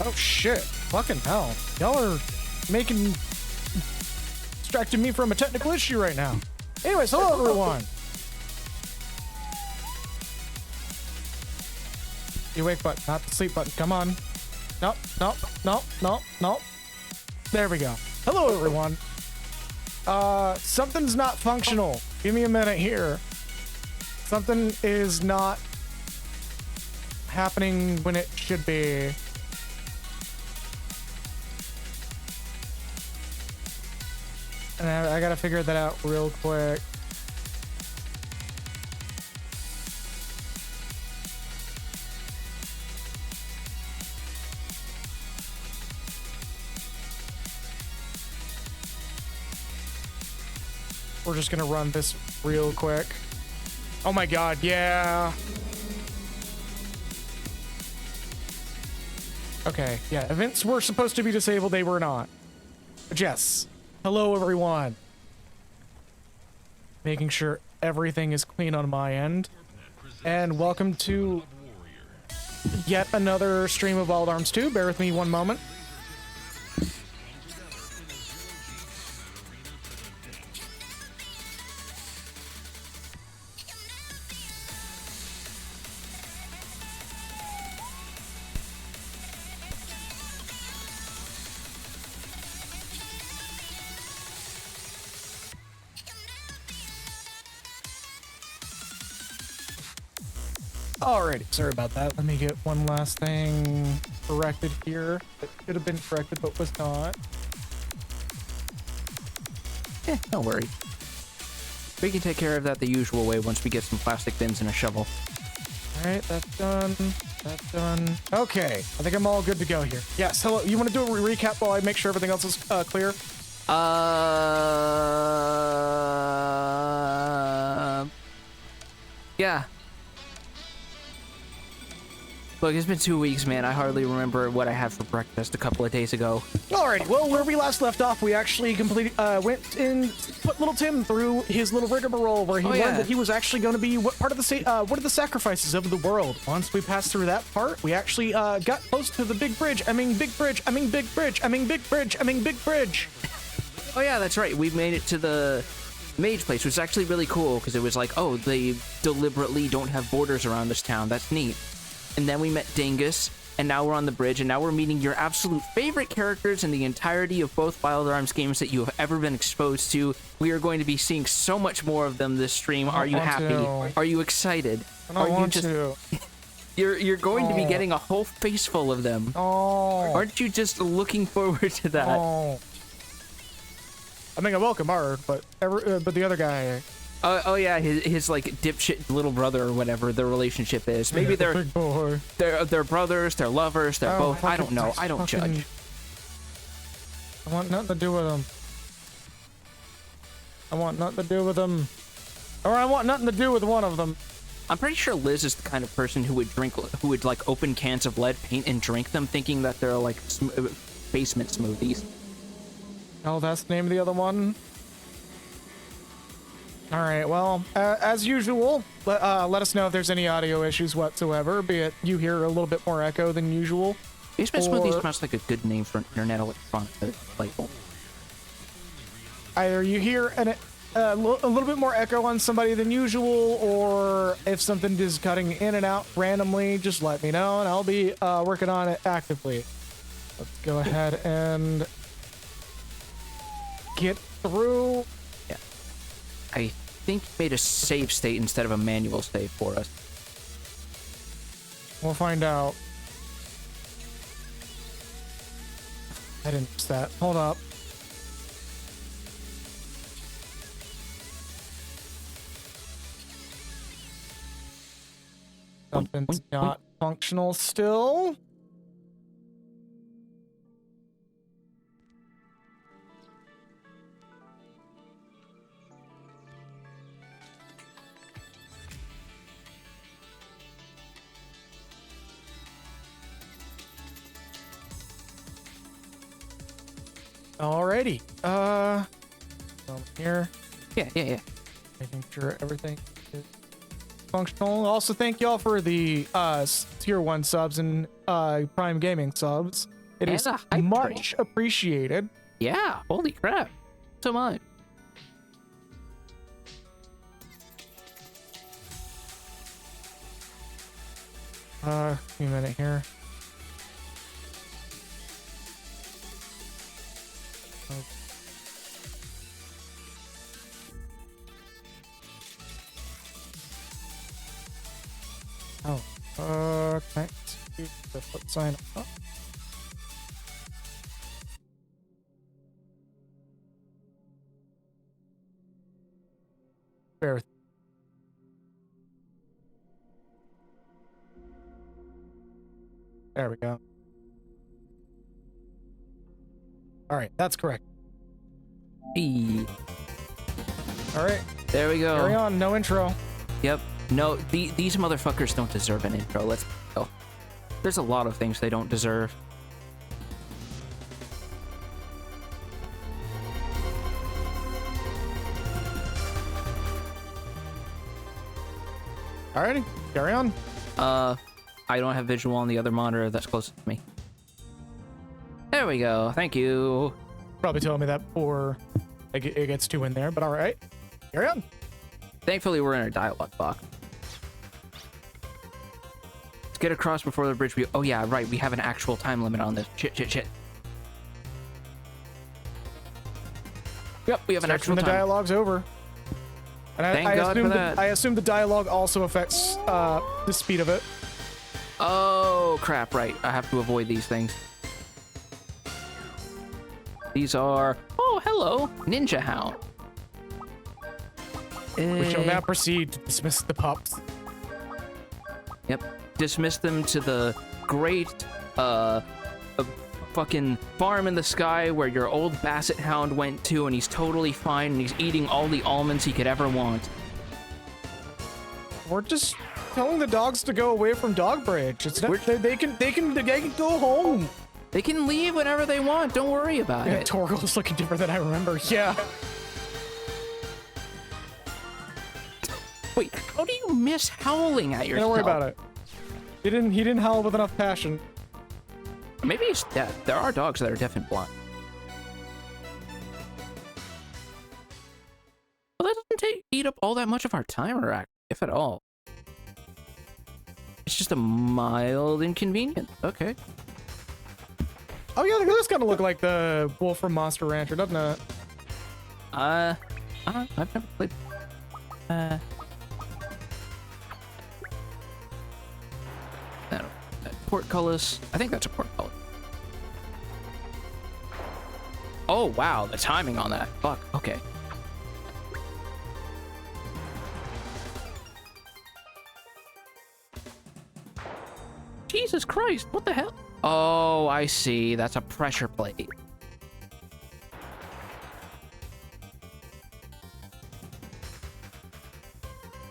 Oh shit. Fucking hell. Y'all are making... distracting me from a technical issue right now. Anyways, hello everyone. The awake button, not the sleep button. Come on. Nope, nope, nope, nope, nope. There we go. Hello everyone. Something's not functional. Give me a minute here. Something is not happening when it should be. And I gotta figure that out real quick. We're just gonna run this real quick. Oh my god, yeah. Okay, yeah, events were supposed to be disabled, they were not. But yes, hello everyone. Making sure everything is clean on my end. And welcome to yet another stream of Wild Arms 2. Bear with me one moment. Alrighty, sorry about that. Let me get one last thing corrected here. It should have been corrected, but was not. No worries. We can take care of that the usual way once we get some plastic bins and a shovel. Alright, that's done. That's done. Okay, I think I'm all good to go here. Yes, hello. You want to do a recap while I make sure everything else is clear? Yeah. Look, it's been 2 weeks, man. I hardly remember what I had for breakfast a couple of days ago. Alrighty, well, where we last left off, we actually went and put little Tim through his little rigmarole where he learned that he was actually going to be one of the sacrifices of the world. Once we passed through that part, we actually got close to the big bridge. I mean big bridge. I mean big bridge. I mean big bridge. I mean big bridge. Oh yeah, that's right. We made it to the mage place, which is actually really cool because it was like, oh, they deliberately don't have borders around this town. That's neat. And then we met Dingus, and now we're on the bridge, and now we're meeting your absolute favorite characters in the entirety of both Wild Arms games that you have ever been exposed to. We are going to be seeing so much more of them this stream. Are you happy? Are you excited? I want to. You're going to be getting a whole face full of them. Aren't you just looking forward to that? I mean, I welcome Art, but the other guy. Oh yeah, his like dipshit little brother or whatever the relationship is. Maybe they're brothers, they're lovers, they're both. I don't know. I don't judge. I want nothing to do with them. I want nothing to do with them. Or I want nothing to do with one of them. I'm pretty sure Liz is the kind of person who would like open cans of lead paint and drink them, thinking that they're like basement smoothies. Oh, that's the name of the other one. All right, well, as usual, let us know if there's any audio issues whatsoever, be it you hear a little bit more echo than usual. Basement Smoothies sounds like a good name for an internet electronic label. Either you hear a little bit more echo on somebody than usual, or if something is cutting in and out randomly, just let me know, and I'll be working on it actively. Let's go ahead and get through. Yeah. I think you made a save state instead of a manual save for us. We'll find out. I didn't miss that. Hold up. Something's not functional still. Alrighty. Here. Yeah. Making sure everything is functional. Also, thank y'all for the tier 1 subs and Prime Gaming subs. It is And a hype much train. appreciated. Yeah, holy crap. So much. Give me a minute here. Okay. The flip sign up. Bear with. There we go. All right, that's correct. Hey. All right, There we go. carry on. No intro. Yep. No, these motherfuckers don't deserve an intro. Let's go. There's a lot of things they don't deserve. Alrighty, carry on. I don't have visual on the other monitor that's closest to me. There we go. Thank you. Probably telling me that before it gets too in there, but all right, carry on. Thankfully, we're in our dialogue box. Let's get across before the bridge. Oh yeah, right. We have an actual time limit on this. Shit. Yep, we have an actual The time. dialogue's over. And Thank God for that. I assume the dialogue also affects the speed of it. Oh crap! Right, I have to avoid these things. These are. Oh, hello, Ninja Hound. We shall now proceed to dismiss the pups. Yep. Dismiss them to the great, fucking farm in the sky where your old basset hound went to, and he's totally fine, and he's eating all the almonds he could ever want. We're just telling the dogs to go away from Dog Bridge. It's not, they can go home. They can leave whenever they want. Don't worry about Yeah, it. Torgal's looking different than I remember. Yeah. Wait, how do you miss howling at yourself? Don't worry about it. He didn't howl with enough passion. Maybe he's deaf. There are dogs that are deaf and blind. Well, that doesn't eat up all that much of our timer, if at all. It's just a mild inconvenience. Okay. Oh yeah, this kind of look like the wolf from Monster Rancher, doesn't it? I don't know. I've never played. I don't know. Portcullis. I think that's a portcullis. Oh wow, the timing on that. Fuck. Okay. Jesus Christ! What the hell? Oh, I see. That's a pressure plate.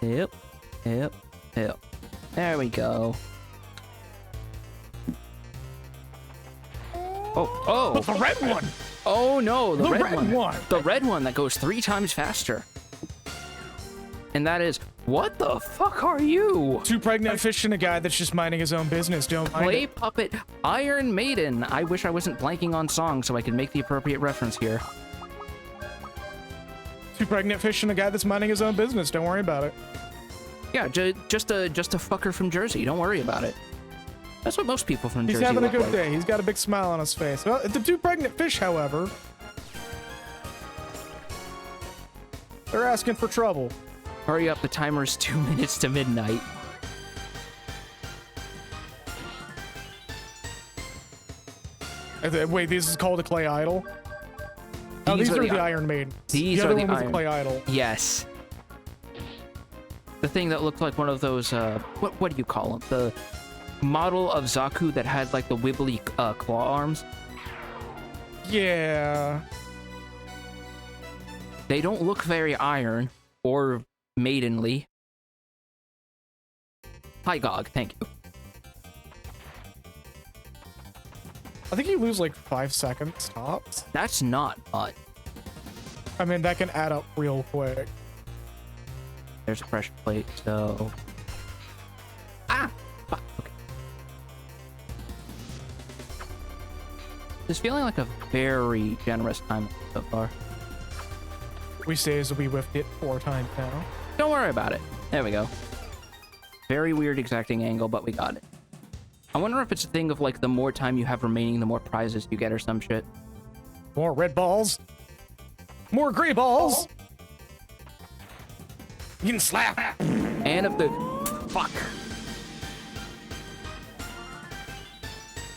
Yep. There we go. Oh. The red one. Oh no, the red one. The red one that goes 3 times faster. And that is, what the fuck are you? 2 pregnant fish and a guy that's just minding his own business. Don't mind Play it. Puppet Iron Maiden. I wish I wasn't blanking on songs so I could make the appropriate reference here. 2 pregnant fish and a guy that's minding his own business. Don't worry about it. Yeah, just a fucker from Jersey. Don't worry about it. That's what most people from He's Jersey having a look good like. day. He's got a big smile on his face. Well, the 2 pregnant fish, however, they're asking for trouble. Hurry up, the timer's 2 minutes to midnight. Wait, this is called a clay idol? Oh, these are the Iron Maidens. These the are other the one was Iron- a clay idol. Yes. The thing that looked like one of those, what do you call them? The model of Zaku that had like the wibbly claw arms. Yeah. They don't look very iron or maidenly. Hi, Gog. Thank you. I think you lose like 5 seconds tops. That's not much. I mean, that can add up real quick. There's a pressure plate, so Ah! Fuck. Okay. It's feeling like a very generous time so far. We say as we whiffed it 4 times now. Don't worry about it. There we go. Very weird exacting angle, but we got it. I wonder if it's a thing of like the more time you have remaining, the more prizes you get or some shit. More red balls. More gray balls. You can slap. And if the... Fuck.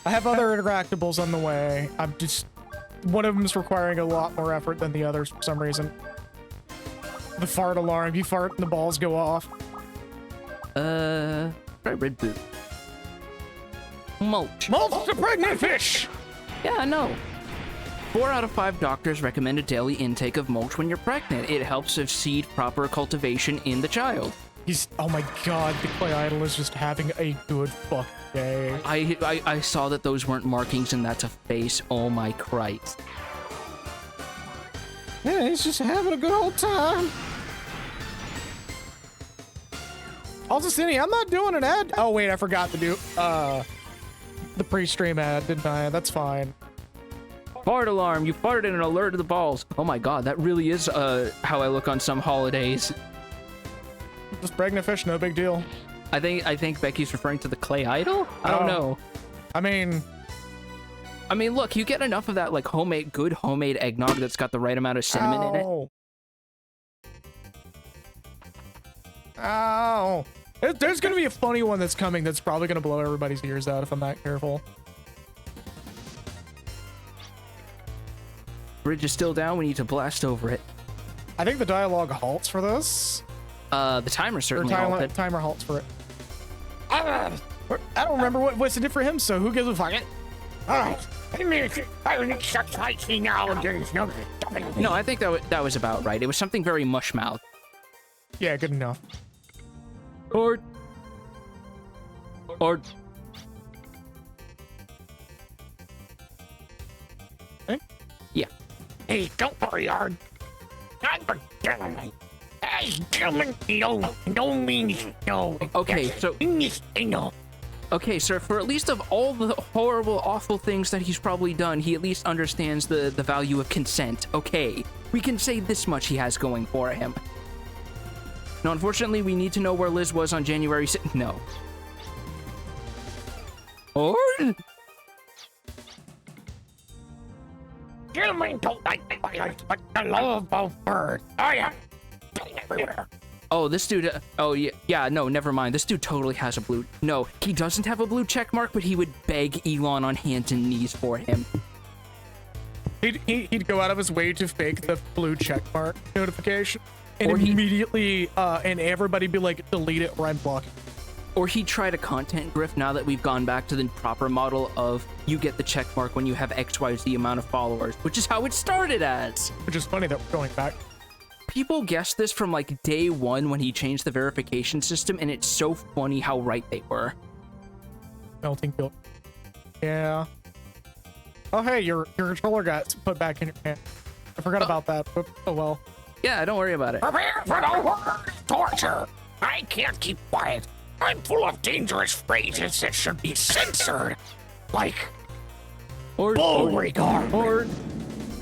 I have other interactables on the way. I'm just... One of them is requiring a lot more effort than the others for some reason. The fart alarm. You fart and the balls go off. Try red boot. Mulch. Mulch to pregnant fish! Yeah, I know. 4 out of 5 doctors recommend a daily intake of mulch when you're pregnant. It helps seed proper cultivation in the child. Oh my god, the clay idol is just having a good fucking day. I saw that those weren't markings and that's a face. Oh my Christ. Yeah, he's just having a good old time. Also, Cindy, I'm not doing an ad. Oh wait, I forgot to do the pre-stream ad, didn't I? That's fine. Fart alarm, you farted and alerted the balls. Oh my god, that really is how I look on some holidays. Just pregnant fish, no big deal. I think Becky's referring to the clay idol? I don't know. I mean, look, you get enough of that like good homemade eggnog that's got the right amount of cinnamon in it. Ow. There's gonna be a funny one that's coming that's probably gonna blow everybody's ears out if I'm not careful. Bridge is still down, we need to blast over it. I think the dialogue halts for this. The timer certainly halted. Timer halts for it. I don't remember what it did for him, so who gives a fuck? Alright. No, I think that was about right. It was something very mushmouth. Yeah, good enough. Or eh? Yeah. Hey, don't worry, Ard. I'm a gentleman. Hey, gentlemen, no means no. Okay, so... No. Okay, sir, for at least of all the horrible, awful things that he's probably done, he at least understands the value of consent. Okay, we can say this much he has going for him. Now, unfortunately, we need to know where Liz was on January 6th. No. Or... Gentlemen don't like violence, but I love both birds. Oh, yeah. Everywhere. Oh, this dude... oh, yeah, no, never mind. This dude totally has a blue... No, he doesn't have a blue check mark, but he would beg Elon on hands and knees for him. He'd go out of his way to fake the blue check mark notification. And Or immediately, and everybody be like, delete it or I'm blocking. Or he'd try to content grift now that we've gone back to the proper model of you get the check mark when you have XYZ amount of followers, which is how it started as. Which is funny that we're going back. People guessed this from like day one when he changed the verification system, and it's so funny how right they were. Melting guilt. Yeah. Oh, hey, your controller got put back in your hand. I forgot about that. Oh, well. Yeah, don't worry about it. Prepare for the word torture. I can't keep quiet. I'm full of dangerous phrases that should be censored. Like, Beauregard.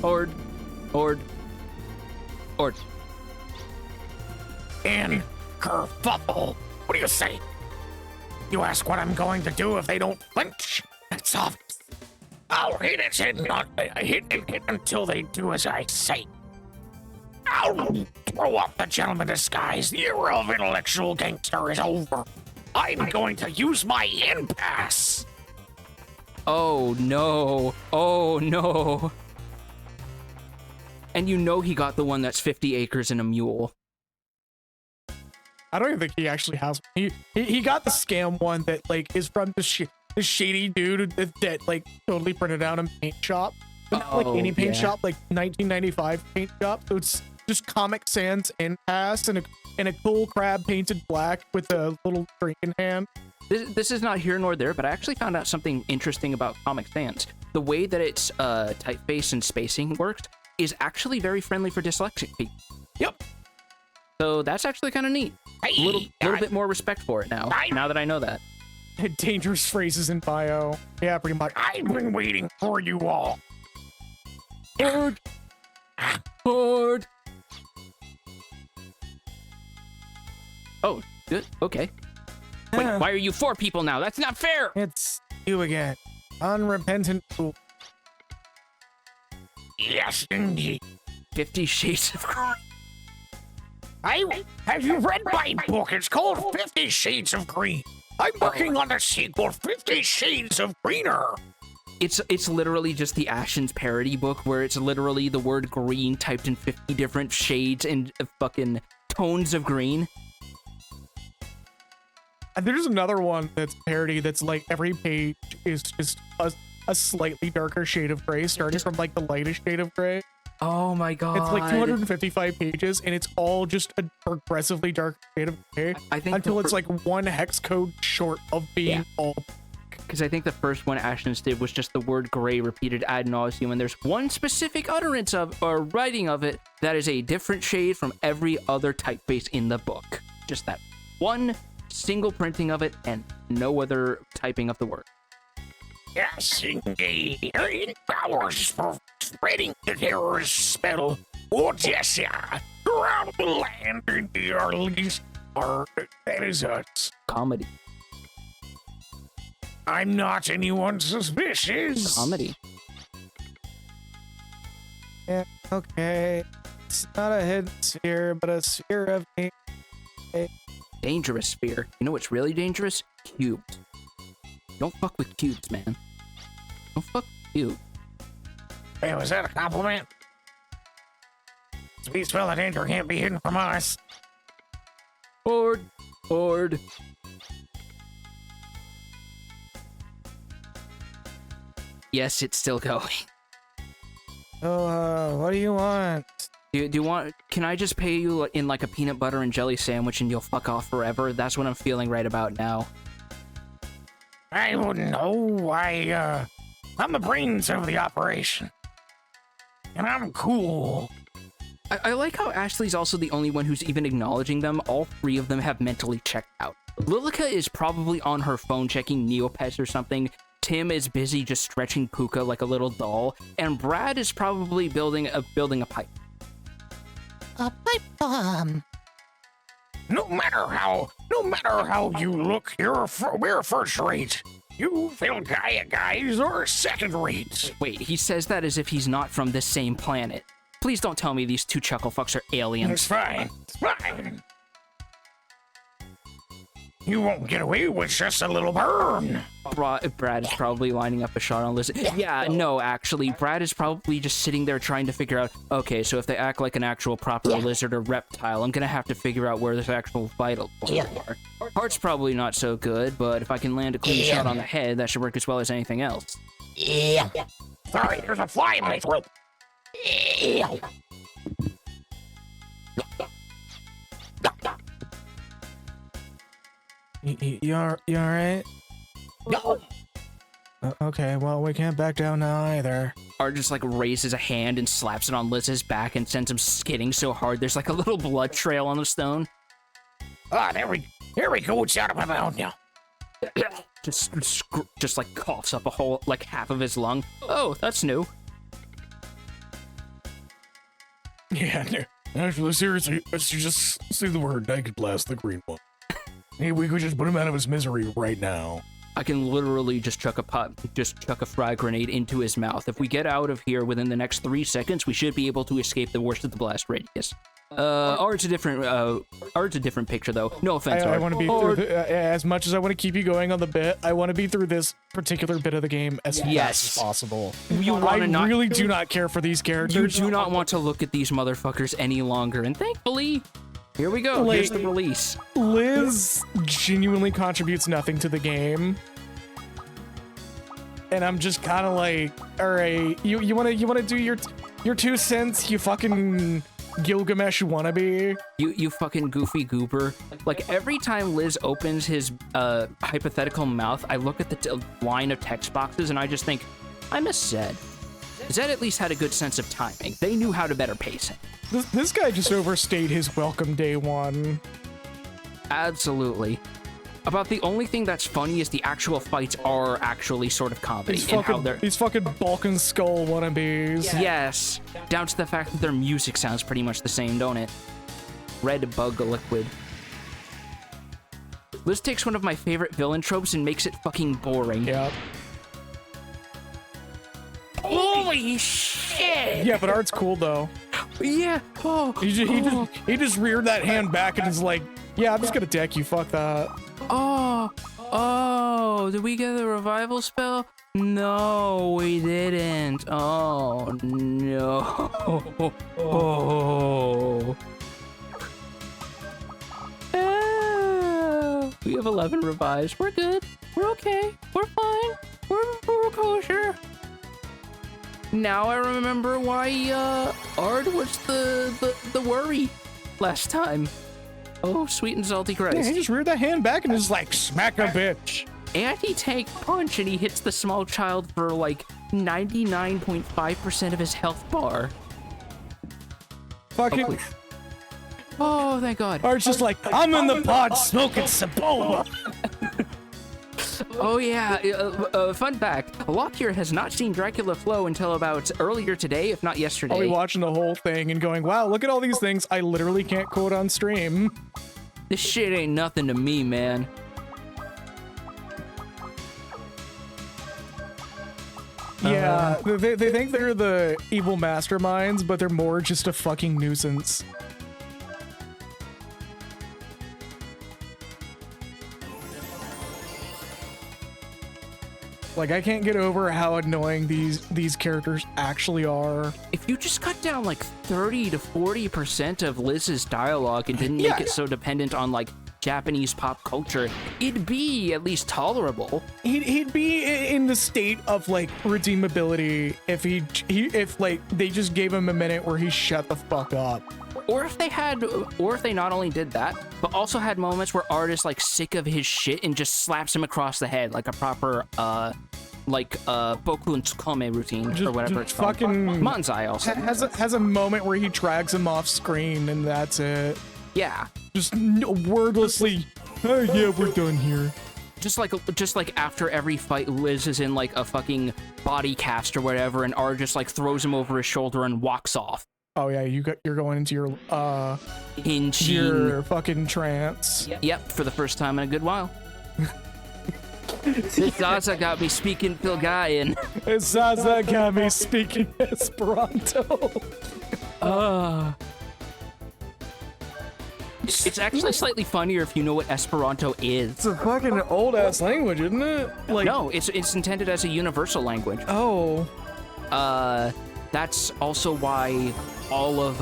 Ord. And kerfuffle. What do you say? You ask what I'm going to do if they don't flinch? That's obvious. I'll hit it and not hit until they do as I say. I'll throw off the gentleman disguise. The era of intellectual gangster is over. I'm going to use my impasse. Oh no. Oh no. And you know he got the one that's 50 acres and a mule. I don't even think he actually has. He got the scam one that like is from the shady dude that like totally printed out in paint shop. But not like any paint shop, like 1995 paint shop. So it's just Comic Sans impasse and a cool crab painted black with a little drink in hand. This is not here nor there, but I actually found out something interesting about Comic Sans. The way that its typeface and spacing works is actually very friendly for dyslexic people. Yep. So that's actually kind of neat. Hey, Little bit more respect for it now. Now that I know that. Dangerous phrases in bio. Yeah, pretty much. I've been waiting for you all. Board. Board. Oh, good. Okay. Wait, Yeah. why are you 4 people now? That's not fair. It's you again. Unrepentant fool. Yes, indeed. 50 Shades of Grey. Have you read my book? It's called 50 Shades of Green. I'm working on the sequel, 50 Shades of Greener. It's literally just the Ashens parody book where it's literally the word green typed in 50 different shades and fucking tones of green. And there's another one that's parody that's like every page is just a slightly darker shade of gray, starting from like the lightest shade of gray. Oh my god. It's like 255 pages, and it's all just a progressively dark shade of gray I think until it's like one hex code short of being all. Because I think the first one Ashens did was just the word gray repeated ad nauseum, and there's one specific utterance of or writing of it that is a different shade from every other typeface in the book. Just that one single printing of it and no other typing of the word. Yes, indeed. Powers for spreading the terrorist spell. Odessa around the land in the earliest part. That is us. Comedy. I'm not anyone suspicious. Comedy. Yeah, okay. It's not a hidden sphere, but a sphere of hate. Dangerous sphere. You know what's really dangerous? Cubes. Don't fuck with cubes, man. Don't fuck with cubes. Hey, was that a compliment? Sweet spell of danger can't be hidden from us. Board. Board. Yes, it's still going. So, what do you want? Do you want... Can I just pay you in like a peanut butter and jelly sandwich and you'll fuck off forever? That's what I'm feeling right about now. I wouldn't know. I'm the brains of the operation. And I'm cool. I like how Ashley's also the only one who's even acknowledging them. All 3 of them have mentally checked out. Lilica is probably on her phone checking Neopets or something. Tim is busy just stretching Puka like a little doll. And Brad is probably building a pipe. A pipe bomb. No matter how you look, we're first rate. You failed Gaia guys are second rate. Wait, he says that as if he's not from this same planet. Please don't tell me these 2 chuckle fucks are aliens. It's fine. It's fine. You won't get away with just a little burn. Brad is probably lining up a shot on Liz. Yeah, no, actually, Brad is probably just sitting there trying to figure out, okay, so if they act like an actual proper lizard or reptile, I'm gonna have to figure out where this actual vital forms are. Heart's probably not so good, but if I can land a clean shot on the head, that should work as well as anything else. Yeah. Sorry, there's a fly in my throat. Yeah. You alright? No. Okay, well, we can't back down now either. Art just like raises a hand and slaps it on Liz's back and sends him skidding so hard there's like a little blood trail on the stone. Ah, there we go. It's out of my mouth now. Just like coughs up a whole, like half of his lung. Oh, that's new. Yeah, actually, seriously, let's just say the word Naked Blast, the green one. Hey, we could just put him out of his misery right now. I can literally just chuck a frag grenade into his mouth. If we get out of here within the next 3 seconds, we should be able to escape the worst of the blast radius. Art's a different picture though. No offense, I Art. want to be through as much as I want to keep you going on the bit. I want to be through this particular bit of the game as fast as possible. I really do not care for these characters. You do not want to look at these motherfuckers any longer, and thankfully, here we go. Like, here's the release. Liz genuinely contributes nothing to the game. And I'm just kind of like, all right, you want to do your 2 cents, you fucking Gilgamesh wannabe. You fucking goofy goober. Like every time Liz opens his hypothetical mouth, I look at the line of text boxes and I just think, I miss Zed. Zed at least had a good sense of timing. They knew how to better pace him. This guy just overstayed his welcome day one. Absolutely. About the only thing that's funny is the actual fights are actually sort of comedy. These fucking Balkan Skull wannabes. Yes. Down to the fact that their music sounds pretty much the same, don't it? Red bug liquid. Liz takes one of my favorite villain tropes and makes it fucking boring. Yep. Holy shit! Yeah, but Art's cool though. Yeah. Oh. He just reared that hand back and is like, yeah, I'm just gonna deck you. Fuck that. Oh, did we get a revival spell? No, we didn't. Oh, no. Oh. We have 11 revives. We're good. We're okay. We're fine. We're kosher. Now I remember why Ard was the worry last time. Oh, sweet and salty Christ. Yeah, he just reared that hand back and is like, smack a bitch. Anti-tank punch, and he hits the small child for like 99.5% of his health bar. Fucking. Oh, thank God. Art's just like, I'm in the pod smoking Sabola. Oh yeah, fun fact, Lockyer has not seen Dracula Flow until about earlier today, if not yesterday. I'll be watching the whole thing and going, wow, look at all these things I literally can't quote on stream. This shit ain't nothing to me, man. Yeah, they think they're the evil masterminds, but they're more just a fucking nuisance. Like, I can't get over how annoying these characters actually are. If you just cut down like 30 to 40% of Liz's dialogue and didn't make it so dependent on like Japanese pop culture, it'd be at least tolerable. He'd be in the state of like redeemability if like they just gave him a minute where he shut the fuck up. Or if they not only did that, but also had moments where Art is like sick of his shit and just slaps him across the head like a proper Boku Tsukome routine or whatever it's called. Fucking Manzai also has a moment where he drags him off screen and that's it. Yeah. Just wordlessly, oh yeah, we're done here. Just like after every fight, Liz is in like a fucking body cast or whatever, and Art just like throws him over his shoulder and walks off. Oh yeah, you're going into your fucking trance. Yep, for the first time in a good while. This Zaza got me speaking Pilgayan. Zaza got me speaking Esperanto. It's actually slightly funnier if you know what Esperanto is. It's a fucking old ass language, isn't it? Like, no, it's intended as a universal language. Oh. That's also why all of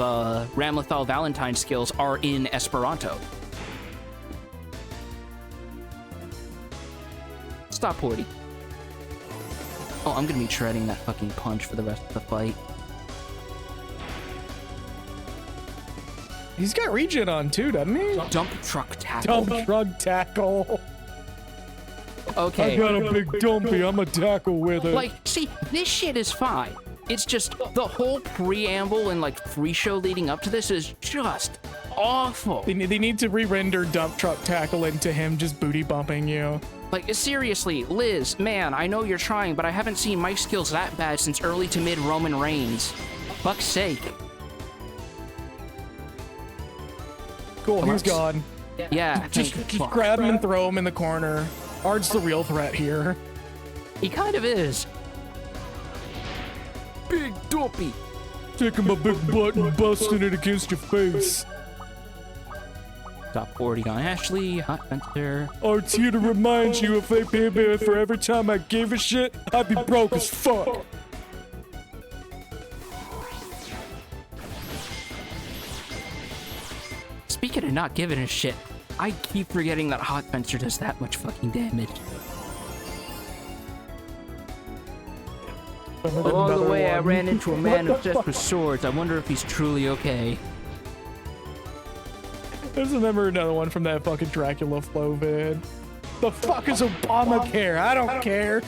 Ramlethal Valentine's skills are in Esperanto. Stop, Horty. Oh, I'm gonna be treading that fucking punch for the rest of the fight. He's got regen on too, doesn't he? Dump truck tackle. Dump truck tackle. Okay. I got a big dumpy, I'm a tackle with it. Like, see, this shit is fine. It's just the whole preamble and like pre-show leading up to this is just awful. They need to re-render dump truck tackle into him just booty bumping you. Like, seriously, Liz, man, I know you're trying, but I haven't seen my skills that bad since early to mid Roman Reigns. Fuck's sake. Cool, he's gone. Yeah. Just grab him and throw him in the corner. Ard's the real threat here. He kind of is. Big dopey. Taking my big butt and busting it against your face. Top 40 on Ashley, Hot Fencer. Art's here to remind you if they pay me for every time I gave a shit, I'd be broke as fuck. Speaking of not giving a shit, I keep forgetting that Hot Fencer does that much fucking damage. Along the way, I ran into a man obsessed with swords. I wonder if he's truly okay. There's another one from that fucking Dracula Flow vid. The fuck is Obamacare? I don't care.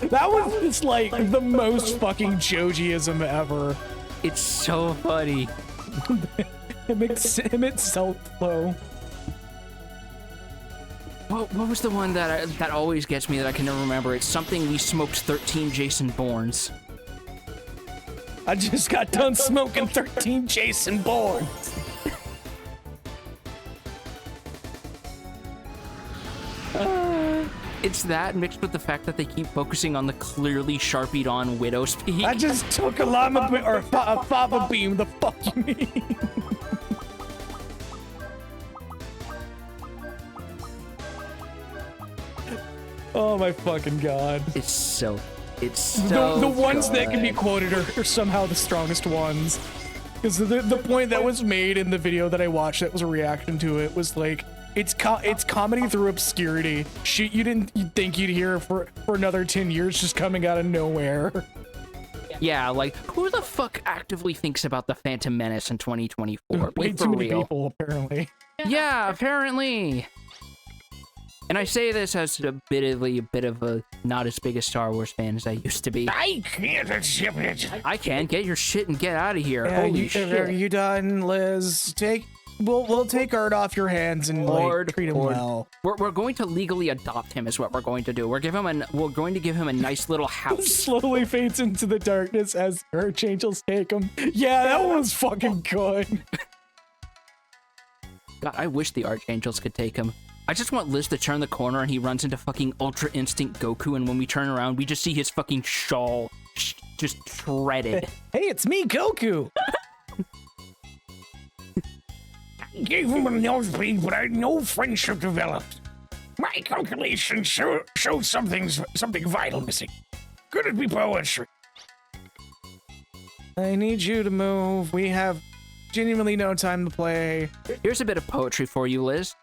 That was just like the most fucking Jojiism ever. It's so funny. Him itself, Flow. What was the one that always gets me that I can never remember? It's something we smoked 13 Jason Bournes. I just got done smoking 13 Jason Bournes. It's that mixed with the fact that they keep focusing on the clearly sharpied on Widow's Peak. I just took a llama or a fava beam. The fuck you mean? Oh my fucking god. It's so The ones good. that can be quoted are somehow the strongest ones. Because the point that was made in the video that I watched that was a reaction to it was like, it's comedy through obscurity. Shit you'd think you'd hear for another 10 years just coming out of nowhere. Yeah, like, who the fuck actively thinks about the Phantom Menace in 2024? Way Be for too many real. people, apparently. Yeah, apparently. And I say this as admittedly a bit of a not as big a Star Wars fan as I used to be. I can't accept it. I can get your shit and get out of here. Yeah, Holy are shit. you done, Liz? We'll take Art off your hands and like, treat him well. We're going to legally adopt him is what we're going to do. We're going to give him a nice little house. Slowly fades into the darkness as archangels take him. Yeah, that one was fucking good. God, I wish the archangels could take him. I just want Liz to turn the corner and he runs into fucking Ultra Instinct Goku, and when we turn around, we just see his fucking shawl just shredded. Hey, it's me, Goku. I gave him a nosebleed, but no friendship developed. My calculations show something vital missing. Could it be poetry? I need you to move. We have genuinely no time to play. Here's a bit of poetry for you, Liz.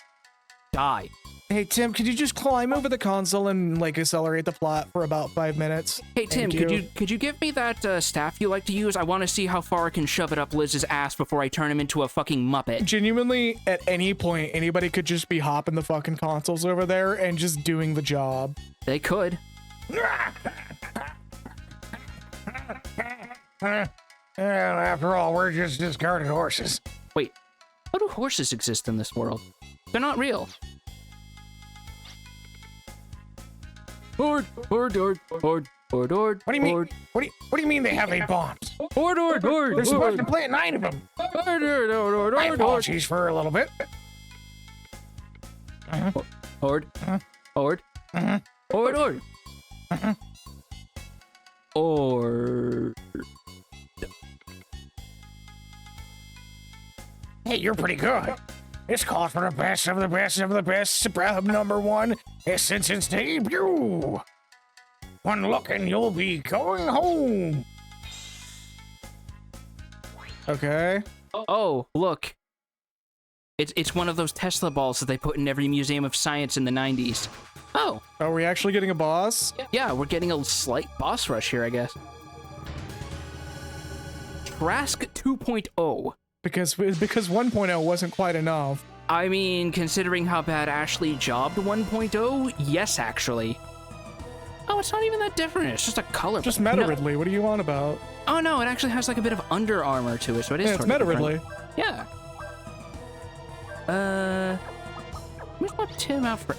Die. Hey, Tim, could you just climb over the console and, like, accelerate the plot for about 5 minutes? Hey Tim, Thank could you give me that staff you like to use? I want to see how far I can shove it up Liz's ass before I turn him into a fucking Muppet. Genuinely, at any point, anybody could just be hopping the fucking consoles over there and just doing the job. They could. After all, we're just discarded horses. Wait, how do horses exist in this world? They're not real. Horde. What do you mean? What do you mean they have 8 bombs? Horde. They're supposed to plant 9 of them. My apologies for a little bit. Horde. Hey, you're pretty good. This calls for the best of the best of the best. Breath of #1 since its debut. One look and you'll be going home. Okay. Oh, look. It's one of those Tesla balls that they put in every museum of science in the 90s. Oh. Are we actually getting a boss? Yeah, we're getting a slight boss rush here, I guess. Trask 2.0. Because 1.0 wasn't quite enough. I mean, considering how bad Ashley jobbed 1.0, yes, actually. Oh, it's not even that different. It's just a color. Just Meta Ridley. What are you on about? Oh, no, it actually has like a bit of under armor to it, so it is Yeah, it's sort of Meta different. Ridley. Yeah. Let me swap Tim out for,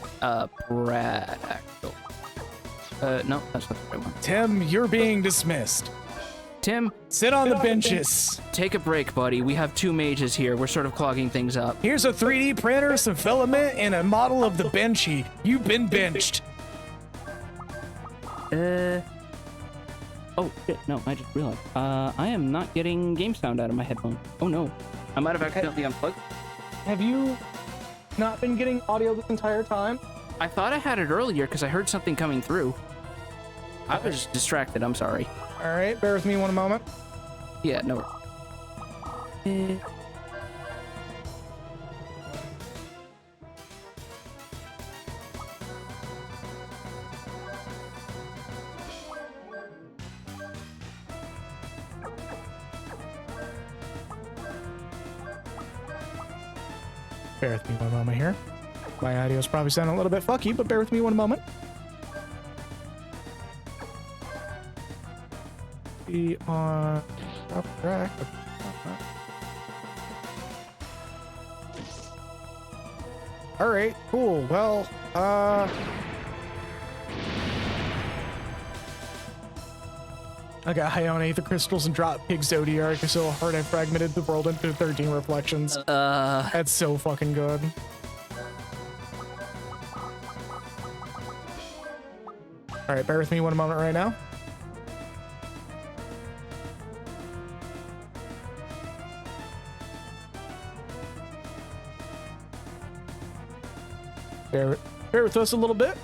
Brad, actually. No, that's not the right one. Tim, you're being dismissed. Tim, Sit on the benches. take a break, buddy. We have 2 mages here. We're sort of clogging things up. Here's a 3D printer, some filament, and a model of the benchy. You've been benched. Oh, shit, no, I just realized. I am not getting game sound out of my headphone. Oh, no. I might have accidentally unplugged. Have you not been getting audio this entire time? I thought I had it earlier because I heard something coming through. I was distracted, I'm sorry. All right, bear with me one moment. Yeah, no. Bear with me one moment here. My audio's probably sounding a little bit fucky, but bear with me one moment. Be on top track. All right, cool. Well, I got high on Aether Crystals and dropped Pig Zodiac so hard I fragmented the world into 13 reflections. That's so fucking good. Alright, bear with me one moment right now. Bear with us a little bit.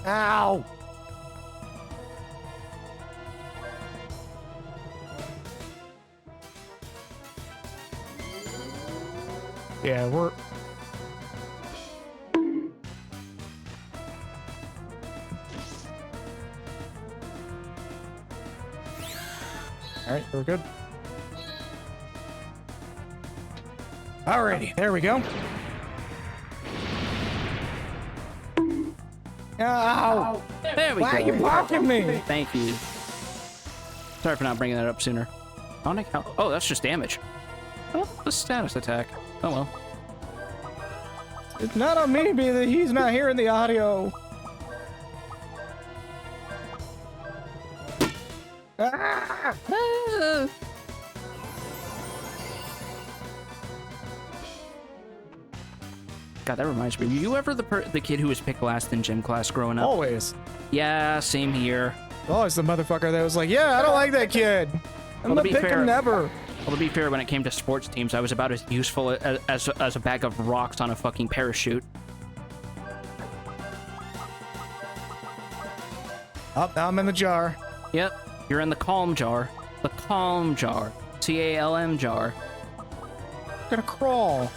Ow! Yeah, we're... Alright, we're good. Alrighty, there we go. Ow! There we Why go. are you blocking me? Thank you. Sorry for not bringing that up sooner. Oh, that's just damage. Oh, the status attack. Oh well. It's not on me, but he's not hearing the audio. Ah! God, that reminds me. Were you ever the kid who was picked last in gym class growing up? Always. Yeah, same here. Always the motherfucker that was like, yeah, I don't like that kid. I'm Well, gonna to be pick fair- him never. Well, to be fair, when it came to sports teams, I was about as useful as a bag of rocks on a fucking parachute. Oh, now I'm in the jar. Yep, you're in the calm jar. The calm jar. CALM jar. I'm gonna crawl.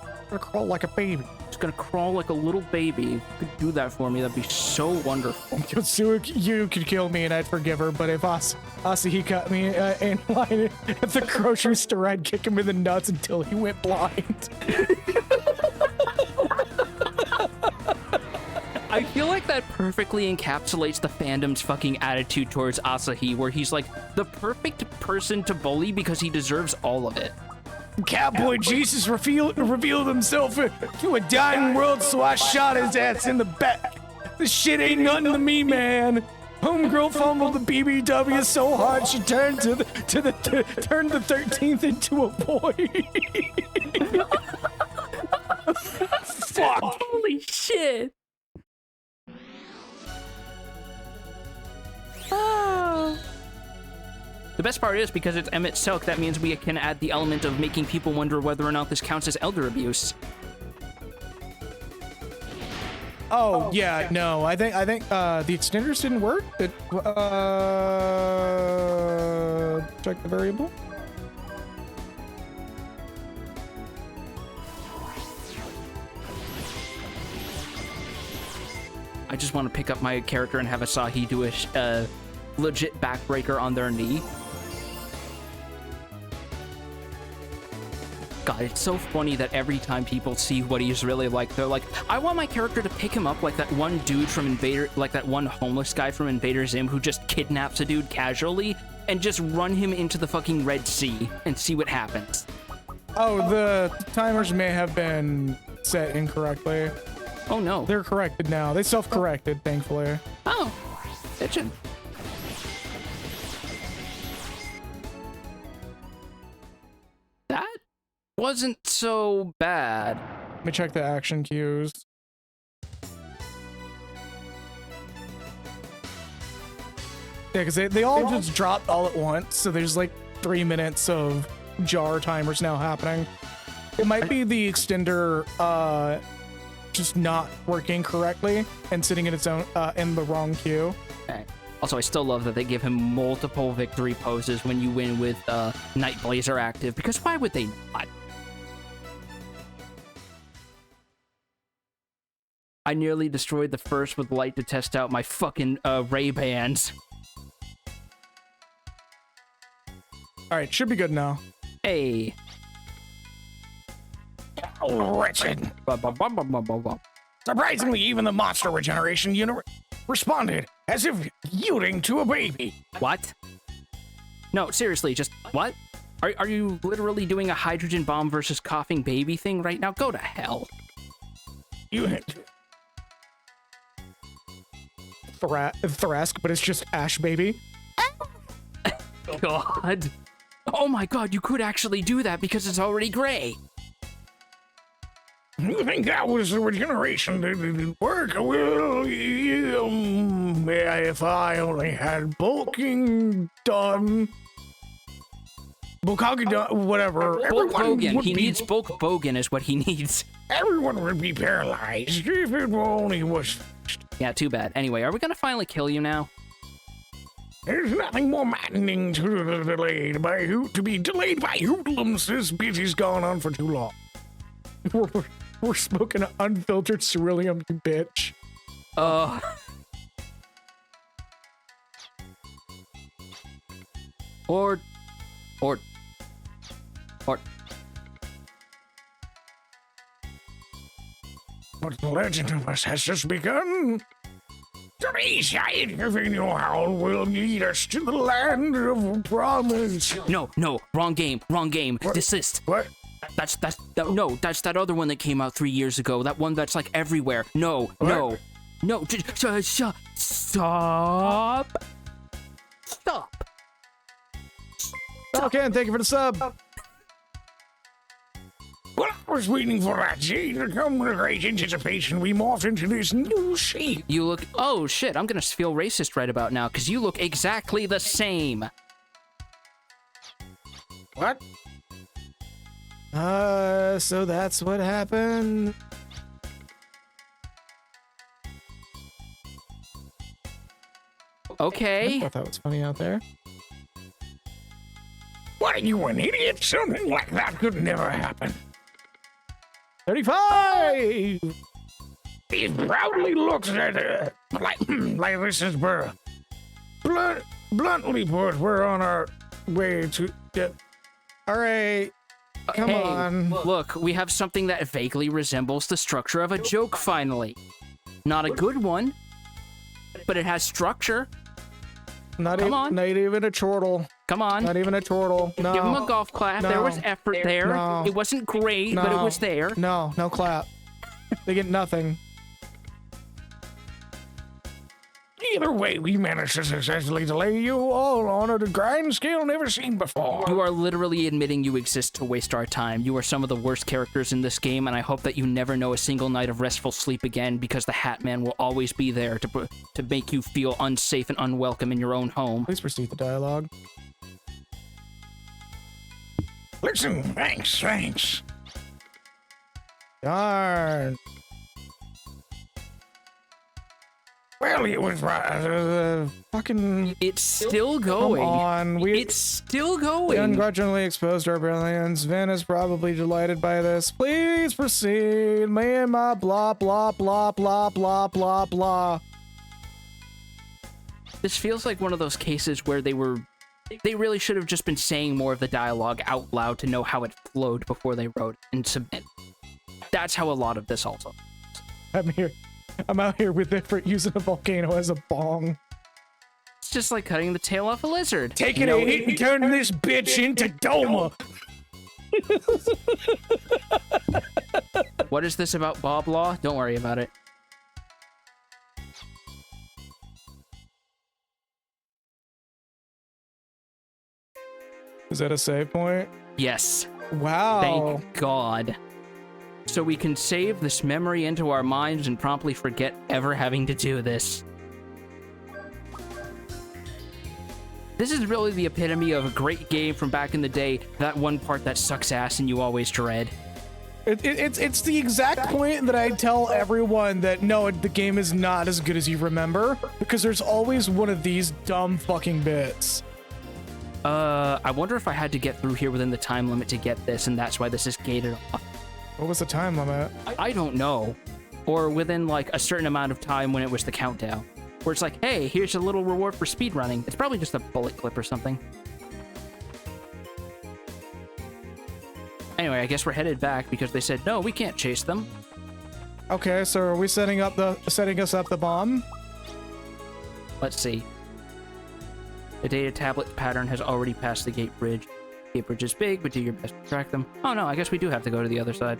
I'm gonna crawl like a baby. It's gonna crawl like a little baby. If you could do that for me, that'd be so wonderful. You could kill me and I'd forgive her, but if Asahi cut me in line at the grocery store, I'd kick him in the nuts until he went blind. I feel like that perfectly encapsulates the fandom's fucking attitude towards Asahi, where he's like the perfect person to bully because he deserves all of it. Cowboy Jesus revealed himself to a dying world, so I shot his ass in the back. This shit ain't nothing to me, man. Homegirl fumbled the BBW so hard she turned turned the 13th into a boy. Fuck. Holy shit. Ah. The best part is, because it's Emmett Silk, that means we can add the element of making people wonder whether or not this counts as elder abuse. Oh yeah, no, I think the extenders didn't work. Check the variable. I just want to pick up my character and have Asahi do a legit backbreaker on their knee. God, it's so funny that every time people see what he's really like, they're like, I want my character to pick him up like that one dude from Invader, like that one homeless guy from Invader Zim who just kidnaps a dude casually and just run him into the fucking Red Sea and see what happens. Oh, the timers may have been set incorrectly. Oh no. They're corrected now. They self-corrected, thankfully. Oh, bitchin'. That wasn't so bad. Let me check the action cues. Yeah, because they all just dropped all at once, so there's like 3 minutes of jar timers now happening. It might be the extender just not working correctly and sitting in its own in the wrong queue. Okay. Also, I still love that they give him multiple victory poses when you win with Night Blazer active, because why would they not? I nearly destroyed the first with light to test out my fucking Ray-Bans. All right, should be good now. Hey. Oh, wretched. Surprisingly, even the monster regeneration unit responded as if yielding to a baby. What? No, seriously, just what? Are you literally doing a hydrogen bomb versus coughing baby thing right now? Go to hell. You Thrask, but it's just Ash Baby. God. Oh my god, you could actually do that because it's already gray. You think that was the regeneration that didn't work? Well, yeah, if I only had bulking done. Bulkagi done, whatever. Bulk Bogan. would He be- needs Bulk Bogan is what he needs. Everyone would be paralyzed if it only was. Yeah, too bad. Anyway, are we gonna finally kill you now? There's nothing more maddening to be delayed by hoodlums. This busy's gone on for too long. We're smoking an unfiltered ceruleum, you bitch. Or But the legend of us has just begun. Today's giant your howl will lead us to the land of promise. no, wrong game. Desist. What? That's that other one that came out 3 years ago. That one that's like everywhere. No. Stop. Okay, thank you for the sub. Well, I was waiting for that day to come with great anticipation. We morphed into this new shape. You look. Oh shit! I'm gonna feel racist right about now because you look exactly the same. What? So that's what happened. I Okay. thought that was funny out there. What are you, an idiot? Something like that could never happen. 35! He proudly looks at it like this is birth. Bluntly put, we're on our way to get. All right. Come Hey, on. Look, we have something that vaguely resembles the structure of a joke finally. Not a good one, but it has structure. Not Come on. even a chortle. Come on. Not even a chortle. No. Give him a golf clap. No. There was effort there. No. It wasn't great, No. but it was there. No clap. They get nothing. Either way, we managed to successfully delay you all on a grind scale never seen before. You are literally admitting you exist to waste our time. You are some of the worst characters in this game, and I hope that you never know a single night of restful sleep again, because the Hat Man will always be there to make you feel unsafe and unwelcome in your own home. Please proceed the dialogue. Listen, thanks. Darn. Well, it was Fucking. It's still Come going. on. It's still We going. ungrudgingly exposed our brilliance. Vin is probably delighted by this. Please proceed. Me and my blah, blah, blah, blah, blah, blah, blah. This feels like one of those cases where they really should have just been saying more of the dialogue out loud to know how it flowed before they wrote and submit. That's how a lot of this also. I'm out here with Ifrit using a volcano as a bong. It's just like cutting the tail off a lizard. taking a hit and turning this bitch into Doma. What is this about Bob Law? Don't worry about it. Is that a save point? Yes. Wow. Thank God. So we can save this memory into our minds and promptly forget ever having to do this. This is really the epitome of a great game from back in the day, that one part that sucks ass and you always dread. It's the exact point that I tell everyone that no, the game is not as good as you remember, because there's always one of these dumb fucking bits. I wonder if I had to get through here within the time limit to get this, and that's why this is gated off. What was the time limit? I don't know. Or within, like, a certain amount of time when it was the countdown. Where it's like, hey, here's a little reward for speedrunning. It's probably just a bullet clip or something. Anyway, I guess we're headed back because they said, no, we can't chase them. Okay, so are we setting us up the bomb? Let's see. The data tablet pattern has already passed the gate bridge. Gate bridge is big, but do your best to track them. Oh no, I guess we do have to go to the other side.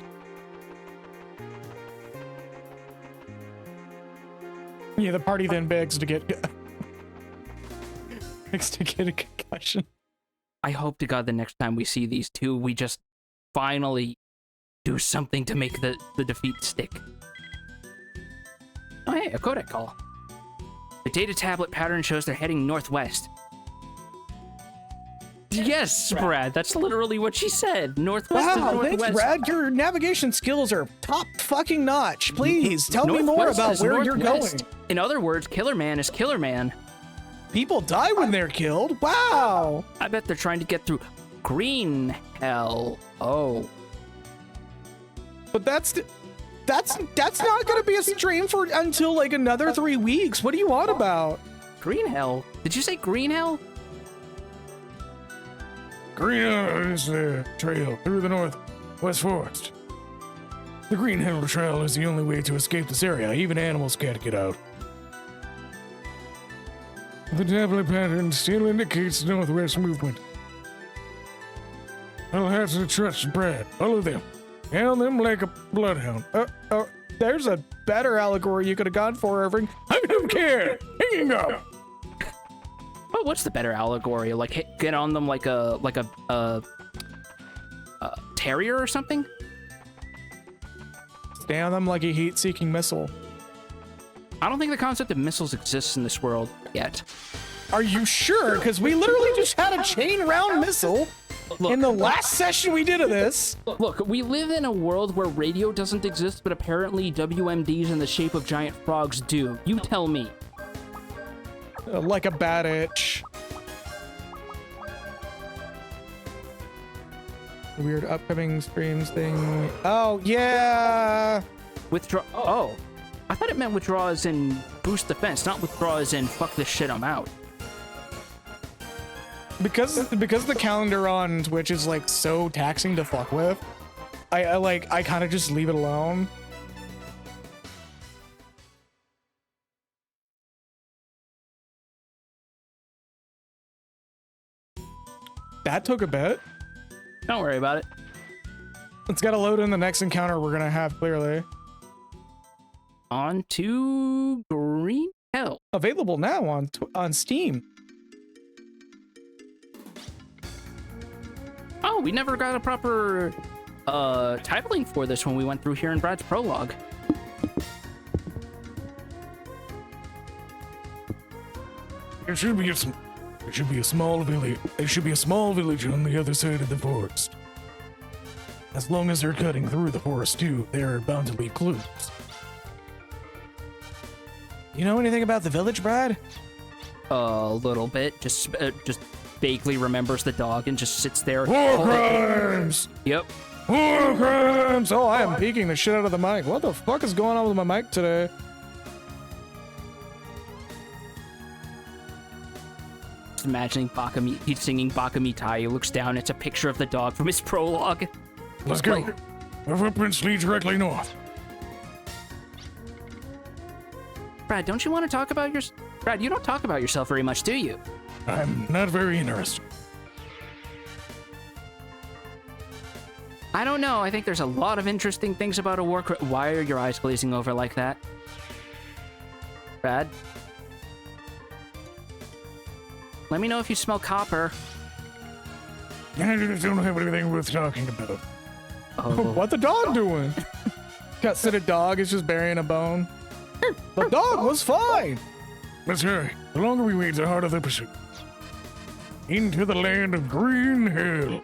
Yeah, the party then begs to get a concussion. I hope to God the next time we see these two, we just finally do something to make the defeat stick. Oh hey, a codec call. The data tablet pattern shows they're heading northwest. Yes, Brad, that's literally what she said. Northwest is Wow, northwest. thanks, Brad. Your navigation skills are top fucking notch. Please, tell me more Northwest about is where you're going. northwest. In other words, Killer Man is Killer Man. People die when they're killed? Wow. I bet they're trying to get through Green Hell. Oh. But that's not gonna be a stream for until like another 3 weeks. What are you on about? Green Hell? Did you say Green Hell? Green Hill is the trail through the northwest forest. The Green Hill Trail is the only way to escape this area. Even animals can't get out. The tablet pattern still indicates northwest movement. I'll have to trust Brad. Follow them. Hound them like a bloodhound. There's a better allegory you could have gone for, Irving. I don't care. Hanging up. Oh, what's the better allegory? Like get on them like a terrier or something? Stay on them like a heat-seeking missile. I don't think the concept of missiles exists in this world yet. Are you sure? Because we literally just had a chain-round missile in the last session we did of this. Look, we live in a world where radio doesn't exist, but apparently WMDs in the shape of giant frogs do. You tell me. Like a bad itch. Weird upcoming streams thing. Oh, yeah. Withdraw. Oh. I thought it meant withdraw as in boost defense, not withdraw as in fuck this shit, I'm out. Because the calendar on Twitch is like so taxing to fuck with, I kind of just leave it alone. That took a bit. Don't worry about it. It's got to load in the next encounter we're gonna have, clearly. On to Green Hell. Available now on Steam. Oh, we never got a proper titling for this when we went through here in Brad's prologue. There should be a small village. There should be a small village on the other side of the forest. As long as they're cutting through the forest too, there are bound to be clues. You know anything about the village, Brad? A little bit. Just vaguely remembers the dog and just sits there. War crimes! Yep. War crimes! Oh, I am peeking the shit out of the mic. What the fuck is going on with my mic today? Just imagining Bakami. He's singing Bakami Tai. He looks down. It's a picture of the dog from his prologue. Let's go. The footprints lead directly north. Brad, don't you want to talk about Brad, you don't talk about yourself very much, do you? I'm not very interested. I don't know. I think there's a lot of interesting things about a war. Why are your eyes glazing over like that? Brad? Let me know if you smell copper. I just don't have anything worth talking about. Oh. What the dog doing? Got said a dog is just burying a bone. The dog was fine. Let's hurry. The longer we wait, the harder the pursuit. Into the land of Green Hill.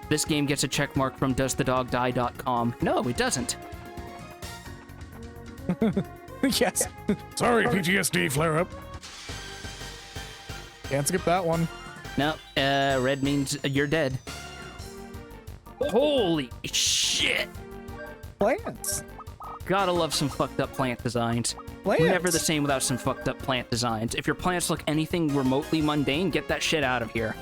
This game gets a check mark from doesthedogdie.com. No, it doesn't. Yes. Sorry, PTSD flare-up. Can't skip that one. No, red means you're dead. Holy shit! Plants. Gotta love some fucked up plant designs. Plants. Never the same without some fucked up plant designs. If your plants look anything remotely mundane, get that shit out of here.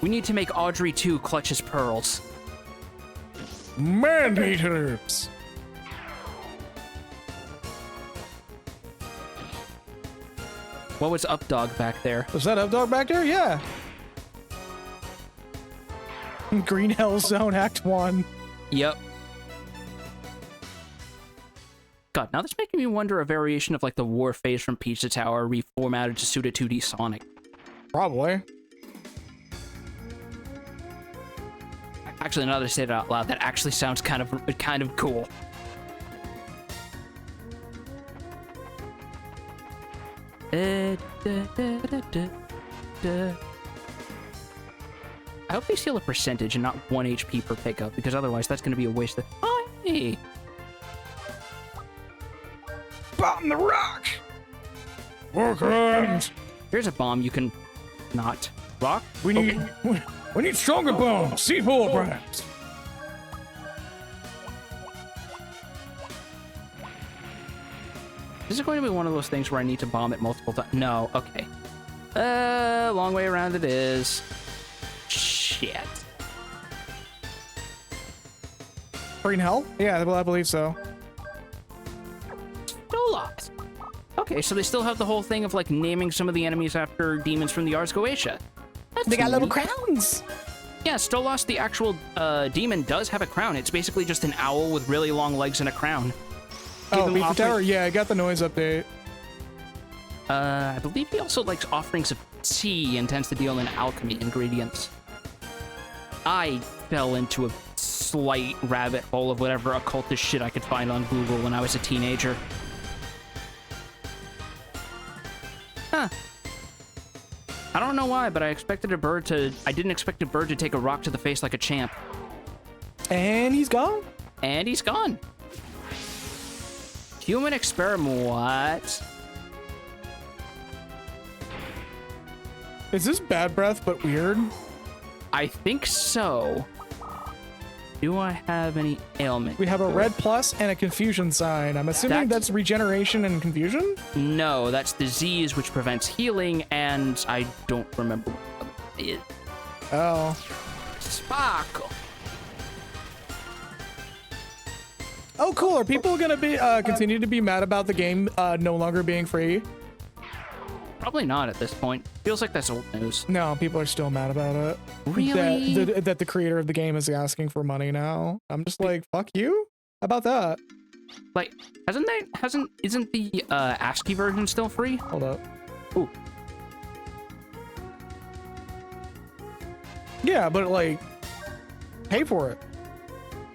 We need to make Audrey 2 clutch his pearls. Man-eaters. What was up, dog, back there? Was that Updog back there? Yeah. Green Hell Zone Act 1. Yep. God, now that's making me wonder a variation of like the war phase from Pizza Tower reformatted to suit a 2D Sonic. Probably. Actually, now that I say it out loud, that actually sounds kind of cool. I hope they steal a percentage and not 1 HP per pickup, because otherwise that's going to be a waste of... Oh, hey! Bomb the rock! Workers! Here's a bomb you can... not. Rock? We need stronger bombs! Seed hole brands! This is going to be one of those things where I need to bomb it multiple times. No, okay. Long way around it is. Shit. Green Hell? Yeah, well, I believe so. Still lost. Okay, so they still have the whole thing of like naming some of the enemies after demons from the Ars Goetia. They got little neat. crowns! Yeah, Stolas, the actual demon, does have a crown. It's basically just an owl with really long legs and a crown. Oh, Beef Tower? Yeah, I got the noise update. I believe he also likes offerings of tea and tends to deal in alchemy ingredients. I fell into a slight rabbit hole of whatever occultist shit I could find on Google when I was a teenager. Huh. I don't know why, but I didn't expect a bird to take a rock to the face like a champ. And he's gone? And he's gone. Human experiment, what? Is this Bad Breath, but weird? I think so. Do I have any ailment? We have a red plus and a confusion sign. I'm assuming that's regeneration and confusion? No, that's disease, which prevents healing, and I don't remember what it is. Oh. Sparkle. Oh, cool. Are people gonna be continue to be mad about the game no longer being free? Probably not at this point. Feels like that's old news. No, people are still mad about it. Really? That the creator of the game is asking for money now. I'm just like, fuck you? How about that? Like, isn't the ASCII version still free? Hold up. Ooh. Yeah, but like, pay for it.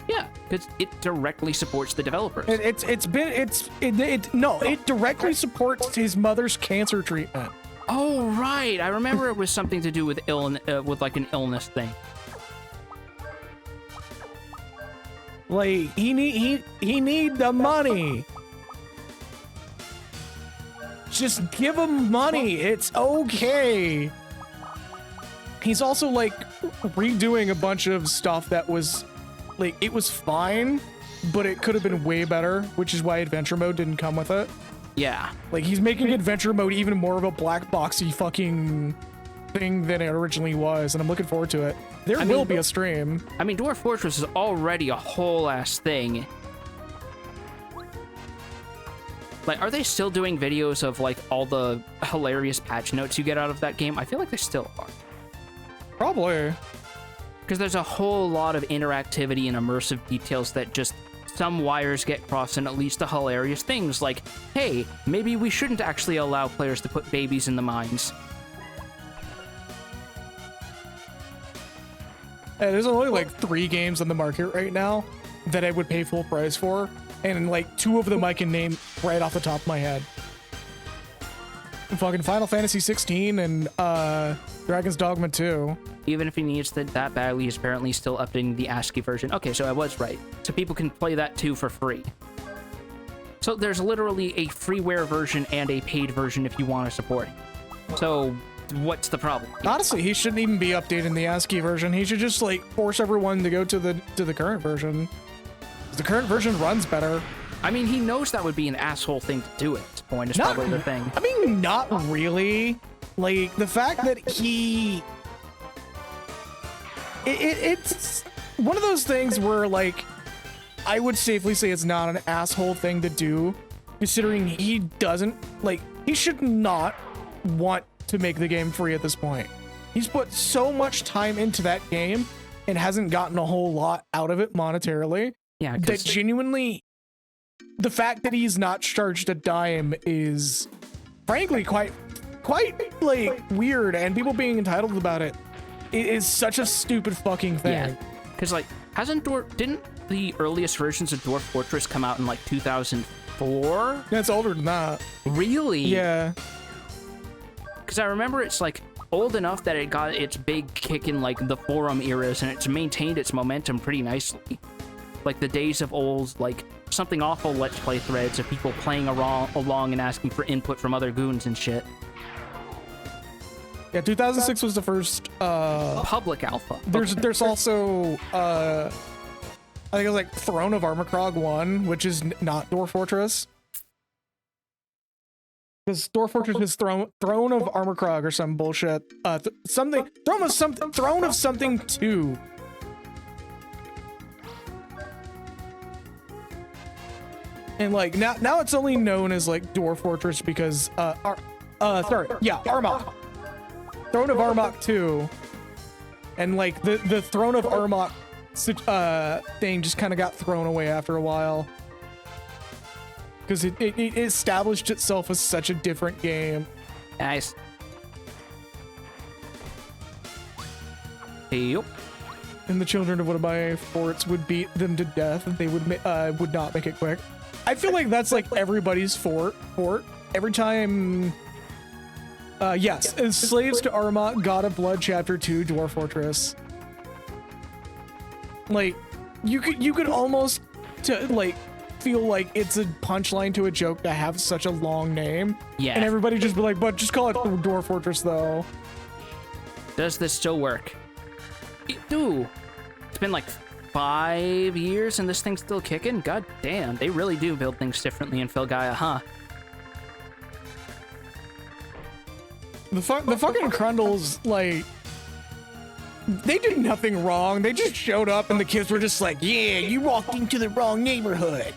Yeah, because it directly supports the developers. It directly supports his mother's cancer treatment. Oh right, I remember it was something to do with with like an illness thing. Like he need the money. Just give him money. It's okay. He's also like redoing a bunch of stuff that was like, it was fine, but it could have been way better, which is why adventure mode didn't come with it. Yeah. Like, he's making adventure mode even more of a black boxy fucking thing than it originally was, and I'm looking forward to it. There will be a stream. I mean, Dwarf Fortress is already a whole ass thing. Like, are they still doing videos of like all the hilarious patch notes you get out of that game? I feel like they still are. Probably. Because there's a whole lot of interactivity and immersive details that just some wires get crossed, and at least the hilarious things like, hey, maybe we shouldn't actually allow players to put babies in the mines. There's only like 3 games on the market right now that I would pay full price for, and like 2 of them I can name right off the top of my head. Fucking Final Fantasy 16 and Dragon's Dogma 2. Even if he needs that badly, he's apparently still updating the ASCII version. Okay, so I was right. So people can play that too for free. So there's literally a freeware version and a paid version if you want to support it. So what's the problem? Honestly, he shouldn't even be updating the ASCII version. He should just like force everyone to go to the current version. The current version runs better. I mean, he knows that would be an asshole thing to do at this point, is probably the thing. I mean, not really. Like, the fact that it's one of those things where, like, I would safely say it's not an asshole thing to do, considering he doesn't, like, he should not want to make the game free at this point. He's put so much time into that game and hasn't gotten a whole lot out of it monetarily. Yeah, That genuinely, the fact that he's not charged a dime is frankly quite like weird, and people being entitled about it is such a stupid fucking thing. yeah, because like didn't the earliest versions of Dwarf Fortress come out in like 2004? That's older than that. Really? Yeah. Because I remember it's like old enough that it got its big kick in like the forum eras, and it's maintained its momentum pretty nicely. Like the days of old, like something awful Let's Play threads of people playing along and asking for input from other goons and shit. Yeah, 2006 was the first Public alpha. there's also I think it was like Throne of Armacrog 1, which is not Dwarf Fortress. Because Dwarf Fortress is Throne of Armacrog or some bullshit. Throne of something 2. And like now it's only known as like Dwarf Fortress because Armok. Throne of Armok 2. And like the Throne of Armok thing just kind of got thrown away after a while. Because it established itself as such a different game. Nice. Yep. And the children of one of my forts would beat them to death if they would not make it quick. I feel like that's like everybody's fort. Every time... yes, Slaves to Armok, God of Blood, Chapter 2, Dwarf Fortress. Like, you could almost feel like it's a punchline to a joke to have such a long name. Yeah. And everybody just be like, but just call it Dwarf Fortress though. Does this still work? Dude, it's been like 5 years and this thing's still kicking? God damn, they really do build things differently in Filgaia, huh? The fucking Crundles, like, they did nothing wrong. They just showed up and the kids were just like, yeah, you walked into the wrong neighborhood.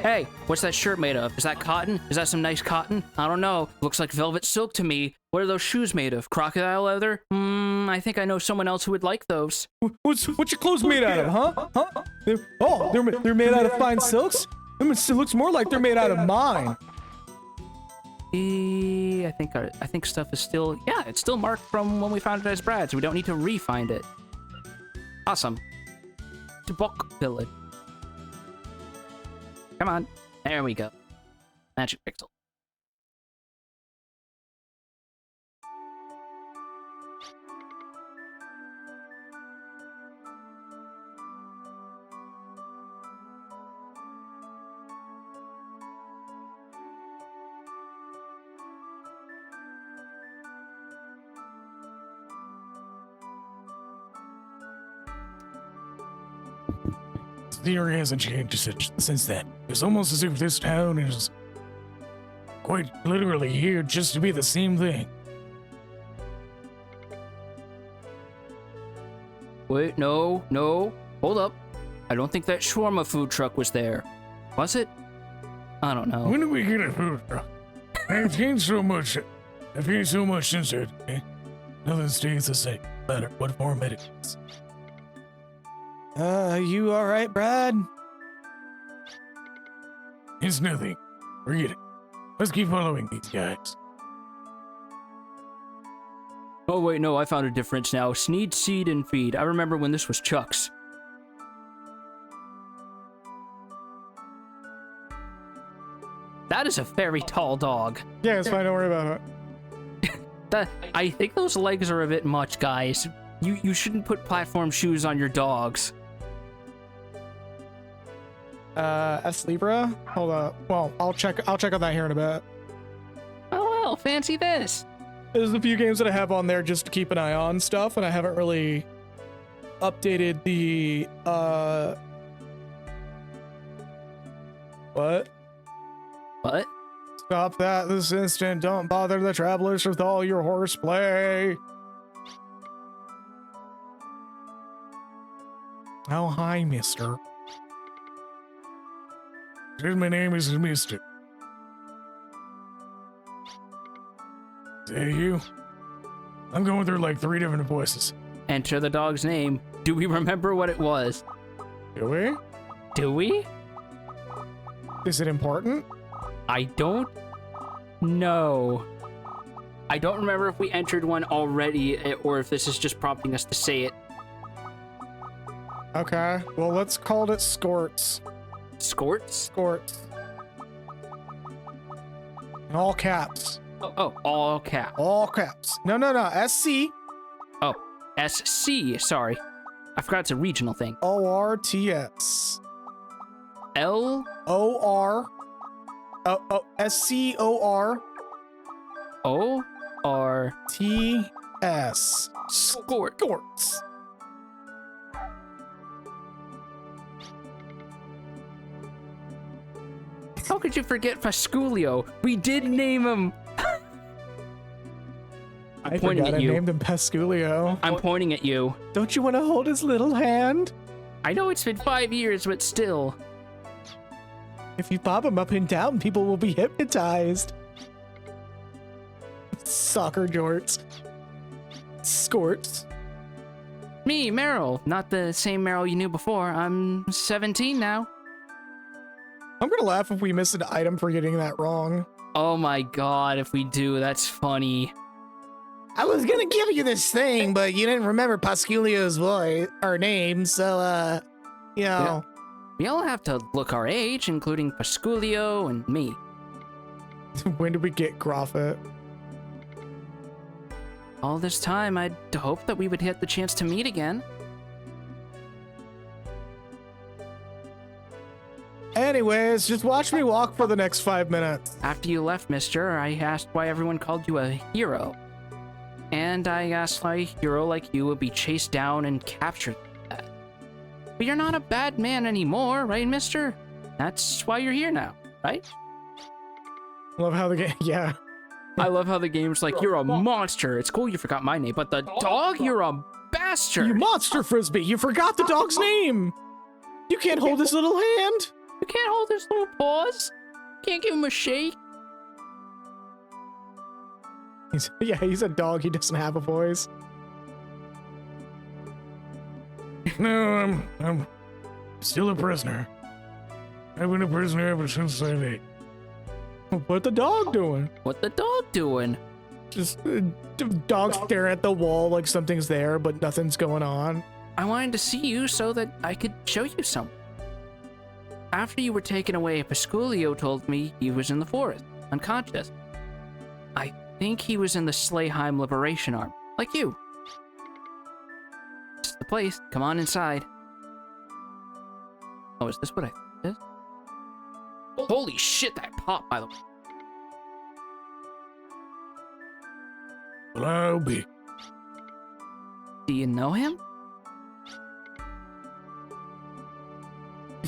Hey, what's that shirt made of? Is that cotton? Is that some nice cotton? I don't know. Looks like velvet silk to me. What are those shoes made of? Crocodile leather? I think I know someone else who would like those. What's your clothes made out of, huh? They're made out of fine silks? It looks more like they're made out of mine. I think stuff is still, yeah, it's still marked from when we found it as Brad's. We don't need to re-find it. Awesome. Tubok Village. Come on. There we go. Magic Pixel. The area hasn't changed since then. It's almost as if this town is quite literally here just to be the same thing. Wait, no. Hold up. I don't think that shawarma food truck was there. Was it? I don't know. When did we get a food truck? I've changed so much. I've changed so much since then. Nothing stays the same, no matter what format it is. You alright, Brad? It's nothing. Forget it. Let's keep following these guys. Oh wait, no, I found a difference now. Sneed, seed, and feed. I remember when this was Chuck's. That is a very tall dog. Yeah, it's fine, don't worry about it. I think those legs are a bit much, guys. You shouldn't put platform shoes on your dogs. S Libra? Hold up. Well, I'll check on that here in a bit. Oh well, fancy this. There's a few games that I have on there just to keep an eye on stuff, and I haven't really updated the What? What? Stop that this instant. Don't bother the travelers with all your horseplay. Oh, hi, mister. My name is Mister. Hey, you. I'm going through like 3 different voices. Enter the dog's name. Do we remember what it was? Do we? Do we? Is it important? I don't know. I don't remember if we entered one already or if this is just prompting us to say it. Okay, well, let's call it Skorts. Skorts? Skorts. In all caps. Oh, all cap. All caps. No, SC. Oh, SC, sorry. I forgot it's a regional thing. ORTS. L? OR. SCOR. O-R. TS. Skort. Skorts. How could you forget Pasculio? We did name him. I pointing forgot at I you. named him Pasculio. I'm pointing at you. Don't you want to hold his little hand? I know it's been 5 years, but still. If you pop him up and down, people will be hypnotized. Soccer jorts. Skorts. Me, Meryl. Not the same Meryl you knew before. I'm 17 now. I'm gonna laugh if we miss an item for getting that wrong. Oh my god, if we do, that's funny. I was gonna give you this thing, but you didn't remember Pasculio's voice or name, so you know. We all have to look our age, including Pasculio and me. When did we get Groffet? All this time, I'd hoped that we would get the chance to meet again. Anyways, just watch me walk for the next 5 minutes. After you left, mister, I asked why everyone called you a hero. And I asked why a hero like you would be chased down and captured like that. But you're not a bad man anymore, right, mister? That's why you're here now, right? Love how the game, yeah. I love how the game's like, you're a monster. It's cool you forgot my name, but the dog, you're a bastard. You monster frisbee, you forgot the dog's name. You can't hold his little hand. You can't hold his little paws. Can't give him a shake. He's a dog, he doesn't have a voice. No, I'm still a prisoner. I've been a prisoner ever since I ate. What the dog doing? What the dog doing? Just dog stare at the wall like something's there, but nothing's going on. I wanted to see you so that I could show you something. After you were taken away, Pasculio told me he was in the forest, unconscious. I think he was in the Slayheim Liberation Army, like you. This is the place. Come on inside. Oh, is this what I think it is? Holy shit, that popped, by the way. Well, I'll be. Do you know him?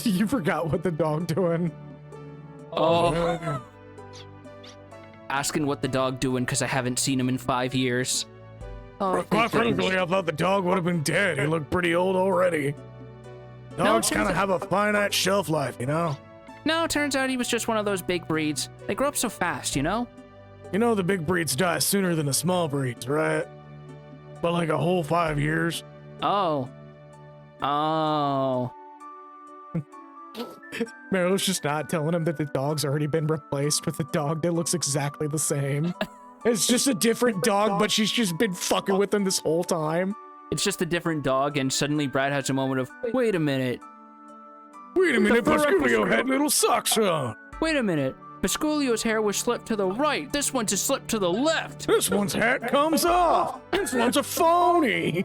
You forgot what the dog doing. Oh. Asking what the dog doing because I haven't seen him in 5 years. Oh, Quite frankly, I thought the dog would have been dead. He looked pretty old already. Dogs kind of have a finite shelf life, you know? No, turns out he was just one of those big breeds. They grow up so fast, you know? You know the big breeds die sooner than the small breeds, right? But like a whole 5 years. Oh. Oh. Meryl's just not telling him that the dog's already been replaced with a dog that looks exactly the same. It's just a different dog, but she's just been fucking with him this whole time. It's just a different dog, and suddenly Brad has a moment of, wait a minute. Wait a minute, Pasculio had little socks on. Wait a minute. Pasculio's hair was slipped to the right. This one's just slipped to the left. This one's hat comes off. This one's a phony.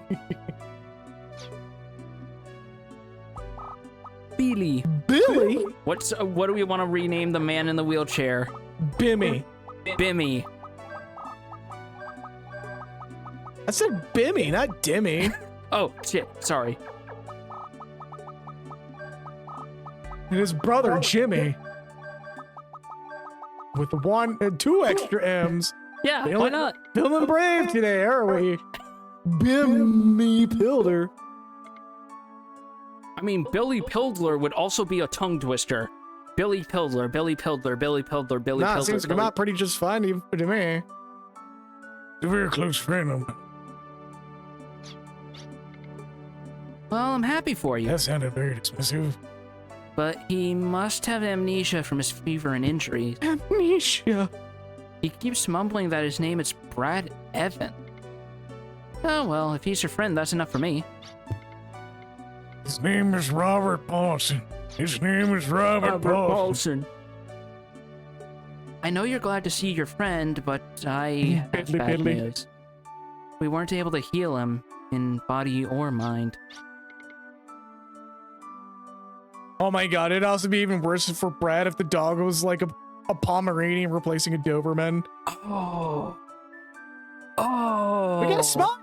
Billy. Billy? What do we want to rename the man in the wheelchair? Bimmy. Bimmy. I said Bimmy, not Dimmy. Oh, shit. Sorry. And his brother, Jimmy. With 2 extra M's. Yeah, why not? Feeling brave today, are we? Bimmy Pilder. I mean, Billy Pildler would also be a tongue twister. Billy Pildler, Billy Pildler, Billy Pildler, Billy Nah, Pildler. it seems to come out pretty just fine even to me. A very close friend of mine. Well, I'm happy for you. That sounded very dismissive. But he must have amnesia from his fever and injuries. Amnesia. He keeps mumbling that his name is Brad Evan. Oh well, if he's your friend, that's enough for me. His name is Robert Paulson. His name is Robert Paulson. I know you're glad to see your friend, but I have bad news. We weren't able to heal him in body or mind. Oh my god, it'd also be even worse for Brad if the dog was like a Pomeranian replacing a Doberman. Oh. Oh. We got a small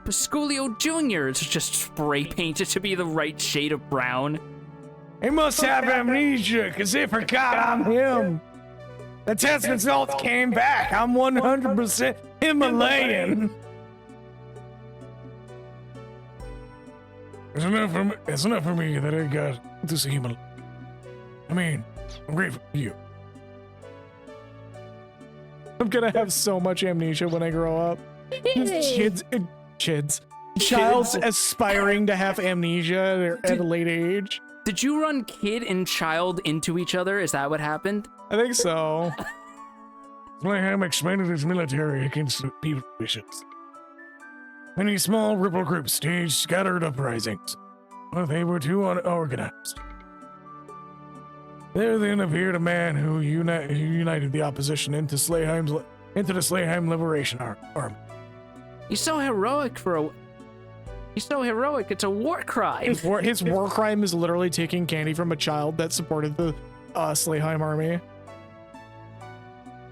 Pasculio Jr. is just spray painted to be the right shade of brown. He must have amnesia, because he forgot I'm him. The test results came back. I'm 100% Himalayan. It's enough for me that I got to see him. I mean, I'm grateful for you. I'm gonna have so much amnesia when I grow up. Child's aspiring to have amnesia at a late age. Did you run kid and child into each other? Is that what happened? I think so. Slayham expanded his military against the people bishops. Many small rebel groups staged scattered uprisings, but they were too unorganized. There then appeared a man who united the opposition into the Slayheim Liberation Army. He's so heroic for a... He's so heroic, it's a war crime. His war crime is literally taking candy from a child that supported the Slayheim army.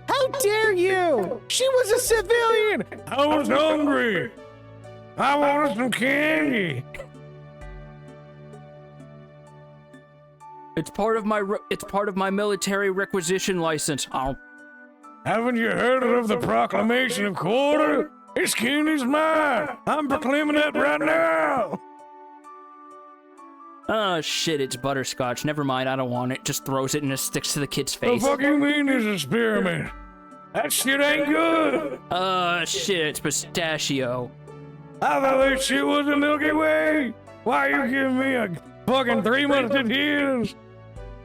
How dare you! She was a civilian! I was hungry! I wanted some candy! It's part of my military requisition license. Oh. Haven't you heard of the proclamation of quarter? This candy's mine! I'm proclaiming it right now! Oh shit, it's butterscotch. Never mind, I don't want it. Just throws it and it sticks to the kid's The face. fuck you mean this is spearmint? That shit ain't good! Shit, it's pistachio. I thought that shit was the Milky Way! Why are you giving me a fucking 3 months of years?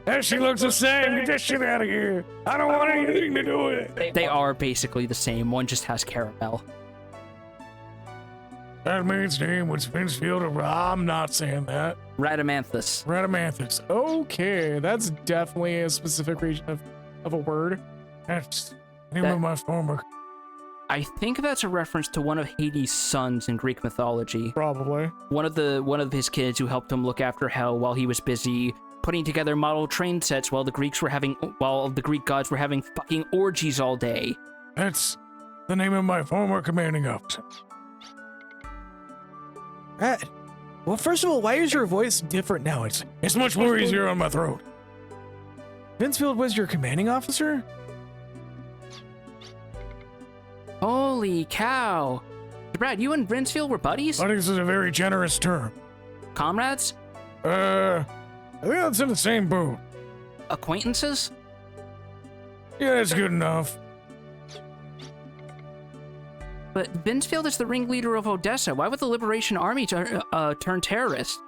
That shit looks the same. Get that shit out of here. I don't want anything to do with it. They are basically the same. One just has caramel. That man's name was Vincefield. I'm not saying that. Radamanthus. Radamanthus. Okay, that's definitely a specific region of a word. That's the name of my former. I think that's a reference to one of Hades' sons in Greek mythology. Probably. One of his kids who helped him look after Hell while he was busy putting together model train sets while the Greek gods were having fucking orgies all day. That's the name of my former commanding officer. Right. Well, first of all, why is your voice different now? It's much more easier on my throat. Vincefield was your commanding officer? Holy cow. Brad, you and Vincefield were buddies? Buddies is a very generous term. Comrades? I think that's in the same boat. Acquaintances? Yeah, that's good enough. But Vincefield is the ringleader of Odessa. Why would the Liberation Army turn terrorist?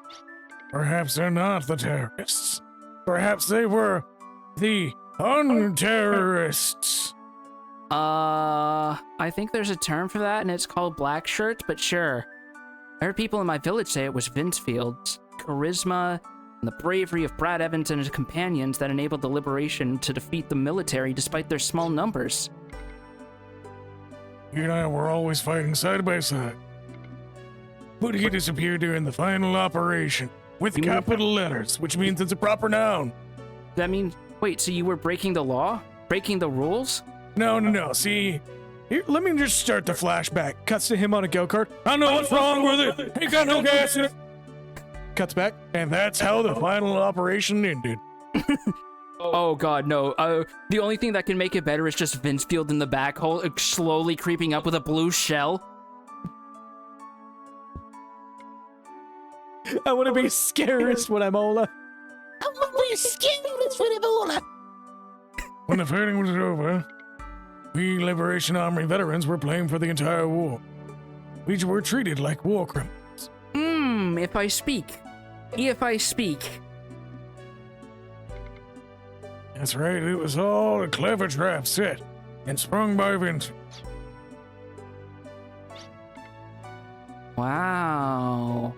Perhaps they're not the terrorists. Perhaps they were the unterrorists. I think there's a term for that, and it's called black shirts, but sure. I heard people in my village say it was Vincefield's charisma and the bravery of Brad Evans and his companions that enabled the Liberation to defeat the military despite their small numbers. He and I were always fighting side by side. But he disappeared during the final operation with capital letters, which means it's a proper noun. That means, wait, so you were breaking the law? Breaking the rules? No. See, Here, let me just start the flashback. Cuts to him on a go-kart. I know what's wrong with it. Ain't got no gas in it. Cuts back. And that's how the final operation ended. Oh god, no. The only thing that can make it better is just Vincefield in the back hole, slowly creeping up with a blue shell. I want to be scarce when I'm Ola. I want to be scared for the Ola. When the fighting was over, we Liberation Army veterans were blamed for the entire war. We were treated like war criminals. If I speak. That's right, it was all a clever trap set and sprung by Vince. Wow.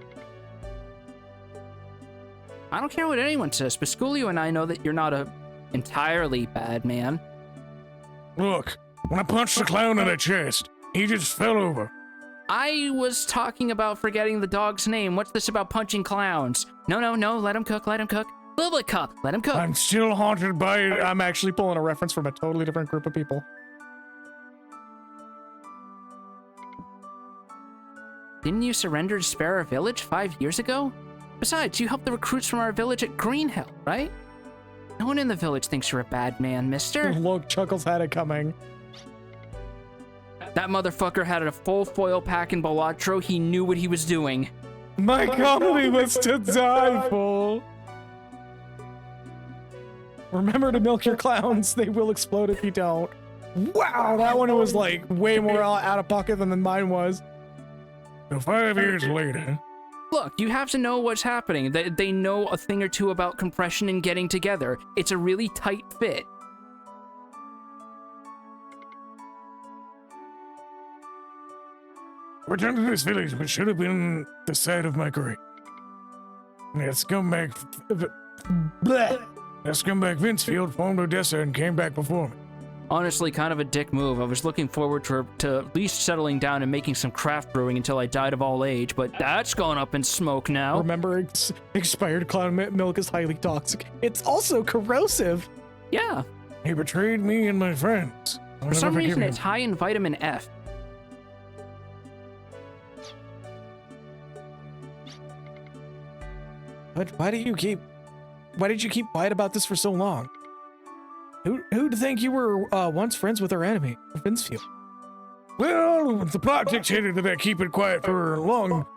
I don't care what anyone says, but Schoolio and I know that you're not a entirely bad man. Look, when I punched the clown in the chest, he just fell over. I was talking about forgetting the dog's name. What's this about punching clowns? No, let him cook. Bubblecup, let him cook. I'm still haunted by it. I'm actually pulling a reference from a totally different group of people. Didn't you surrender to spare our village 5 years ago? Besides, you helped the recruits from our village at Greenhill, right? No one in the village thinks you're a bad man, mister. Look, Chuckles had it coming. That motherfucker had a full foil pack in Balatro. He knew what he was doing. My comedy was to die for. Remember to milk your clowns. They will explode if you don't. Wow, that one was like way more out of pocket than mine was. So 5 years later, Look, you have to know what's happening. They know a thing or two about compression and getting together. It's a really tight fit. returned to this village, which should have been the site of my grave. And that scumbag, that scumbag Vincefield formed Odessa and came back before me. Honestly, kind of a dick move. I was looking forward to at least settling down and making some craft brewing until I died of old age, but that's gone up in smoke now. Remember, expired clown milk is highly toxic. It's also corrosive. Yeah. He betrayed me and my friends. For some reason, it's high in vitamin F. But why did you keep quiet about this for so long? Who'd think you were once friends with our enemy, Vincefield? Well, the plot dictated that I keep it quiet for longer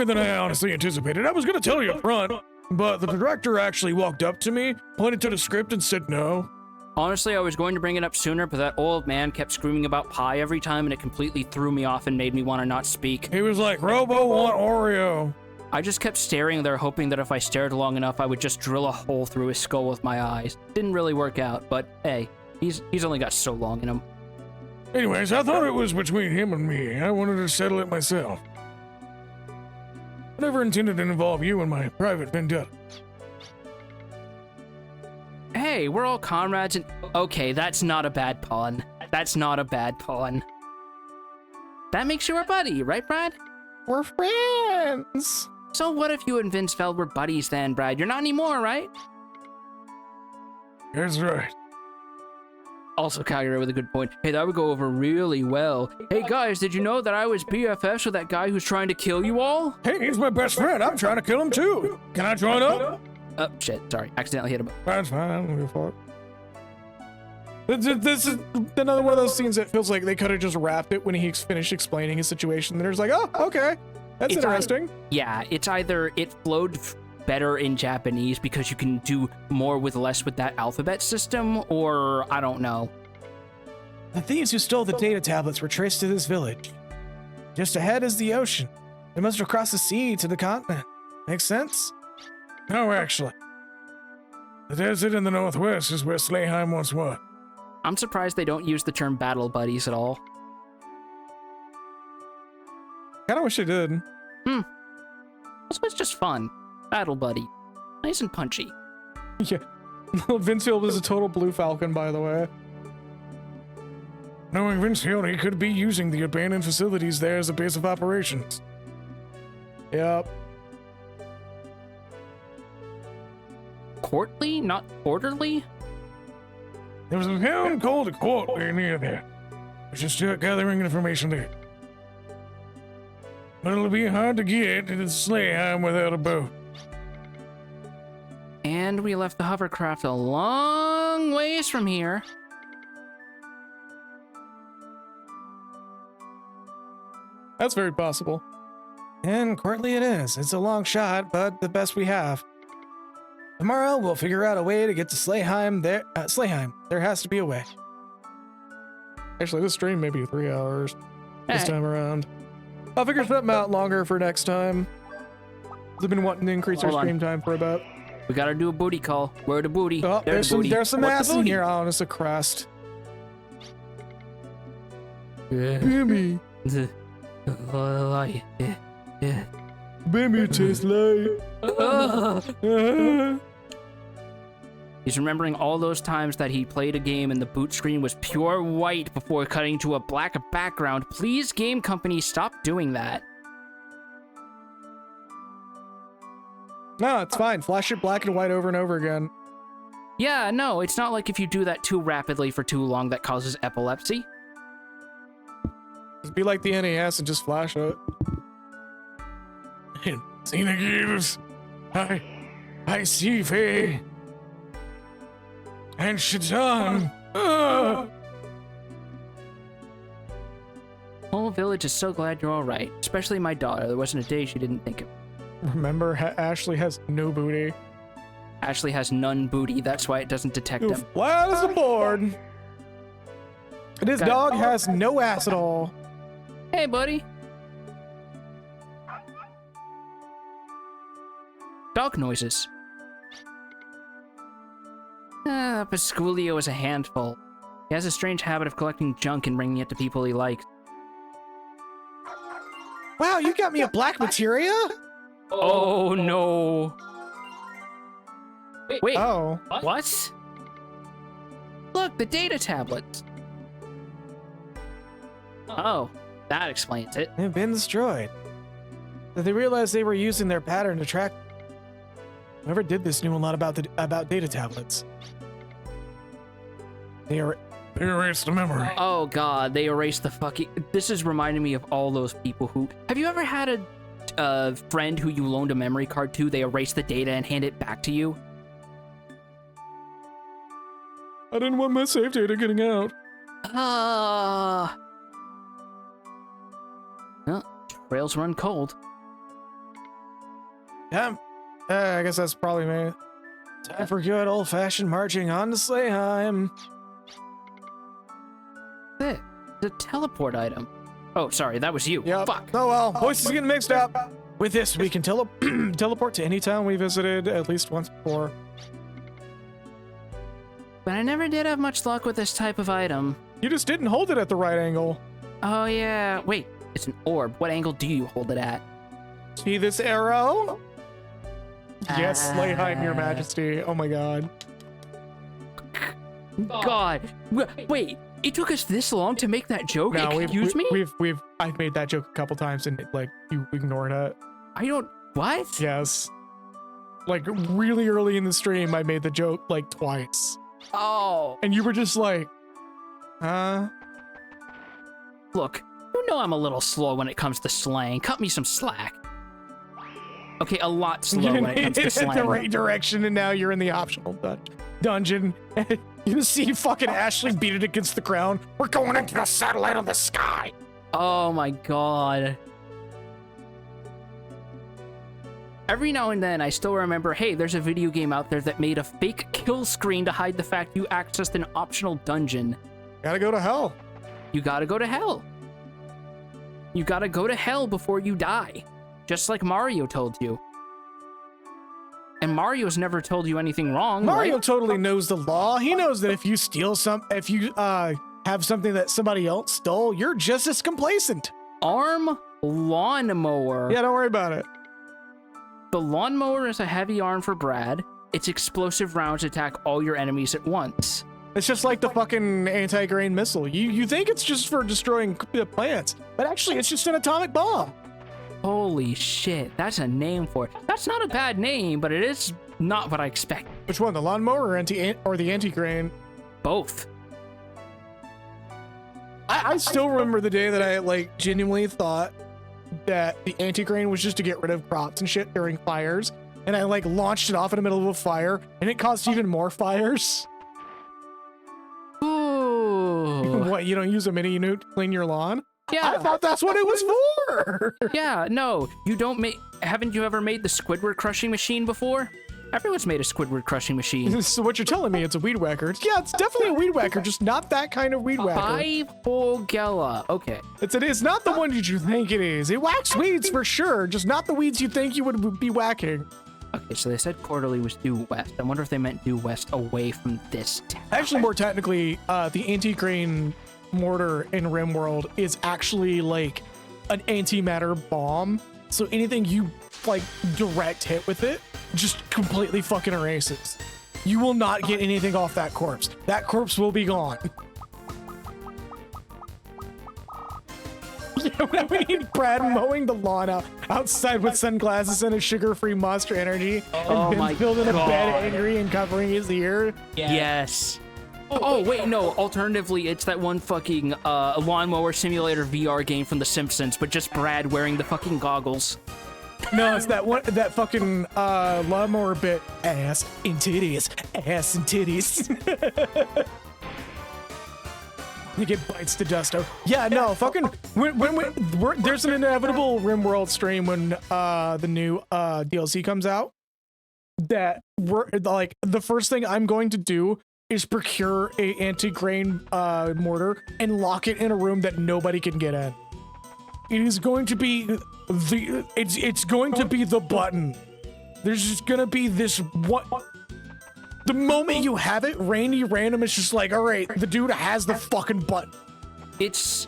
than I honestly anticipated. I was gonna tell you up front, but the director actually walked up to me, pointed to the script, and said no. Honestly, I was going to bring it up sooner, but that old man kept screaming about pie every time, and it completely threw me off and made me want to not speak. He was like, Robo want Oreo. I just kept staring there, hoping that if I stared long enough, I would just drill a hole through his skull with my eyes. Didn't really work out, but hey, he's only got so long in him. Anyways, I thought it was between him and me. I wanted to settle it myself. I never intended to involve you in my private vendetta. Hey, we're all comrades and... Okay, that's not a bad pun. That's not a bad pun. That makes you our buddy, right, Brad? We're friends. So what if you and Vincefeld were buddies then, Brad? You're not anymore, right? That's right. Also, Calgary with a good point. Hey, that would go over really well. Hey, guys, did you know that I was BFFs with that guy who's trying to kill you all? Hey, he's my best friend. I'm trying to kill him too. Can I join up? Oh, shit. Sorry. Accidentally hit him. That's fine. I don't give a fuck. This is another one of those scenes that feels like they could have just wrapped it when he finished explaining his situation. Then there's like, oh, okay. That's interesting. Yeah, it's either it flowed better in Japanese because you can do more with less with that alphabet system, or I don't know. The thieves who stole the data tablets were traced to this village. Just ahead is the ocean. They must have crossed the sea to the continent. Makes sense? No, actually. The desert in the northwest is where Slayheim once was. I'm surprised they don't use the term battle buddies at all. Kinda wish they did. Also, it's just fun. Battle buddy. Nice and punchy. Yeah. Vincefield was a total blue falcon, by the way. Knowing Vincefield, he could be using the abandoned facilities there as a base of operations. Yep. Courtly, not quarterly? There was a town called Courtly near there. I should start gathering information there. But it'll be hard to get to Slayheim without a boat. And we left the hovercraft a long ways from here. That's very possible. And courtly it is. It's a long shot, but the best we have. Tomorrow we'll figure out a way to get to Slayheim. Slayheim. There has to be a way. Actually, this stream may be 3 hours this time around. I'll figure something out longer for next time. I've been wanting to increase our stream time for a bit. We gotta do a booty call. Where the booty? Oh, there's some ass in here. Oh, it's a crust. Baby. Baby tastes like. He's remembering all those times that he played a game and the boot screen was pure white before cutting to a black background. Please, game company, stop doing that. No, it's fine. Flash it black and white over and over again. Yeah, no, it's not like if you do that too rapidly for too long that causes epilepsy. Just be like the NES and just flash it. Xena gives. I see Faye. And Shaitan. Whole village is so glad you're all right, especially my daughter. There wasn't a day she didn't think of. Remember, Ashley has no booty. Ashley has none booty, that's why it doesn't detect him. Flat as a board. And his dog has no ass at all. Hey, buddy. Dog noises. Pasculio is a handful. He has a strange habit of collecting junk and bringing it to people he likes. Wow, you got me a black materia? Oh, no. Wait. Oh. What? Look, the data tablets. Oh, that explains it. They've been destroyed. They realized they were using their pattern to track. Whoever did this knew a lot about data tablets. They erased the memory. Oh god, they erased the fucking. This is reminding me of all those people who. Have you ever had a friend who you loaned a memory card to? They erase the data and hand it back to you. I didn't want my save data getting out. Well, trails run cold. Yeah. I guess that's probably me. Time for good old-fashioned marching on to Slayheim. The teleport item. Oh, sorry, that was you. Yep. Fuck. Oh well, voices getting mixed up. With this, we can teleport to any town we visited at least once before. But I never did have much luck with this type of item. You just didn't hold it at the right angle. Oh yeah. Wait, it's an orb. What angle do you hold it at? See this arrow? Yes, Slayheim, your majesty. Oh my god. God. Wait, it took us this long to make that joke? No, Excuse me? I've made that joke a couple times and like you ignored it. I don't. What? Yes. Like really early in the stream, I made the joke like twice. Oh. And you were just like, Look, you know I'm a little slow when it comes to slang. Cut me some slack. Okay, a lot slow when it comes to slang. the right direction, and now you're in the optional dungeon. You see fucking Ashley beat it against the ground. We're going into the satellite of the sky. Oh my god. Every now and then, I still remember, hey, there's a video game out there that made a fake kill screen to hide the fact you accessed an optional dungeon. Gotta go to hell. You gotta go to hell. You gotta go to hell before you die. Just like Mario told you. And Mario's never told you anything wrong, Mario right? totally knows the law. He knows that if you steal if you have something that somebody else stole, you're just as complacent. Arm lawnmower. Yeah, don't worry about it. The lawnmower is a heavy arm for Brad. Its explosive rounds attack all your enemies at once. It's just like the fucking anti-grain missile. You think it's just for destroying plants, but actually it's just an atomic bomb. Holy shit, that's a name for it. That's not a bad name, but it is not what I expect. Which one, the lawnmower or the anti-grain? Both. I still remember the day that I like genuinely thought that the anti-grain was just to get rid of crops and shit during fires, and I like launched it off in the middle of a fire, and it caused even more fires. Ooh. What, you don't use a mini unit to clean your lawn? Yeah. I thought that's what it was for. Yeah, no, you don't make. Haven't you ever made the Squidward crushing machine before? Everyone's made a Squidward crushing machine. So what you're telling me, it's a weed whacker. Yeah, it's definitely a weed whacker, just not that kind of weed whacker. Bifogella. Okay. It's not the one that you think it is. It whacks weeds for sure, just not the weeds you think you would be whacking. Okay, so they said quarterly was due west. I wonder if they meant due west away from this town. Actually, more technically, the anti-grain mortar in RimWorld is actually like an antimatter bomb. So anything you like direct hit with it just completely fucking erases. You will not get anything off that corpse. That corpse will be gone. Yeah, we need Brad mowing the lawn outside with sunglasses and a sugar-free Monster Energy, and Ben filled in a bed angry and covering his ear. Yes. Oh, wait, no. Alternatively, it's that one fucking lawnmower simulator VR game from The Simpsons, but just Brad wearing the fucking goggles. No, it's that fucking lawnmower bit. Ass and titties. Ass and titties. You get bites to dust. Yeah, no, fucking. There's an inevitable RimWorld stream when the new DLC comes out. That we're like the first thing I'm going to do is procure a anti-grain mortar and lock it in a room that nobody can get in. It is going to be it's going to be the button. There's just gonna be this what. The moment you have it, Randy Random is just like, all right, the dude has the fucking button. It's...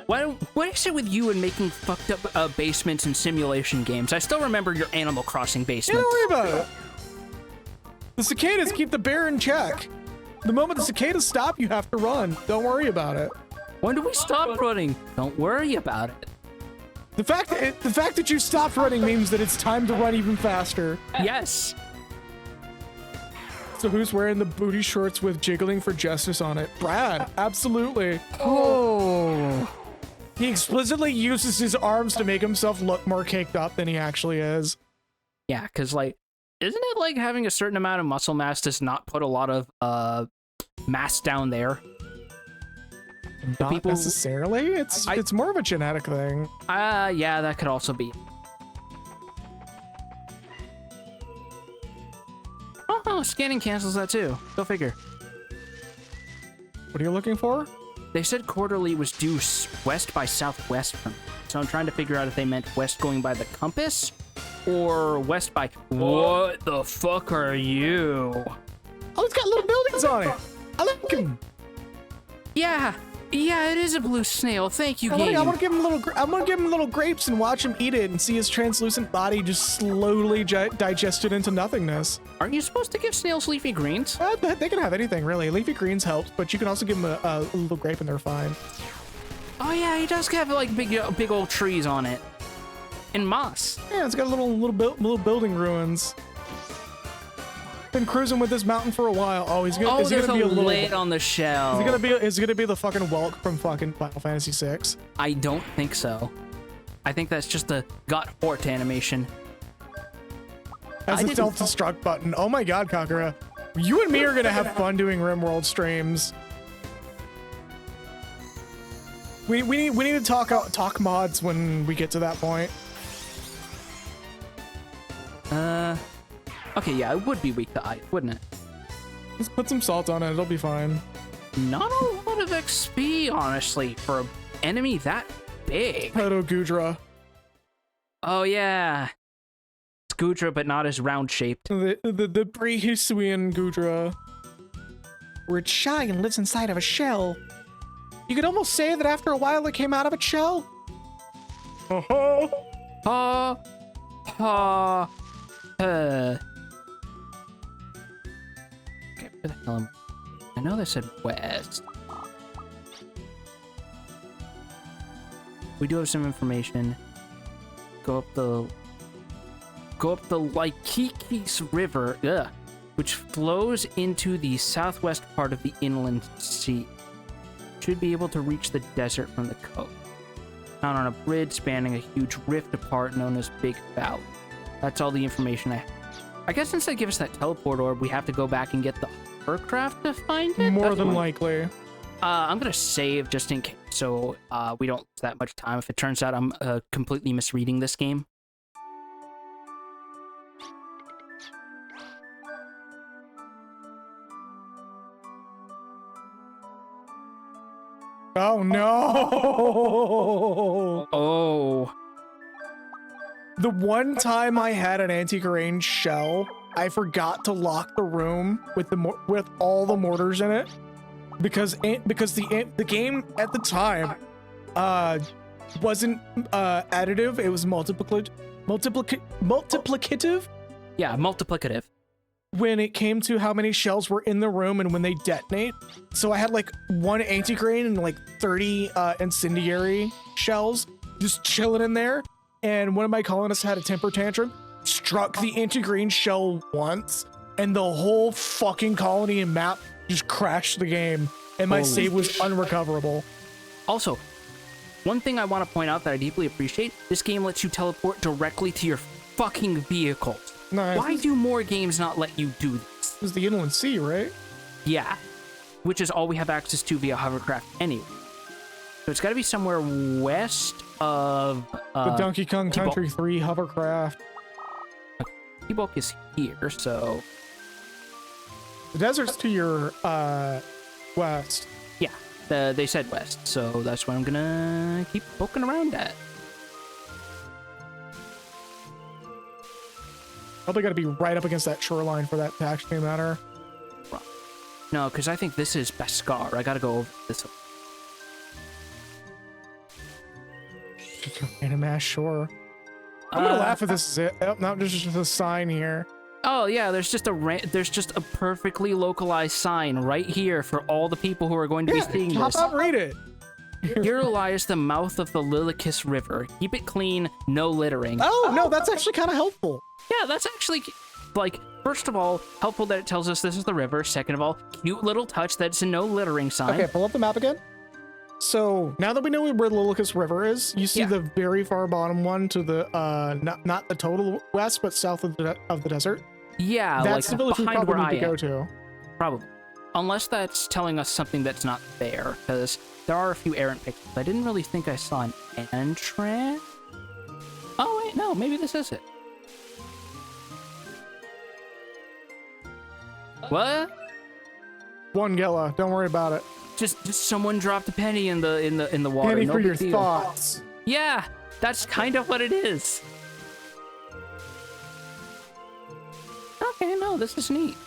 What is it with you and making fucked up basements and simulation games? I still remember your Animal Crossing basement. Don't worry about it. The cicadas keep the bear in check. The moment the cicadas stop, you have to run. Don't worry about it. When do we stop running? Don't worry about it. The fact that you stopped running means that it's time to run even faster. Yes. So who's wearing the booty shorts with jiggling for justice on it? Brad, absolutely. Oh. He explicitly uses his arms to make himself look more caked up than he actually is. Yeah, because, like, isn't it like having a certain amount of muscle mass does not put a lot of mass down there? Not necessarily. It's more of a genetic thing. Yeah, that could also be. Oh, scanning cancels that too. Go figure. What are you looking for? They said quarterly was due west by southwest from me. So I'm trying to figure out if they meant west going by the compass or west by... What the fuck are you? Oh, it's got little buildings on it. I like them. Yeah, it is a blue snail. Thank you, game. I'm gonna give him little grapes and watch him eat it and see his translucent body just slowly digested into nothingness. Aren't you supposed to give snails leafy greens? They can have anything really. Leafy greens helps, but you can also give them a little grape and they're fine. Oh yeah, he does have like big old trees on it, and moss. Yeah, it's got little building ruins. Been cruising with this mountain for a while. Oh, is he gonna be a little lid on the shell? Is it gonna be the fucking Welk from fucking Final Fantasy VI? I don't think so. I think that's just the got fort animation. As a self-destruct button. Oh my god, Kakura. You and me are gonna have fun doing RimWorld streams. We need to talk mods when we get to that point. Okay, yeah, it would be weak to ice, wouldn't it? Just put some salt on it, it'll be fine. Not a lot of XP, honestly, for an enemy that big. Proto Gudra. Oh yeah. It's Gudra, but not as round-shaped. The Prehisuian Gudra. Where it's shy and lives inside of a shell. You could almost say that after a while it came out of its shell. Okay, where the hell am I? I know they said west. We do have some information. Go up the Laikikis River, which flows into the southwest part of the inland sea. Should be able to reach the desert from the coast. Found on a bridge spanning a huge rift apart known as Big Valley. That's all the information I have. I guess since they give us that teleport orb, we have to go back and get the hovercraft to find it? More than likely. I'm gonna save just in case. so we don't lose that much time if it turns out I'm completely misreading this game. Oh no! Oh. The one time I had an anti-grain shell, I forgot to lock the room with with all the mortars in it because the game at the time wasn't additive. It was multiplicative. Yeah, multiplicative. When it came to how many shells were in the room and when they detonate. So I had like 1 anti-grain and like 30 incendiary shells just chilling in there. And one of my colonists had a temper tantrum, struck the anti-grain shell once, and the whole fucking colony and map just crashed the game. And my save was unrecoverable. Also, one thing I want to point out that I deeply appreciate, this game lets you teleport directly to your fucking vehicles. Nice. Why do more games not let you do this? It was the Inland Sea, right? Yeah, which is all we have access to via hovercraft anyway. So it's got to be somewhere west of The Donkey Kong Country 3 hovercraft. T-Bulk is here, so The desert's to your west. yeah, they said west, so that's what I'm gonna keep poking around at. Probably got to be right up against that shoreline for that to actually matter. No, because I think this is Beskar. I gotta go over this. Random ass shore. I'm gonna laugh if this is it. Oh, no, there's just a sign here. Oh yeah, there's just a perfectly localized sign right here for all the people who are going to be seeing Hop this. out and read it. Here lies the mouth of the Lilikis River. Keep it clean, no littering. Oh, no, that's actually kind of helpful. Yeah, that's actually, like, first of all, helpful that it tells us this is the river. Second of all, cute little touch that it's a no littering sign. Okay, pull up the map again. So now that we know where the Lilikis River is, you see the very far bottom one to the not the total west, but south of the desert. Yeah, That's like the village we behind probably where need to I go am. to. Probably. Unless that's telling us something that's not there, because there are a few errant pictures. I didn't really think I saw an entrance. Oh, wait, no, maybe this is it. What? One Gela, don't worry about it. Just someone dropped a penny in the water. Penny No for big your deal. thoughts. Yeah, that's kind of what it is. Okay, no, this is neat.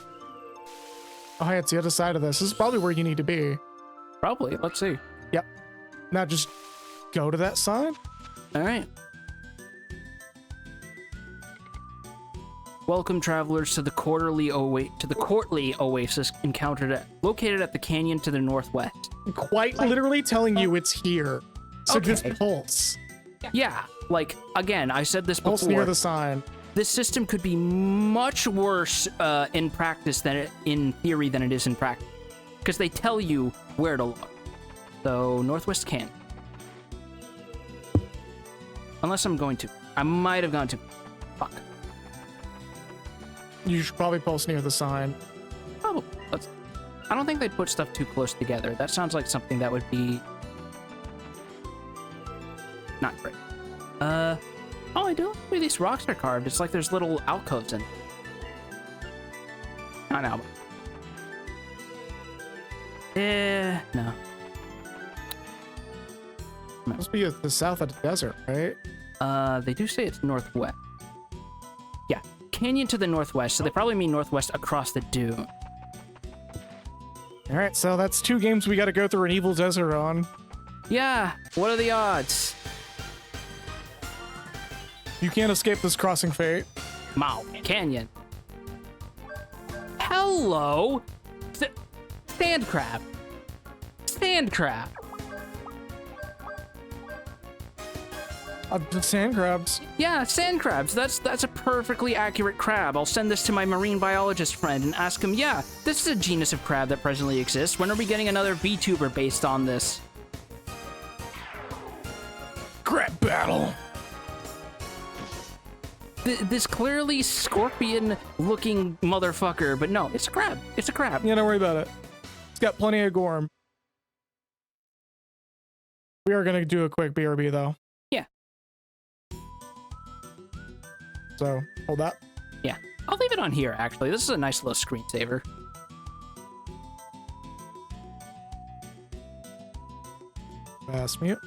Oh, hey, it's the other side of this. This is probably where you need to be. Probably. Let's see. Yep. Now just go to that sign. All right. Welcome, travelers, to the courtly oasis located at the canyon to the northwest. Quite literally telling you it's here. So just Okay. pulse. Yeah, like, again, I said this Pulse before. near the sign. This system could be much worse in practice in theory than it is in practice, because they tell you where to look. So Northwest Canyon. Unless I might have gone to. Fuck. You should probably pulse near the sign. Probably. I don't think they'd put stuff too close together. That sounds like something that would be not great. Oh, I do like the way these rocks are carved. It's like there's little alcoves in. Not now. No. Must be at the south of the desert, right? They do say it's northwest. Yeah, canyon to the northwest, so they probably mean northwest across the dune. All right, so that's 2 games we got to go through an evil desert on. Yeah, what are the odds? You can't escape this crossing fate. Mao Canyon. Hello? Sand crab. Sand crab. Sand crabs. Yeah, sand crabs. That's a perfectly accurate crab. I'll send this to my marine biologist friend and ask him, yeah, this is a genus of crab that presently exists. When are we getting another VTuber based on this? Crab battle. This clearly scorpion-looking motherfucker, but no, it's a crab. It's a crab. Yeah, don't worry about it. It's got plenty of gorm. We are gonna do a quick BRB though. Yeah. So hold that. Yeah. I'll leave it on here, actually. This is a nice little screensaver. Fast mute.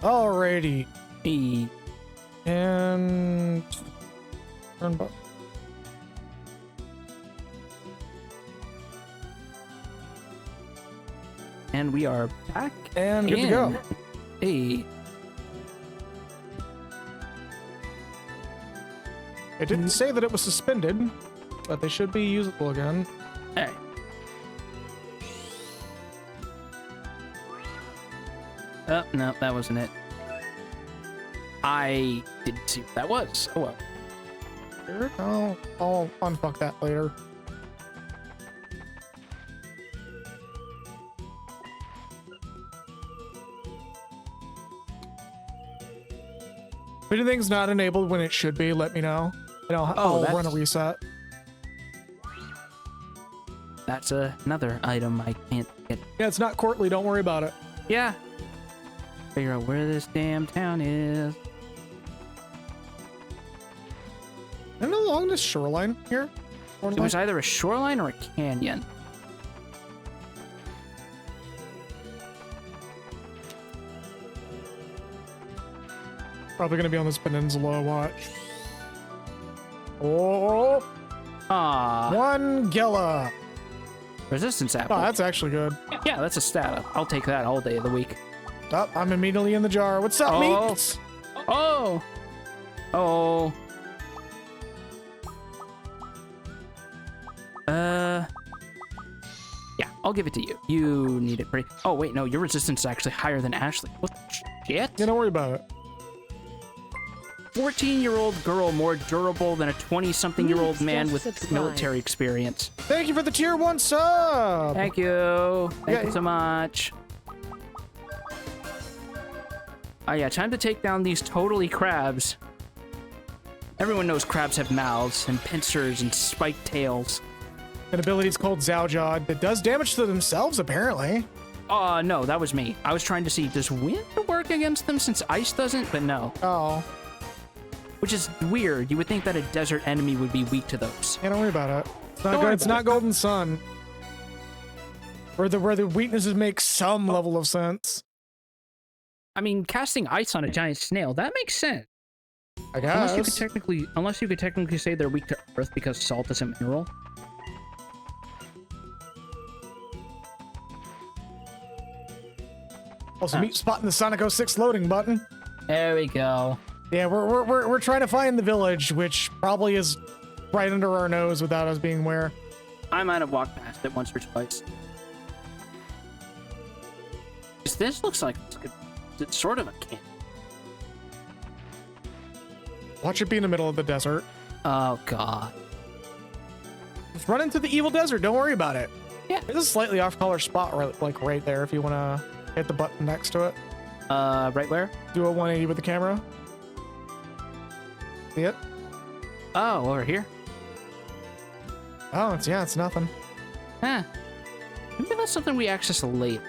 Alrighty. Hey. And turn back. And we are back. And good to go. Hey. It didn't say that it was suspended, but they should be usable again. All right. Oh, no, that wasn't it. I didn't see what that was. Oh, well. Here, I'll unfuck that later. If anything's not enabled when it should be, let me know. And I'll run a reset. That's another item I can't get. Yeah, it's not courtly. Don't worry about it. Yeah. Figure out where this damn town is. And along this shoreline here. It was either a shoreline or a canyon. Probably gonna be on this peninsula. Watch. Oh, Ah, one Gilla. resistance apple. Oh, that's actually good. Yeah, that's a stat. I'll take that all day of the week. Oh, I'm immediately in the jar. What's up, Oh. meats? Oh. Oh. Yeah, I'll give it to you. You need it pretty... Oh, wait, no, your resistance is actually higher than Ashley. What the shit? Yeah, don't worry about it. 14-year-old girl more durable than a 20-something-year-old man with military experience. Thank you for the tier 1 sub. Thank you. Thank you so much. Oh yeah, time to take down these totally crabs. Everyone knows crabs have mouths and pincers and spiked tails. An ability is called Zhaojad that does damage to themselves, apparently. No, that was me. I was trying to see, does wind work against them since ice doesn't? But no. Oh. Which is weird. You would think that a desert enemy would be weak to those. Yeah, don't worry about it. It's not good. It's not Golden Sun. Where the weaknesses make some level of sense. I mean, casting ice on a giant snail, that makes sense. I guess. Unless you could technically say they're weak to earth because salt is a mineral. Also, meet spot in the Sonic 06 loading button. There we go. Yeah, we're trying to find the village, which probably is right under our nose without us being aware. I might have walked past it once or twice. This looks like it's sort of a camp. Watch it be in the middle of the desert. Oh, God. Just run into the evil desert. Don't worry about it. Yeah. There's a slightly off-color spot right there if you want to hit the button next to it. Right where? Do a 180 with the camera. See it? Oh, over here. Oh, it's nothing. Huh. Maybe that's something we access later.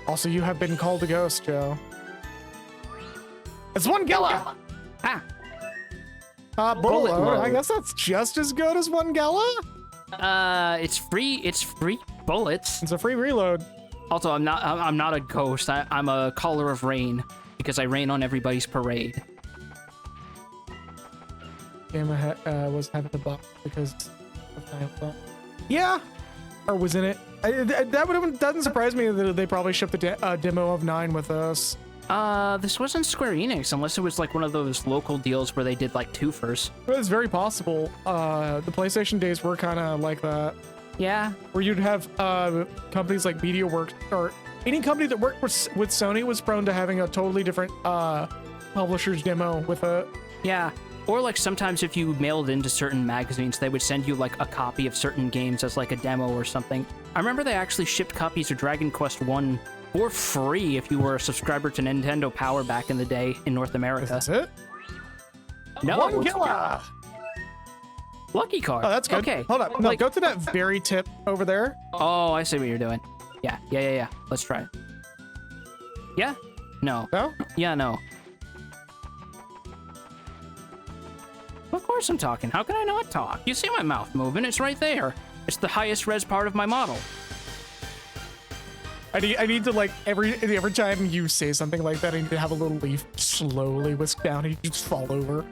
Also, you have been called a ghost, Joe. It's one Gala! Ah! Bullet. load. I guess that's just as good as one Gala. It's free bullets. It's a free reload. Also, I'm not a ghost. I'm a caller of rain because I rain on everybody's parade. Gamma was having the box because of Nightfall. Yeah, or was in it. Doesn't surprise me that they probably shipped the demo of 9 with us. This wasn't Square Enix unless it was like one of those local deals where they did like twofers. It's very possible. The PlayStation days were kind of like that. Yeah. Where you'd have companies like MediaWorks or any company that worked with Sony was prone to having a totally different publisher's demo with it. Yeah. Or like sometimes if you mailed into certain magazines, they would send you like a copy of certain games as like a demo or something. I remember they actually shipped copies of Dragon Quest 1 for free if you were a subscriber to Nintendo Power back in the day in North America. That's it? No. One killer! Lucky card. Oh, that's good. Okay. Hold on. No, Like- go to that very tip over there. Oh, I see what you're doing. Yeah. Let's try it. Yeah? No. No? Yeah, no. Of course I'm talking. How can I not talk? You see my mouth moving. It's right there. It's the highest res part of my model. I need to, like, every time you say something like that, I need to have a little leaf slowly whisk down and you just fall over.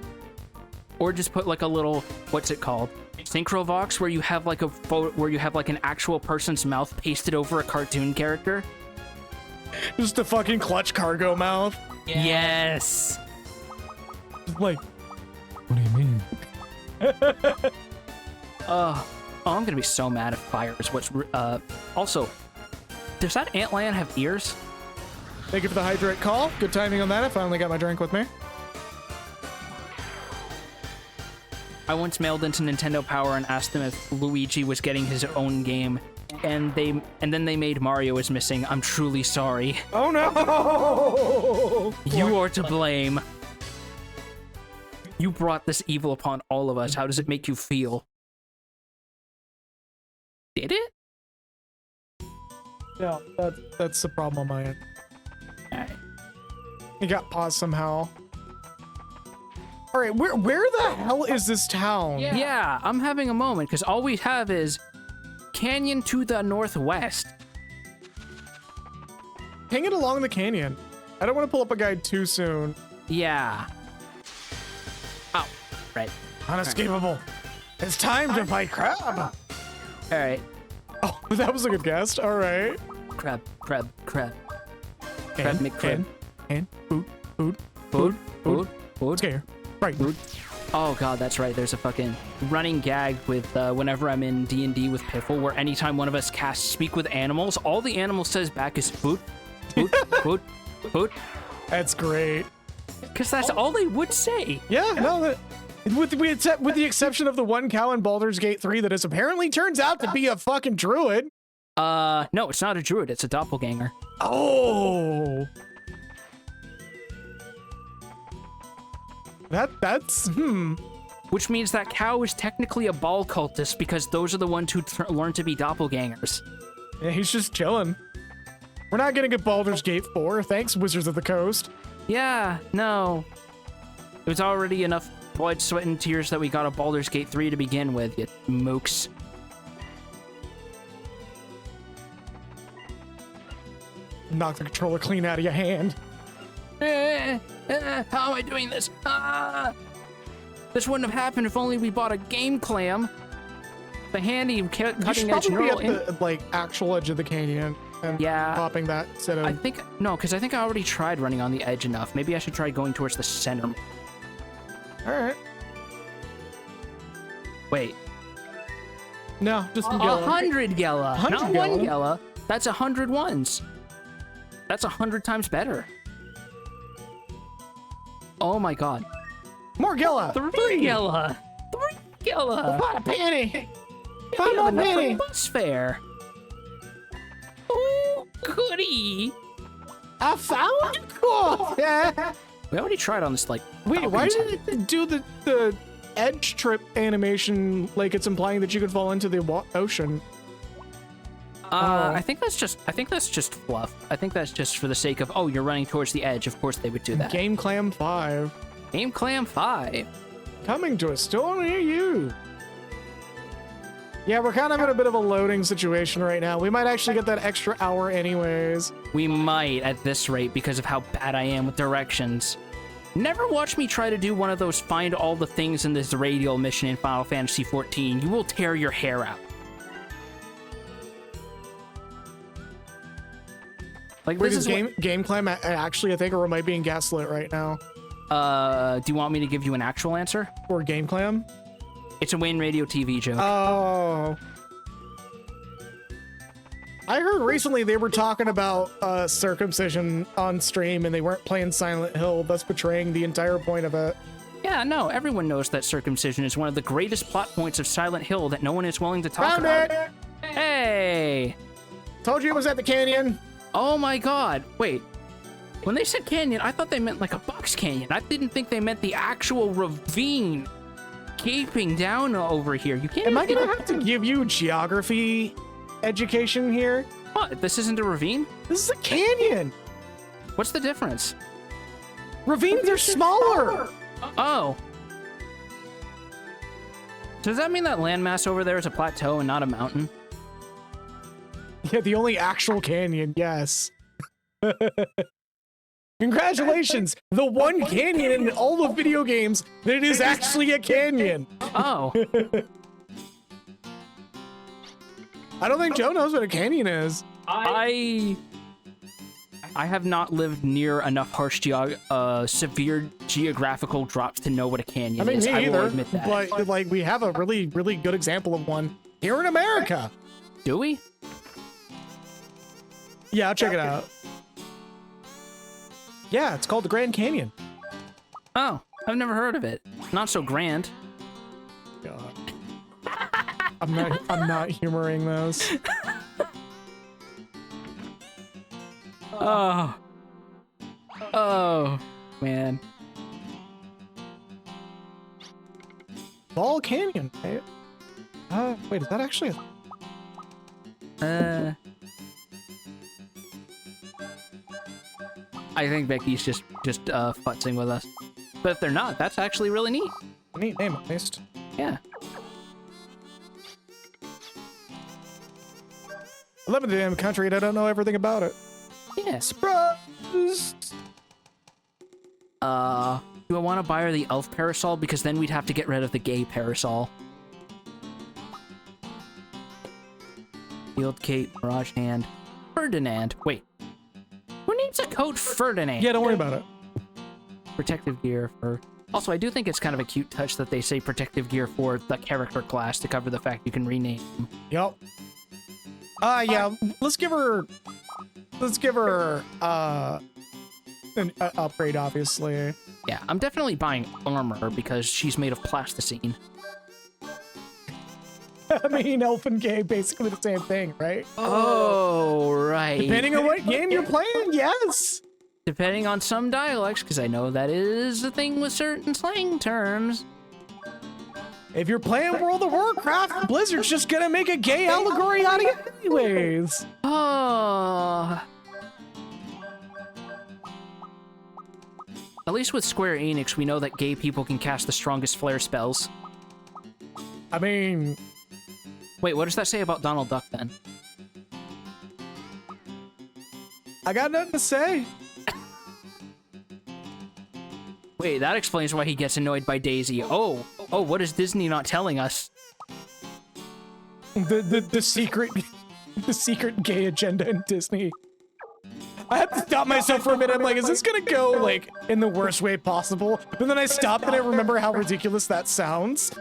Or just put like a little, what's it called? Synchrovox, where you have like a photo, where you have like an actual person's mouth pasted over a cartoon character. Just a fucking clutch cargo mouth. Yes. Like, what do you mean? Oh, I'm gonna be so mad if fire is what's. Also, does that antlion have ears? Thank you for the hydrate call. Good timing on that. I finally got my drink with me. I once mailed into Nintendo Power and asked them if Luigi was getting his own game, and then they made Mario is missing. I'm truly sorry. Oh no! You are to blame. You brought this evil upon all of us. How does it make you feel? Did it? Yeah, that's the problem on my end. Alright. It got paused somehow. All right, where the hell is this town? Yeah, I'm having a moment because all we have is canyon to the northwest. Hang it along the canyon. I don't want to pull up a guide too soon. Yeah. Oh, right. Unescapable. It's time to fight crab. All right. Oh, that was a good guess. All right. Crab. Crab McCrab. And food. Food. Scare. Right. Food. Oh god, that's right. There's a fucking running gag with whenever I'm in D&D with Piffle, where anytime one of us casts Speak with Animals, all the animal says back is boot, boot, boot, boot. That's great. Because that's all they would say. Yeah, no, with the exception of the one cow in Baldur's Gate 3 that is apparently turns out to be a fucking druid. No, it's not a druid. It's a doppelganger. Oh. That's Which means that cow is technically a ball cultist because those are the ones who learn to be doppelgangers. Yeah, he's just chilling. We're not getting a Baldur's Gate 4. Thanks, Wizards of the Coast. Yeah, no. It was already enough blood, sweat, and tears that we got a Baldur's Gate 3 to begin with, you mooks. Knock the controller clean out of your hand. How am I doing this? This wouldn't have happened if only we bought a game clam. The handy You should cutting edge probably neural. be at the actual edge of the canyon and Yeah. popping that instead of. I think because I think I already tried running on the edge enough. Maybe I should try going towards the center. All right. Wait, No, just 100 Gela, 100 not one Gela. Gela. That's 100 ones. That's 100 times better. Oh my god. More Gilla. 3 Gela. 3 Gela. Not a penny. We Find have more enough for penny. bus fare. Oh, goody. I found it. Cool. Yeah. We already tried on this, like, Wait, why Falcon's did it do the edge trip animation like it's implying that you could fall into the ocean? I think that's just fluff. I think that's just for the sake of, oh, you're running towards the edge. Of course they would do that. Game Clam 5 Game Clam 5. coming to a store near you. Yeah, we're kind of in a bit of a loading situation right now. We might actually get that extra hour anyways. We might at this rate because of how bad I am with directions. Never watch me try to do one of those find all the things in this radial mission in Final Fantasy XIV. You will tear your hair out. Like, Wait, this is is Game Clam actually a thing, or am I being gaslit right now? do you want me to give you an actual answer? Or Game Clam? It's a Wayne Radio TV joke. Oh. I heard recently they were talking about circumcision on stream and they weren't playing Silent Hill, thus betraying the entire point of it. Yeah, no, everyone knows that circumcision is one of the greatest plot points of Silent Hill that no one is willing to talk Found about. it! Hey! Told you it was at the canyon. Oh my god, wait. When they said canyon, I thought they meant like a box canyon. I didn't think they meant the actual ravine gaping down over here. You can't Am I even gonna get have to give you geography education here? What? This isn't a ravine? This is a canyon. What's the difference? Ravines are smaller. Oh. Does that mean that landmass over there is a plateau and not a mountain? Yeah, the only actual canyon, yes. Congratulations, the one canyon in all the video games that it is actually a canyon. Oh. I don't think Joe knows what a canyon is. I have not lived near enough harsh severe geographical drops to know what a canyon I mean, is. me I will either, admit that. but like we have a really, really good example of one here in America. Do we? Yeah, I'll check it out. Yeah, it's called the Grand Canyon. Oh, I've never heard of it. Not so grand. God. I'm not humoring this. Oh. Oh, man. Ball Canyon. Right? Wait, is that actually I think Becky's just futzing with us. But if they're not, that's actually really neat. a neat name at least? Yeah. I live in the damn country and I don't know everything about it. Yeah. Surprise! Do I want to buy her the elf parasol? Because then we'd have to get rid of the gay parasol. Field Kate, Mirage Hand, Ferdinand. Wait. Who names a coat Ferdinand? Yeah, don't worry about it. Protective gear for Also, I do think it's kind of a cute touch that they say protective gear for the character class to cover the fact you can rename them. Yep. Yeah. Let's give her an upgrade, obviously. Yeah, I'm definitely buying armor because she's made of plasticine. I mean, elf and gay, basically the same thing, right? Oh, right. Depending on what game you're playing, yes. Depending on some dialects, because I know that is a thing with certain slang terms. If you're playing World of Warcraft, Blizzard's just gonna make a gay allegory out of it anyways. Oh. At least with Square Enix, we know that gay people can cast the strongest flare spells. I mean... Wait, what does that say about Donald Duck, then? I got nothing to say. Wait, that explains why he gets annoyed by Daisy. Oh, what is Disney not telling us? The secret... the secret gay agenda in Disney. I had to stop myself for a minute. I'm like, is this gonna go, like, in the worst way possible? But then I stopped and I remember how ridiculous that sounds.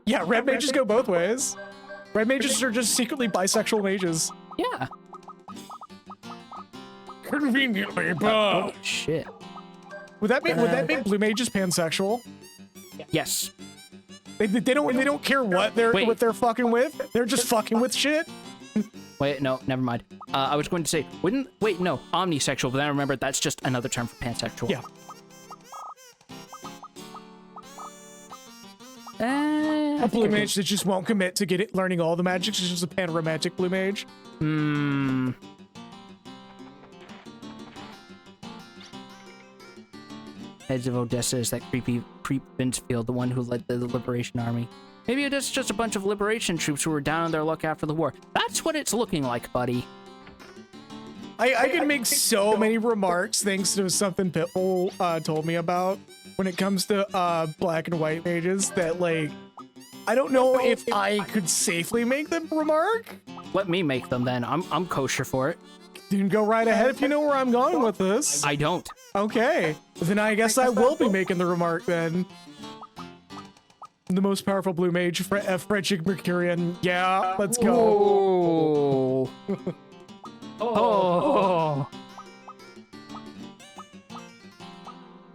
Yeah, red mages go both ways. Red mages are just secretly bisexual mages. Yeah. Conveniently, Oh, shit. Would that make blue mages pansexual? Yes. They don't care what they're fucking with. They're just fucking with shit. Wait, no, never mind. I was going to say, wait, no, omnisexual, but then I remembered that's just another term for pansexual. Yeah. A blue mage that just won't commit to learning all the magics is just a panromantic blue mage. Heads of Odessa is that creepy creep Vincefield, the one who led the Liberation Army. Maybe it's just a bunch of Liberation troops who were down on their luck after the war. That's what it's looking like, buddy. I can make so many remarks thanks to something Pitbull told me about when it comes to black and white mages that, like, I don't know if I could safely make them remark. Let me make them then. I'm kosher for it. You can go right ahead if you know where I'm going with this. I don't. Okay. Then I guess I will be making the remark then. The most powerful blue mage, Frederick Mercurian. Yeah, let's go. Oh.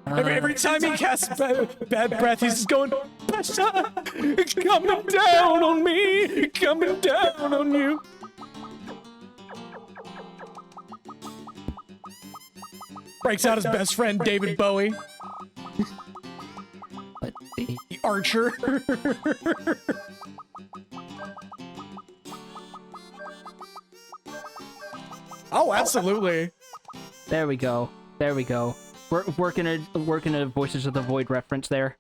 Every time he casts bad breath, he's just going, Pasha, coming down on me, coming down on you. Breaks out his best friend, David Bowie. Let's see. The archer. Oh, absolutely. There we go. There we go. We're working a Voices of the Void reference there.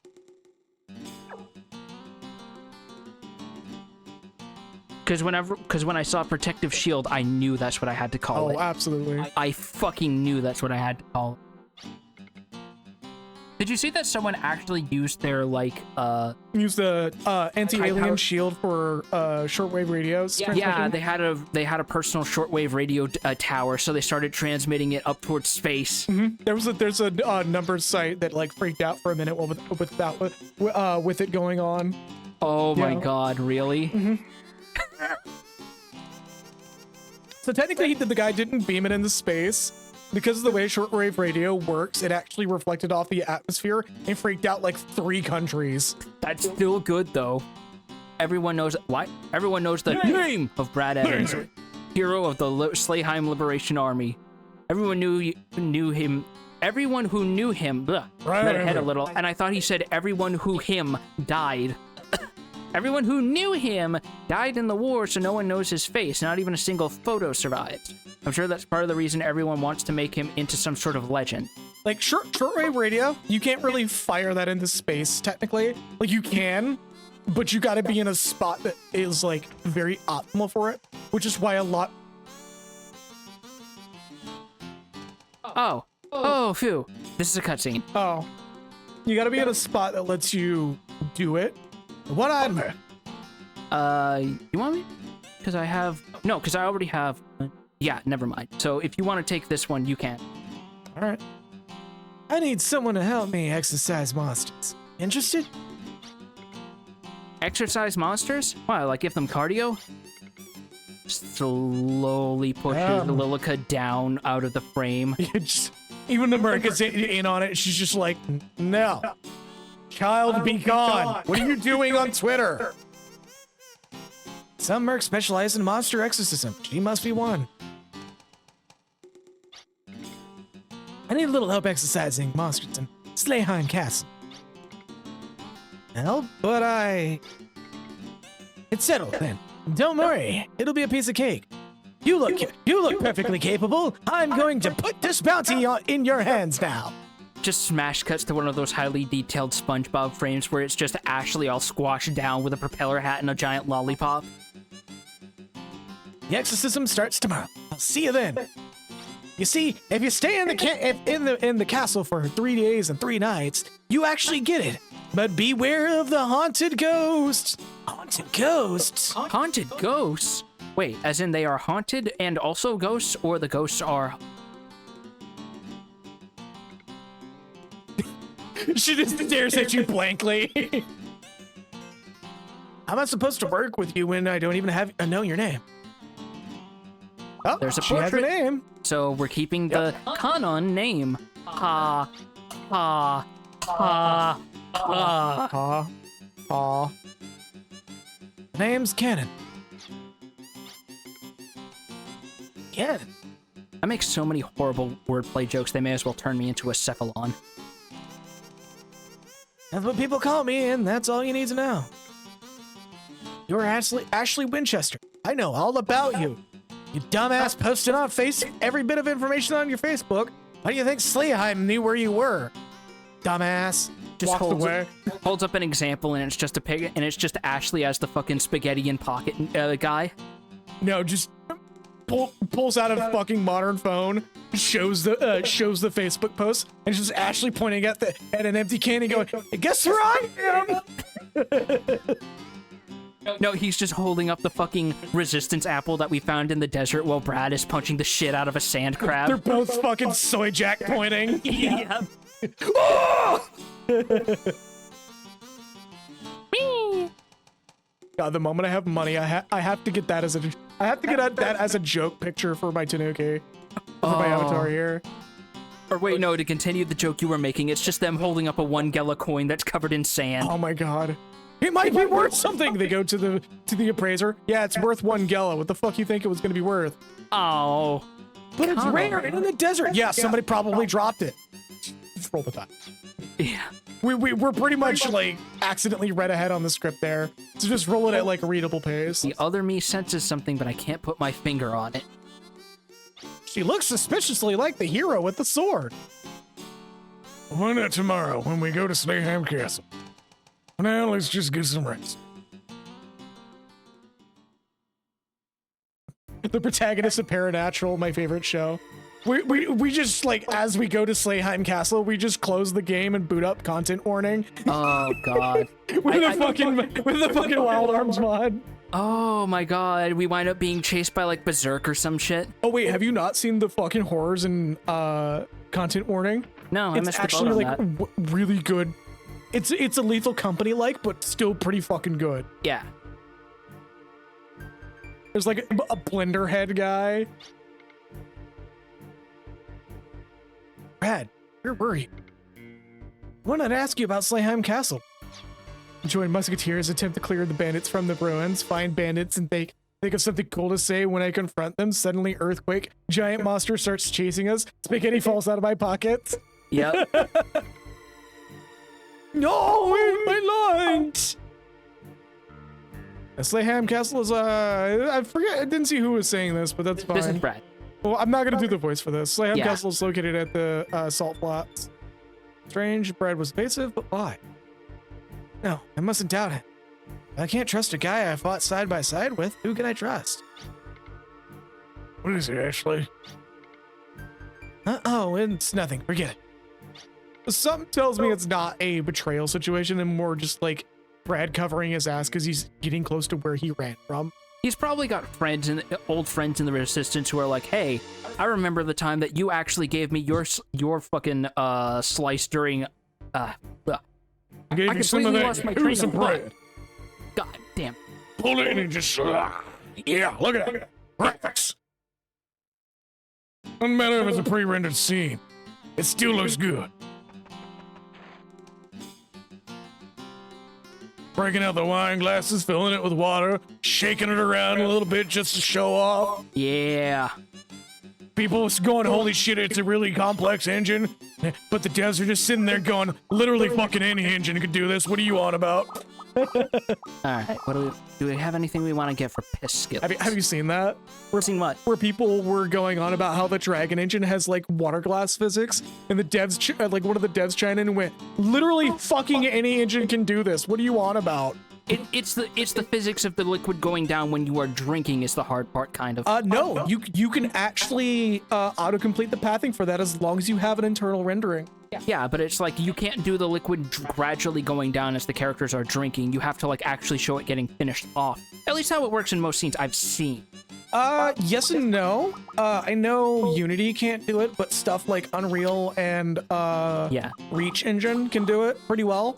Because when I saw Protective Shield, I knew that's what I had to call it. Oh, absolutely. I fucking knew that's what I had to call it. Did you see that someone actually used their, like, Use the anti-alien shield for shortwave radios? Yeah, they had a personal shortwave radio tower, so they started transmitting it up towards space. Mm-hmm. There's a numbers site that, like, freaked out for a minute with it going on. Oh my god, really? Mm-hmm. So technically, the guy didn't beam it into space. Because of the way shortwave radio works, it actually reflected off the atmosphere and freaked out like 3 countries. That's still good, though. Everyone knows why. Everyone knows the name of Brad Evans, hero of the Slayheim Liberation Army. Everyone knew him. Everyone who knew him, read ahead a little, and I thought he said everyone who him died. Everyone who knew him died in the war, so no one knows his face. Not even a single photo survives. I'm sure that's part of the reason everyone wants to make him into some sort of legend. Like, shortwave radio, you can't really fire that into space, technically. Like, you can, but you gotta be in a spot that is, like, very optimal for it, which is why a lot... Oh, phew. This is a cutscene. Oh. You gotta be in a spot that lets you do it. What you want me? Because I have... No, because I already have... Yeah, never mind. So if you want to take this one, you can. All right. I need someone to help me exercise monsters. Interested? Exercise monsters? Why, like give them cardio? Slowly pushes Lilica down out of the frame. Even the merc is in on it. She's just like, no. Child, be gone. What are you doing on Twitter? Some mercs specialize in monster exorcism. She must be one. I need a little help exercising monsters in Slayheim Castle. Help? But it's settled then. Don't worry, it'll be a piece of cake. You look perfectly capable. I'm going to put this bounty in your hands now. Just smash cuts to one of those highly detailed SpongeBob frames where it's just Ashley all squashed down with a propeller hat and a giant lollipop. The exorcism starts tomorrow. I'll see you then. You see, if you stay in the castle for 3 days and 3 nights, you actually get it. But beware of the haunted ghosts. Haunted ghosts? Haunted ghosts? Wait, as in they are haunted and also ghosts, or the ghosts are... She just stares at you blankly. How am I supposed to work with you when I don't even know your name? Oh, There's a she has a portrait. name. So we're keeping the canon name. Ha, ha, ha, ha. The name's Cannon. Cannon. I make so many horrible wordplay jokes, they may as well turn me into a cephalon. That's what people call me, and that's all you need to know. You're Ashley Winchester. I know all about you. You dumbass posted on every bit of information on your Facebook. Why do you think Slayheim knew where you were? Dumbass. Just Walked away. holds up an example, and it's just a pig, and it's just Ashley as the fucking spaghetti in pocket guy. No, just pulls out a fucking modern phone, shows the Facebook post, and it's just Ashley pointing at an empty candy, going, "Guess where I am." No, he's just holding up the fucking resistance apple that we found in the desert while Brad is punching the shit out of a sand crab. They're both fucking soy jack pointing. Yeah. God, the moment I have money, I have to get that as a joke picture for my Tanuki, for my avatar here. Or wait, no, to continue the joke you were making, it's just them holding up a 1 Gela coin that's covered in sand. Oh my god. It might be worth something. They go to the appraiser. Yeah, it's worth 1 Gela. What the fuck you think it was gonna be worth? Oh. But it's rare and in the desert. Yeah, somebody probably dropped it. Just roll with that. Yeah. We're pretty much like accidentally read ahead on the script there. So just roll it at like a readable pace. The other me senses something, but I can't put my finger on it. She looks suspiciously like the hero with the sword. Why not tomorrow when we go to Slayheim Castle? Now let's just get some rest. The protagonist of Paranatural, my favorite show. We just like, as we go to Slayheim Castle, we just close the game and boot up content warning. Oh god. with the fucking Wild Arms mod. Oh my god, we wind up being chased by like Berserk or some shit. Oh wait, have you not seen the fucking horrors in content warning? No, I It's missed the actually boat on like that. really good. It's a Lethal Company like, but still pretty fucking good. Yeah. There's like a blender head guy. Brad, where were you? I wanted to ask you about Slayheim Castle. Join Musketeers, attempt to clear the bandits from the ruins, find bandits, and think of something cool to say when I confront them. Suddenly, earthquake, giant monster starts chasing us. Spaghetti falls out of my pockets. Yep. No, where's my lunch? Slayheim Castle is, I forget, I didn't see who was saying this, but that's fine. This is Brad. Well, I'm not gonna do the voice for this. Slayheim Yeah. Castle is located at the Salt Flats. Strange, Brad was evasive, but why? No, I mustn't doubt him. I can't trust a guy I fought side by side with. Who can I trust? What is it, Ashley? Oh, it's nothing. Forget it. Something tells me it's not a betrayal situation and more just like Brad covering his ass because he's getting close to where he ran from. He's probably got friends and old friends in the Resistance who are like, "Hey, I remember the time that you actually gave me your fucking slice during I gave I you some of completely that. lost my Here's train some of thought. bread. God damn." Pull it in and just yeah, look at that. Graphics. Doesn't matter if it's a pre-rendered scene. It still looks good. Breaking out the wine glasses, filling it with water, shaking it around a little bit just to show off. Yeah. People was going, holy shit, it's a really complex engine. But the devs are just sitting there going, literally fucking any engine could do this. What are you on about? All right. What do we have anything we want to get for piss skills? Have you seen that? Seen what? Where people were going on about how the Dragon engine has like water glass physics, and the devs, like one of the devs chimed in and went, literally fucking any engine can do this. What are you on about? It's the physics of the liquid going down when you are drinking is the hard part, kind of. No, you can actually autocomplete the pathing for that as long as you have an internal rendering. Yeah, but it's like you can't do the liquid gradually going down as the characters are drinking. You have to like actually show it getting finished off. At least how it works in most scenes I've seen. Yes and no. I know Unity can't do it, but stuff like Unreal and Reach Engine can do it pretty well.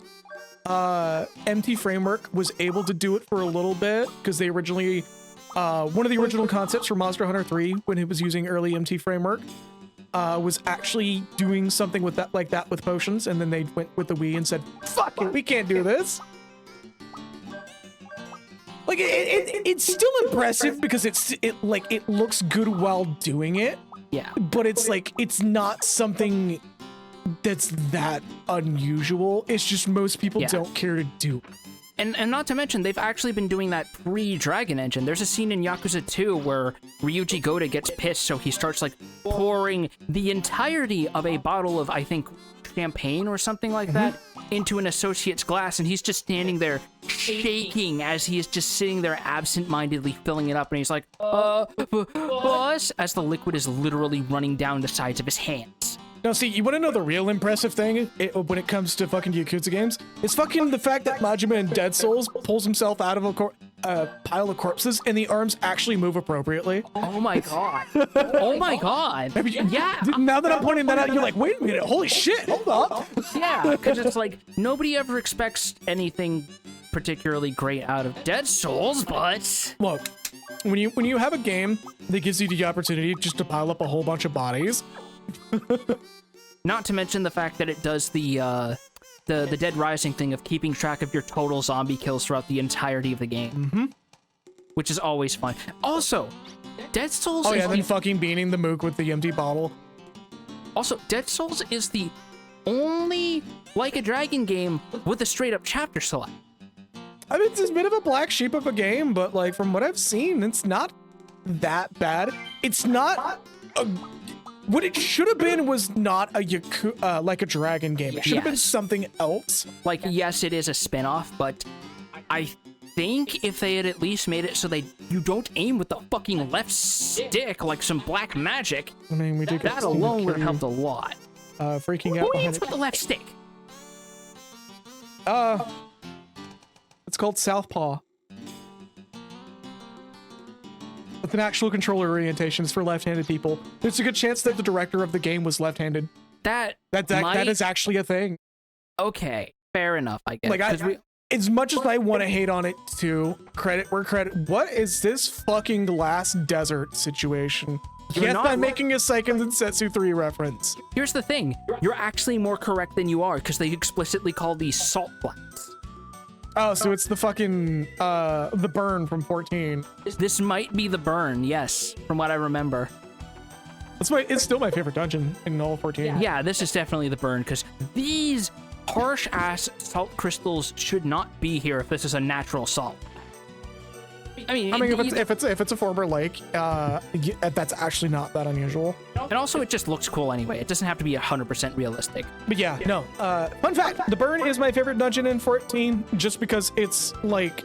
MT Framework was able to do it for a little bit because they originally, one of the original concepts for Monster Hunter 3 when it was using early MT Framework, was actually doing something with that, like that with potions, and then they went with the Wii and said, fuck it, we can't do this. Like, it's still impressive because it looks good while doing it. Yeah. But it's like, it's not something that's that unusual. It's just most people don't care to do it. And not to mention, they've actually been doing that pre-Dragon Engine. There's a scene in Yakuza 2 where Ryuji Goda gets pissed, so he starts, like, pouring the entirety of a bottle of, I think, champagne or something like that into an associate's glass, and he's just standing there shaking as he is just sitting there absent-mindedly filling it up, and he's like, boss, as the liquid is literally running down the sides of his hands. Now, see, you want to know the real impressive thing when it comes to fucking Yakuza games? It's fucking the fact that Majima in Dead Souls pulls himself out of a pile of corpses and the arms actually move appropriately. Oh my god. Oh my god. Yeah. Now that I'm pointing that out, you're like, wait a minute, holy shit, hold up. Yeah, because it's like, nobody ever expects anything particularly great out of Dead Souls, but... Look, when you have a game that gives you the opportunity just to pile up a whole bunch of bodies... Not to mention the fact that it does the Dead Rising thing of keeping track of your total zombie kills throughout the entirety of the game. Which is always fun. Also, Dead Souls and then fucking beating the mook with the empty bottle. Also, Dead Souls is the only Like a Dragon game with a straight-up chapter select. I mean, it's a bit of a black sheep of a game, but like from what I've seen, it's not that bad. It's not a... What it should have been was not a like a Dragon game. It should have been something else. Like, yes, it is a spin-off, but I think if they had at least made it so you don't aim with the fucking left stick like some black magic, I mean, we did get that alone would have helped a lot. Freaking out. Who aims with the left stick? It's called Southpaw. With an actual controller orientation, it's for left-handed people. There's a good chance that the director of the game was left-handed. That is actually a thing. Okay, fair enough, I guess. Like, as much as I want to hate on it too, credit where credit. What is this fucking last desert situation? Yes, I'm making a Seiken Densetsu 3 reference. Here's the thing. You're actually more correct than you are, because they explicitly call these salt flats. Oh, so it's the fucking, the burn from 14. This might be the burn, yes, from what I remember. It's still my favorite dungeon in all 14. Yeah, this is definitely the burn, because these harsh-ass salt crystals should not be here if this is a natural salt. I mean, if it's a former lake, that's actually not that unusual. And also, it just looks cool anyway. It doesn't have to be 100% realistic. But yeah, no. Fun fact: the burn is my favorite dungeon in 14, just because it's like,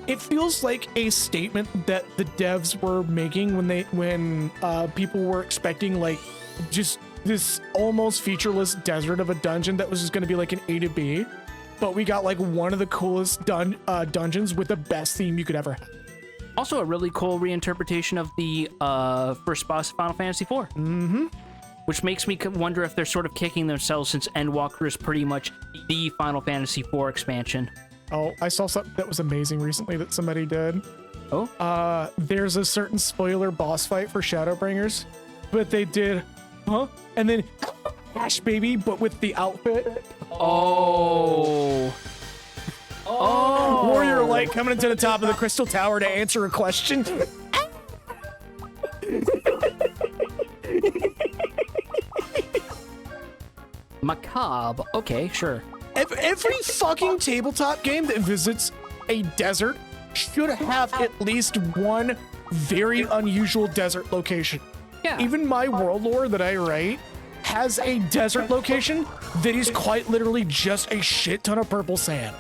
it feels like a statement that the devs were making when people were expecting like just this almost featureless desert of a dungeon that was just going to be like an A to B. But we got like one of the coolest dungeons with the best theme you could ever have. Also, a really cool reinterpretation of the first boss of Final Fantasy IV. Mm-hmm. Which makes me wonder if they're sort of kicking themselves since Endwalker is pretty much the Final Fantasy IV expansion. Oh, I saw something that was amazing recently that somebody did. Oh? There's a certain spoiler boss fight for Shadowbringers, but they did, and then Ash Baby, but with the outfit. Oh. Oh. Warrior Light coming into the top of the Crystal Tower to answer a question. Macabre. Okay, sure. Every fucking tabletop game that visits a desert should have at least one very unusual desert location. Yeah. Even my world lore that I write has a desert location that is quite literally just a shit ton of purple sand.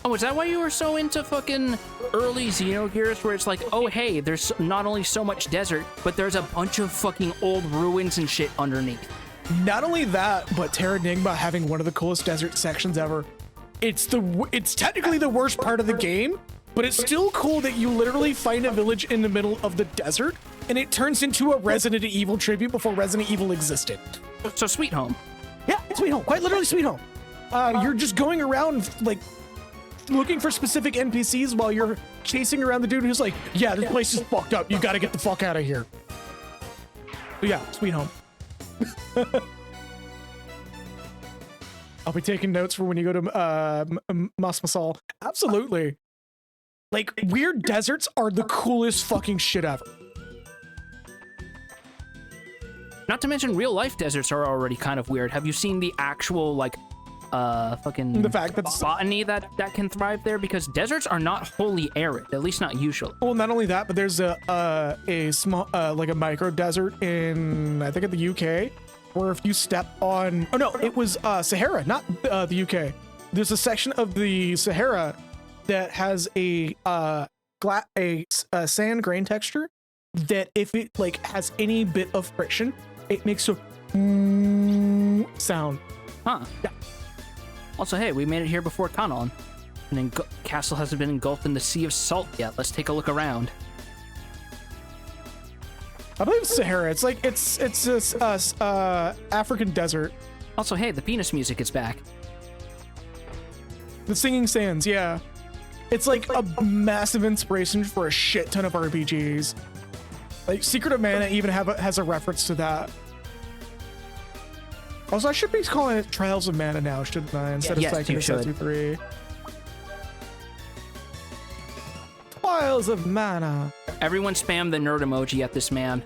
Oh, is that why you were so into fucking early Xenogears where it's like, oh, hey, there's not only so much desert, but there's a bunch of fucking old ruins and shit underneath. Not only that, but Terranigma having one of the coolest desert sections ever. It's technically the worst part of the game, but it's still cool that you literally find a village in the middle of the desert and it turns into a Resident Evil tribute before Resident Evil existed. So Sweet Home. Yeah, Sweet Home. Quite literally Sweet Home. You're just going around, like, looking for specific NPCs while you're chasing around the dude who's like, yeah, this place is fucked up. You gotta get the fuck out of here. But yeah, Sweet Home. I'll be taking notes for when you go to Masmasal. Absolutely. Like, weird deserts are the coolest fucking shit ever. Not to mention real life deserts are already kind of weird. Have you seen the actual, like, fucking The fact that botany that can thrive there? Because deserts are not wholly arid, at least not usually. well, not only that, but there's a small like a micro desert in, I think, in the UK, where if you step on, oh no, it was Sahara, not the UK. There's a section of the Sahara that has a sand grain texture that if it like has any bit of friction, it makes a sound. Huh. Yeah. Also, hey, we made it here before Kanon. And castle hasn't been engulfed in the sea of salt yet. Let's take a look around. I believe it's Sahara. It's like it's this African desert. Also, hey, the penis music is back. The Singing Sands, yeah. It's like a massive inspiration for a shit ton of RPGs. Like Secret of Mana even has a reference to that. Also, I should be calling it Trials of Mana now, shouldn't I? Instead Yes, of Psycho you should. Setsu 3. Trials of Mana. Everyone spam the nerd emoji at this man.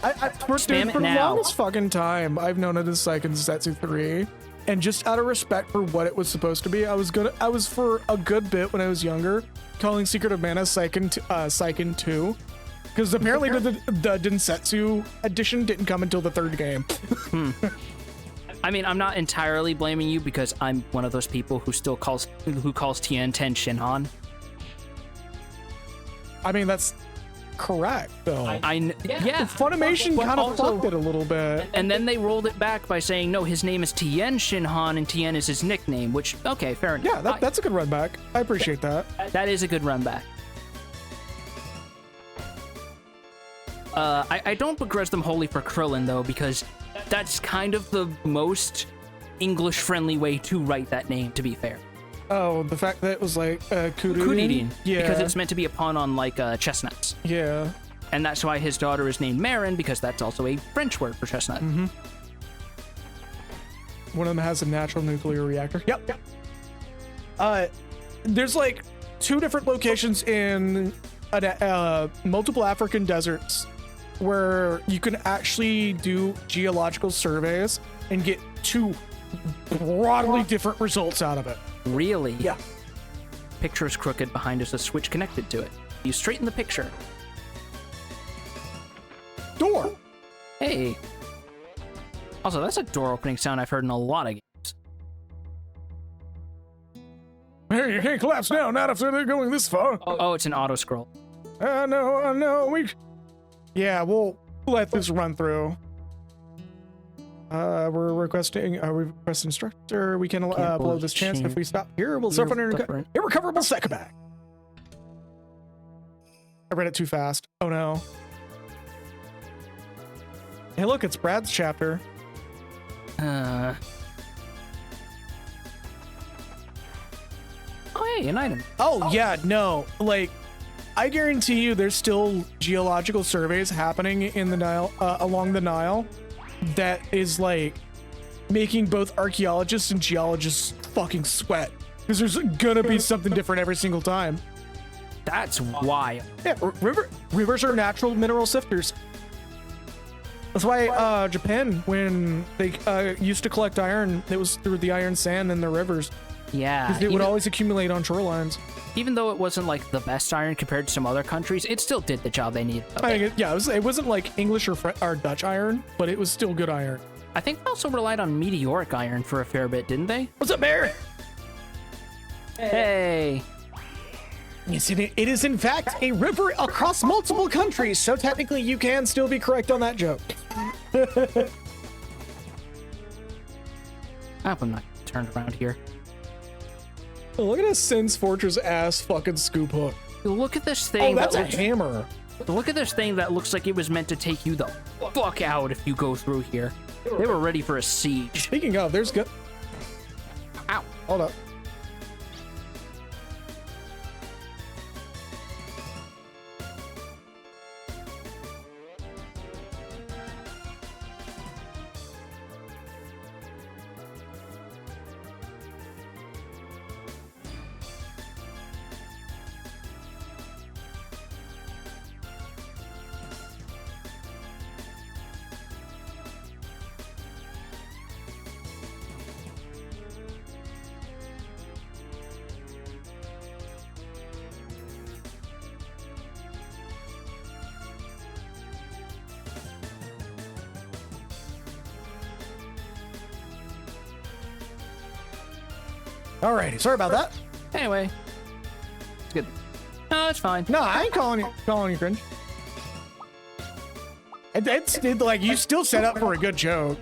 For Spam it the now. longest fucking time, I've known it as Psycho Setsu 3. And just out of respect for what it was supposed to be, I was for a good bit when I was younger, calling Secret of Mana Seiken 2. Because apparently the Densetsu edition didn't come until the third game. I mean, I'm not entirely blaming you because I'm one of those people who still calls Tien Shinhan. I mean, that's correct, though. Yeah. Funimation But kind of also- fucked it a little bit. And then they rolled it back by saying, no, his name is Tien Shinhan and Tien is his nickname, which, okay, fair enough. Yeah, that's a good run back. I appreciate that. That is a good run back. I don't begrudge them wholly for Krillin, though, because that's kind of the most English-friendly way to write that name, to be fair. Oh, the fact that it was like Kunidin. Yeah. Because it's meant to be a pun on, like, chestnuts. Yeah. And that's why his daughter is named Marin, because that's also a French word for chestnut. Mm-hmm. One of them has a natural nuclear reactor. Yep. There's like 2 different locations in multiple African deserts where you can actually do geological surveys and get 2 broadly different results out of it. Really? Yeah. Picture is crooked, behind us a switch connected to it. You straighten the picture. Door. Hey. Also, that's a door opening sound I've heard in a lot of games. Hey, you can't collapse now, not if they're going this far. Oh, it's an auto scroll. I know. Yeah, we'll let this run through. We're requesting instructor. We can blow this chance if we stop here. We'll suffer an irrecoverable setback. I read it too fast. Oh no. Hey, look, it's Brad's chapter. Oh, hey, an item. Oh, yeah, no. Like, I guarantee you there's still geological surveys happening in the Nile, along the Nile, that is, like, making both archaeologists and geologists fucking sweat. Because there's gonna be something different every single time. That's wild. Yeah, rivers are natural mineral sifters. That's why Japan, when they used to collect iron, it was through the iron sand in the rivers. Yeah. Because it would always accumulate on shorelines. Even though it wasn't like the best iron compared to some other countries, it still did the job they needed. Yeah, it wasn't like English or Dutch iron, but it was still good iron. I think they also relied on meteoric iron for a fair bit, didn't they? What's up, Bear? Hey. Yes, it is in fact a river across multiple countries, so technically you can still be correct on that joke. I'm not turned around here. Look at a Sin's Fortress ass fucking scoop hook. Look at this thing. Oh, that's a looks, hammer. look at this thing that looks like it was meant to take you the fuck out if you go through here. They were ready for a siege. Speaking of, there's good. Ow. Hold up. Alrighty, sorry about that. Anyway. It's good. No, it's fine. No, I ain't calling you cringe. It's like you still set up for a good joke.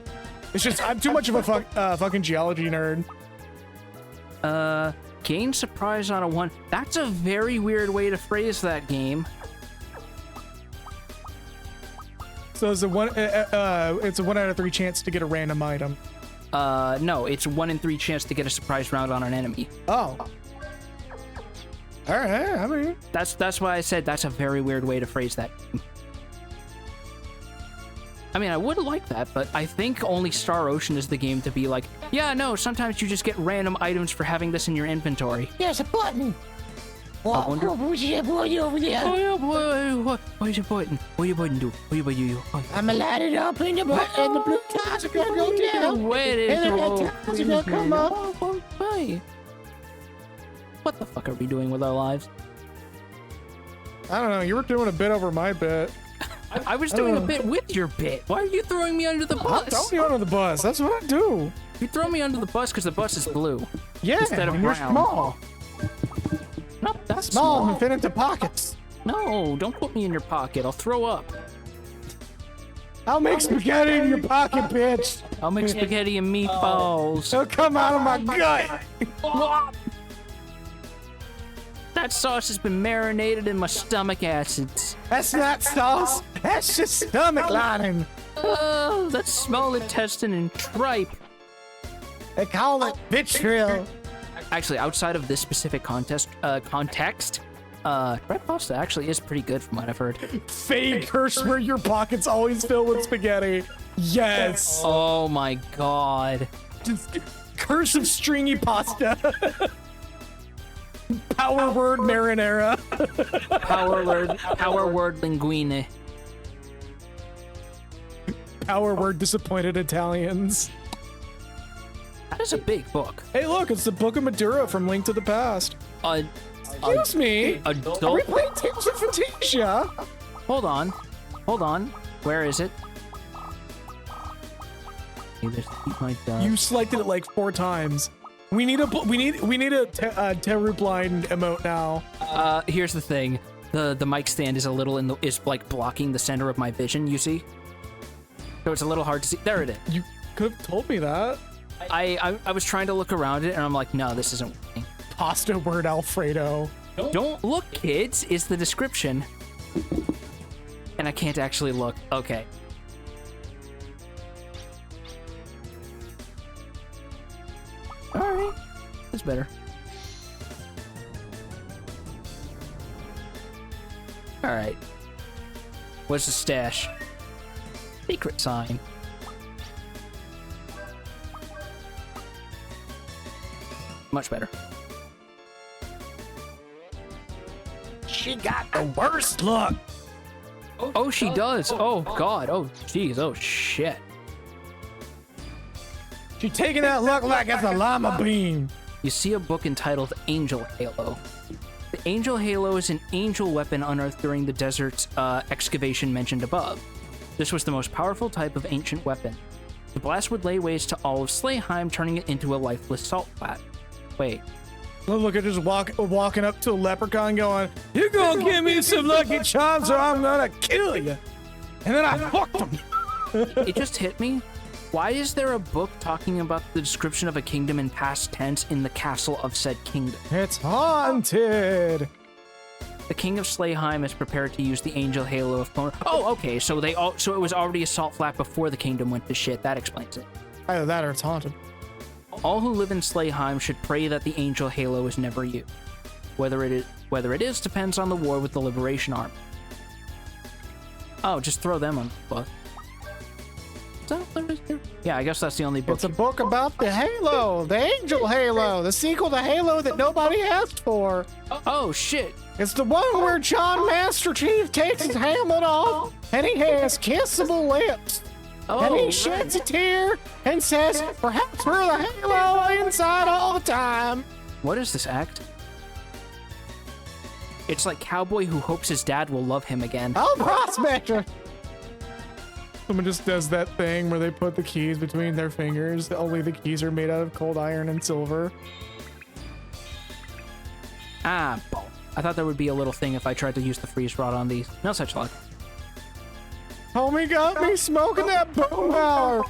It's just I'm too much of a fucking geology nerd. Gain surprise on a 1. That's a very weird way to phrase that game. So it's a 1 out of 3 chance to get a random item. No, it's 1 in 3 chance to get a surprise round on an enemy. Oh. All right, I mean. That's why I said that's a very weird way to phrase that. I mean, I would like that, but I think only Star Ocean is the game to be like, yeah, no, sometimes you just get random items for having this in your inventory. There's a button. I wonder- What's your boy over there? Oh, yeah, boy, what's your button? What your button do? What your button do? Oh, I'm gonna light it up and the blue tires are gonna go down. where did And it the go? red tires are gonna come up. Why? What the fuck are we doing with our lives? I don't know. You were doing a bit over my bit. I was doing a bit with your bit. Why are you throwing me under the I'm bus? throwing you under the bus. That's what I do. You throw me under the bus because the bus is blue. Yeah, Instead of and you're brown. small. No, that's Small and fit into pockets. No, don't put me in your pocket. I'll throw up. I'll make spaghetti in your pocket, bitch. I'll make spaghetti and meatballs. It'll come out of my gut. That sauce has been marinated in my stomach acids. That's not sauce. That's just stomach lining. Oh, that's small intestine and tripe. They call it vitriol. Actually, outside of this specific context, red pasta actually is pretty good from what I've heard. Fade curse where your pockets always fill with spaghetti. Yes. Oh my god. Just curse of stringy pasta. Power word marinara. Power word linguine. Power word disappointed Italians. That is a big book. Hey, look, it's the Book of Madura from Link to the Past. Excuse me. Are we Adult. playing Tears of Fantasia? Hold on. Where is it? Okay, there's Eat My Duck. You selected it like 4 times. We need a Terroop line emote now. Here's the thing. The mic stand is is like blocking the center of my vision, you see? So it's a little hard to see. There it is. You could have told me that. I was trying to look around it and I'm like, no, this isn't working. Pasta word Alfredo. Don't look, kids, is the description. And I can't actually look. Okay. Alright. That's better. Alright. What's the stash? Secret sign. Much better. She got the worst look. Oh, she does. Oh, God. Oh, jeez. Oh, shit. She taking that look like it's a llama bean. You see a book entitled Angel Halo. The Angel Halo is an angel weapon unearthed during the desert's excavation mentioned above. This was the most powerful type of ancient weapon. The blast would lay waste to all of Slayheim, turning it into a lifeless salt flat. Wait. Look at just walking up to a leprechaun going, "You gonna give me some lucky charms or I'm gonna kill you." And then I fucked him. It just hit me. Why is there a book talking about the description of a kingdom in past tense in the castle of said kingdom? It's haunted. The king of Slayheim is prepared to use the angel halo of Oh, okay. So it was already a salt flat before the kingdom went to shit. That explains it. Either that or it's haunted. All who live in Slayheim should pray that the angel halo is never used. Whether it is depends on the war with the Liberation Army. Oh, just throw them on the bus. Yeah, I guess that's the only book. It's a book about the Halo, the Angel Halo, the sequel to Halo that nobody asked for. Oh, shit. It's the one where John Master Chief takes his helmet off and he has kissable lips. And he sheds a tear and says, "Perhaps we're the Halo inside all the time." What is this act? It's like cowboy who hopes his dad will love him again. Oh, Prospector! Someone just does that thing where they put the keys between their fingers. Only the keys are made out of cold iron and silver. Ah, ball. I thought there would be a little thing if I tried to use the freeze rod on these. No such luck. Homie got me smoking that boom power.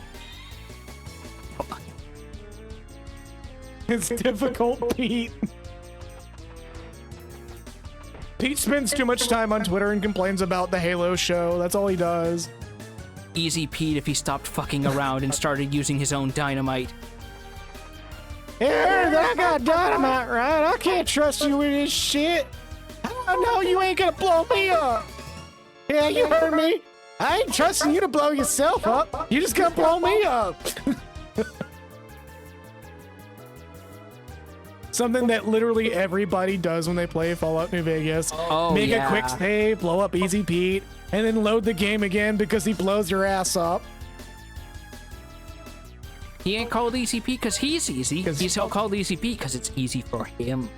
It's difficult, Pete. Pete spends too much time on Twitter and complains about the Halo show. That's all he does. Easy Pete if he stopped fucking around and started using his own dynamite. Yeah, I got dynamite, right? I can't trust you with this shit. I know you ain't gonna blow me up. Yeah, you heard me. I ain't trusting you to blow yourself up. You just gonna blow me up. Something that literally everybody does when they play Fallout New Vegas. Oh, Make yeah. a quick save, blow up Easy Pete, and then load the game again because he blows your ass up. He ain't called Easy Pete because he's easy. He's called Easy Pete because it's easy for him.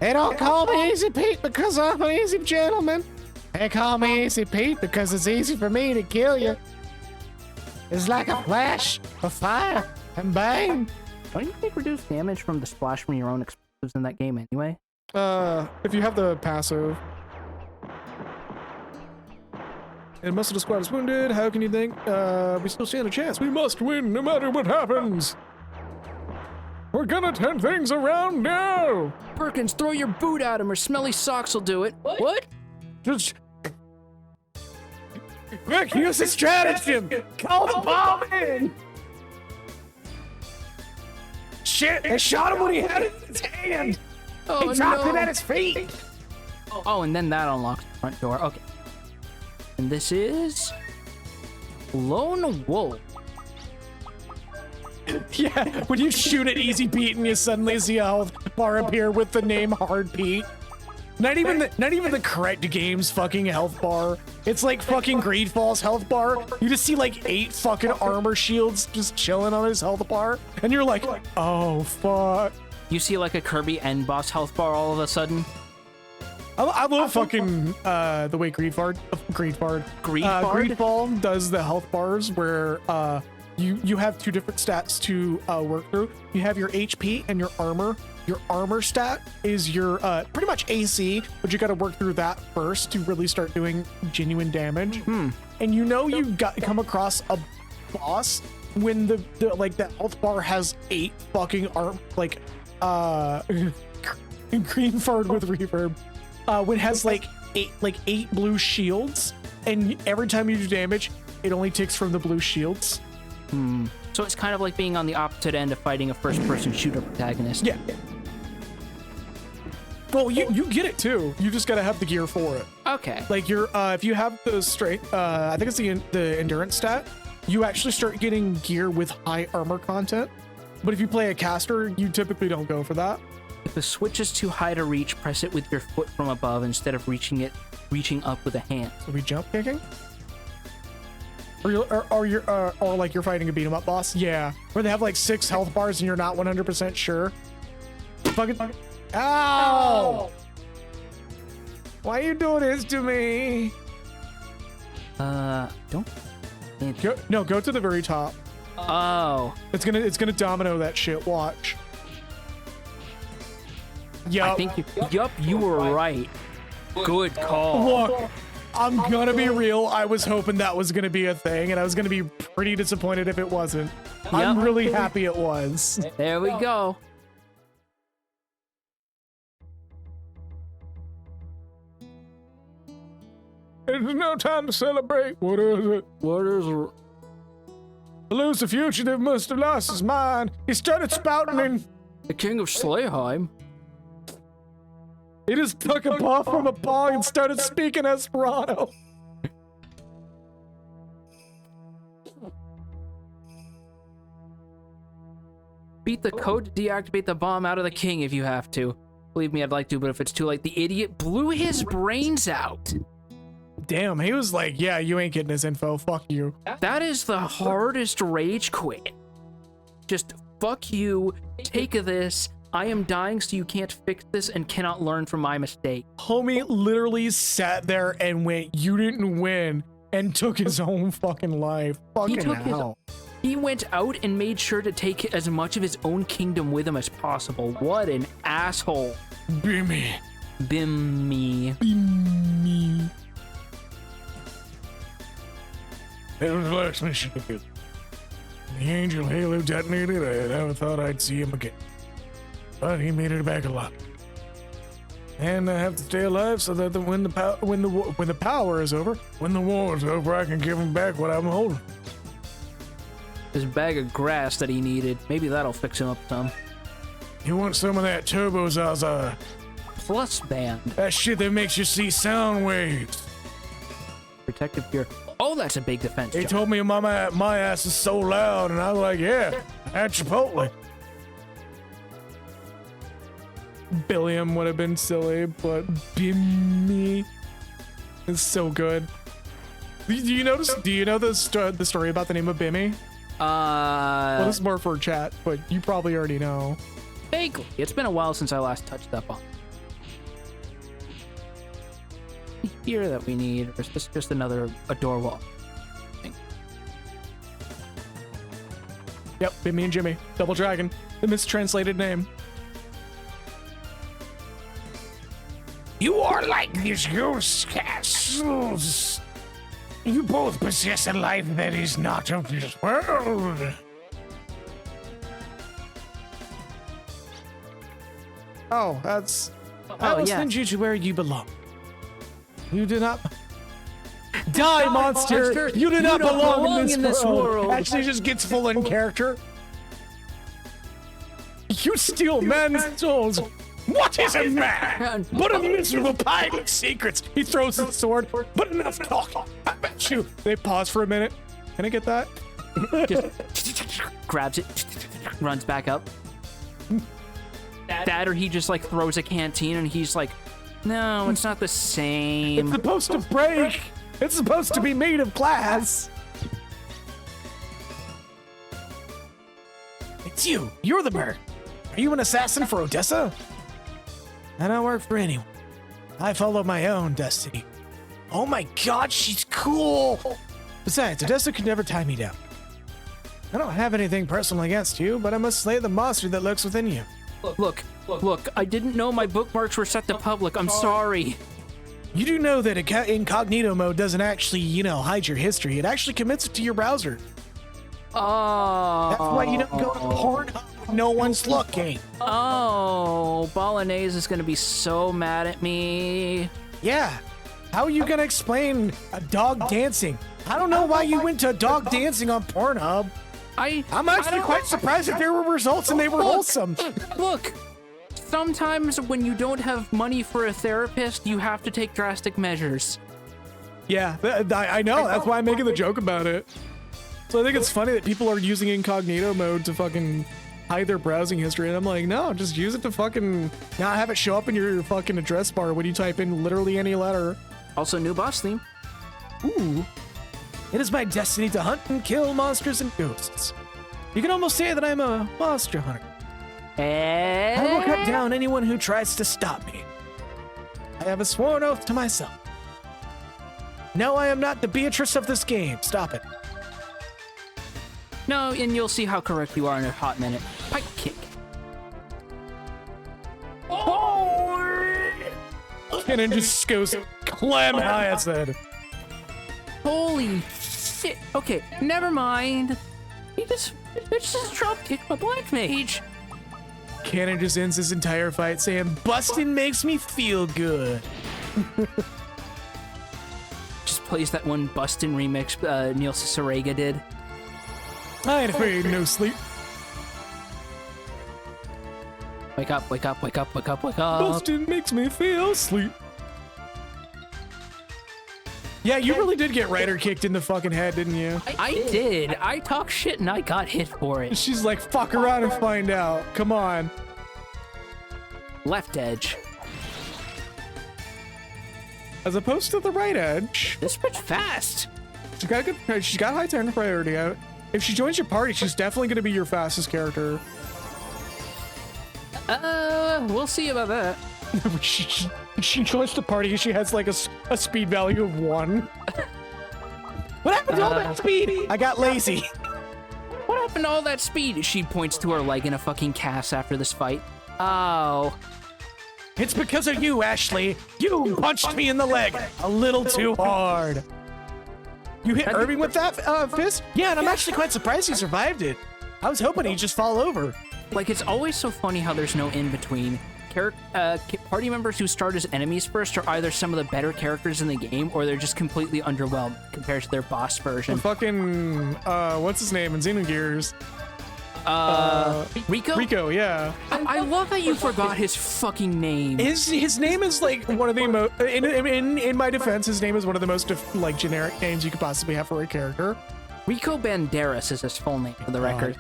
They don't call me Easy Pete because I'm an easy gentleman. They call me Easy Pete because it's easy for me to kill you. It's like a flash of fire and bang. Don't you think reduce damage from the splash from your own explosives in that game anyway? If you have the passive. And most of the squad is wounded. How can you think we still stand a chance? We must win no matter what happens. We're gonna turn things around now. Perkins, throw your boot at him or smelly socks will do it. What? Just quick, use the stratagem. Call the bomb in. Shit, they shot him when he had it in his hand. Oh, He dropped no. it at his feet. Oh, and then that unlocks the front door. Okay. And this is Lone Wolf. Yeah, when you shoot at Easy Pete and you suddenly see a health bar appear with the name Hard Pete. Not even the correct game's fucking health bar. It's like fucking Greedfall's health bar. You just see like 8 fucking armor shields just chilling on his health bar, and you're like, oh fuck. You see like a Kirby end boss health bar all of a sudden. I love fucking the way Greedfall does the health bars where you have 2 different stats to work through. You have your HP and your armor. Your armor stat is your pretty much AC, but you got to work through that first to really start doing genuine damage. And you know you come across a boss when the like the health bar has 8 fucking green fart with reverb. When it has like eight blue shields, and every time you do damage, it only takes from the blue shields. So it's kind of like being on the opposite end of fighting a first-person shooter protagonist. Yeah. Well, you get it too. You just gotta have the gear for it. Okay. Like if you have the strength, I think it's the endurance stat. You actually start getting gear with high armor content. But if you play a caster, you typically don't go for that. If the switch is too high to reach, press it with your foot from above instead of reaching up with a hand. Are we jump kicking? Or like you're fighting a beat 'em up boss? Yeah. Where they have like 6 health bars and you're not 100% sure. Fucking. Ow! Why are you doing this to me? Don't. Go to the very top. Oh. It's gonna domino that shit. Watch. I think you were right. Good call. Look, I'm gonna be real. I was hoping that was gonna be a thing, and I was gonna be pretty disappointed if it wasn't. I'm really happy it was. There we go. There's no time to celebrate. What is it? What is it? The elusive fugitive must have lost his mind. He started spouting and The king of Slayheim. he just took a puff from a bong and started speaking Esperanto. Beat the code to deactivate the bomb out of the king if you have to. Believe me, I'd like to, but if it's too late, the idiot blew his brains out. Damn, he was like, yeah, you ain't getting his info. Fuck you. That is the hardest rage quit. Just fuck you, take this, I am dying so you can't fix this and cannot learn from my mistake. Homie literally sat there and went, you didn't win, and took his own fucking life. Fucking hell. He went out and made sure to take as much of his own kingdom with him as possible. What an asshole. Bimmy. Bimmy. Bimmy. It was the last mission to get. The Angel Halo detonated. I never thought I'd see him again. But he made it back alive. And I have to stay alive so that when the power is over, when the war is over, I can give him back what I'm holding. His bag of grass that he needed. Maybe that'll fix him up some. You want some of that Turbo Zaza? Plus band. That shit that makes you see sound waves. Protective gear. Oh, that's a big defense. They told me my ass is so loud, and I was like, yeah, at Chipotle. Billiam would have been silly, but Bimmy is so good. Do you know the story about the name of Bimmy? Well, this is more for chat, but you probably already know. Vaguely. It's been a while since I last touched up on. Here that we need, or is this just a door wall? Yep, Bimmy and Jimmy, Double Dragon, the mistranslated name. You are like these ghost castles. You both possess a life that is not of this world. Oh, I will send you to where you belong. You do not die, monster. You do not belong in this world. Actually, just gets full in character. You steal men's souls. What is a man? But a miserable pile of secrets. He throws his sword. But enough talk. I bet you. They pause for a minute. Can I get that? Just grabs it, runs back up. That or he just like throws a canteen and he's like, no, it's not the same. It's supposed to break. It's supposed to be made of glass. It's you. You're the bird. Are you an assassin for Odessa? I don't work for anyone. I follow my own destiny. Oh my god, she's cool. Besides, Odessa could never tie me down. I don't have anything personal against you, but I must slay the monster that lurks within you. Look, I didn't know my bookmarks were set to public. I'm sorry. You do know that incognito mode doesn't actually, hide your history. It actually commits it to your browser. Oh. That's why you don't go to Pornhub when no one's looking. Oh, Bolognese is gonna be so mad at me. Yeah, How are you gonna explain a dog dancing? I don't know why you went to dog dancing on Pornhub. I'm actually quite surprised that there were results and they were wholesome. Look, sometimes when you don't have money for a therapist, you have to take drastic measures. Yeah, I know. That's why I'm making the joke about it. So I think it's funny that people are using incognito mode to fucking hide their browsing history. And I'm like, no, just use it to fucking not have it show up in your fucking address bar when you type in literally any letter. Also, new boss theme. Ooh. It is my destiny to hunt and kill monsters and ghosts. You can almost say that I'm a monster hunter. I will cut down anyone who tries to stop me. I have a sworn oath to myself. No, I am not the Beatrice of this game. Stop it. No, and you'll see how correct you are in a hot minute. Pike kick. And then just goes clam high at head. Holy shit. Okay, never mind. He just drop kicked my black mage. Cannon just ends his entire fight saying, "Bustin' makes me feel good." Just plays that one Bustin' remix Neil Cicerega did. I ain't afraid no sleep. Wake up, wake up, wake up, wake up, wake up. Bustin' makes me feel sleep. Yeah, you really did get Ryder kicked in the fucking head, didn't you? I did. I talked shit and I got hit for it. She's like, fuck around and find out. Come on. Left edge. As opposed to the right edge. This bitch fast. She's got high turn priority out. If she joins your party, she's definitely going to be your fastest character. We'll see about that. she joins the party and she has like a speed value of 1. What happened to all that speed? I got lazy. What happened to all that speed? She points to her leg in a fucking cast after this fight. Oh. It's because of you, Ashley. You punched me in the leg a little too hard. You hit Irving with that fist? Yeah, and I'm actually quite surprised he survived it. I was hoping he'd just fall over. Like, it's always so funny how there's no in-between. Party members who start as enemies first are either some of the better characters in the game, or they're just completely underwhelmed compared to their boss version. Fucking, what's his name in Xenogears? Rico? Rico, yeah. I love that you forgot his fucking name. His name is like one of the most, in my defense, his name is one of the most like generic names you could possibly have for a character. Rico Banderas is his full name, for the record.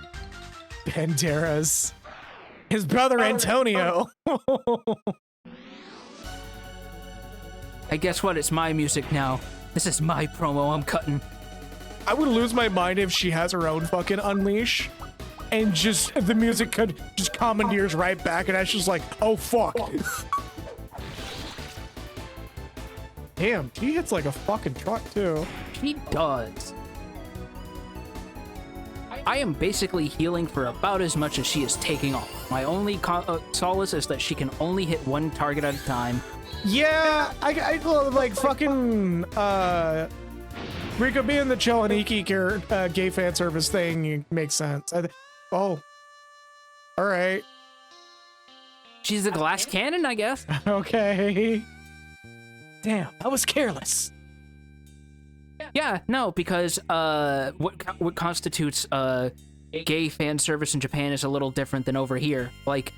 Banderas. His brother Antonio. Hey, guess what? It's my music now. This is my promo I'm cutting. I would lose my mind if she has her own fucking Unleash. And just, the music could just commandeers right back, and that's just like, oh fuck. Damn, she hits like a fucking truck too. She does. I am basically healing for about as much as she is taking off. My only solace is that she can only hit one target at a time. Yeah, I like fucking, Rico being the Cholaniki gay fan service thing makes sense. Oh. Alright. She's a glass cannon, I guess. Okay. Damn, I was careless. Yeah, no, because what constitutes gay fan service in Japan is a little different than over here. Like,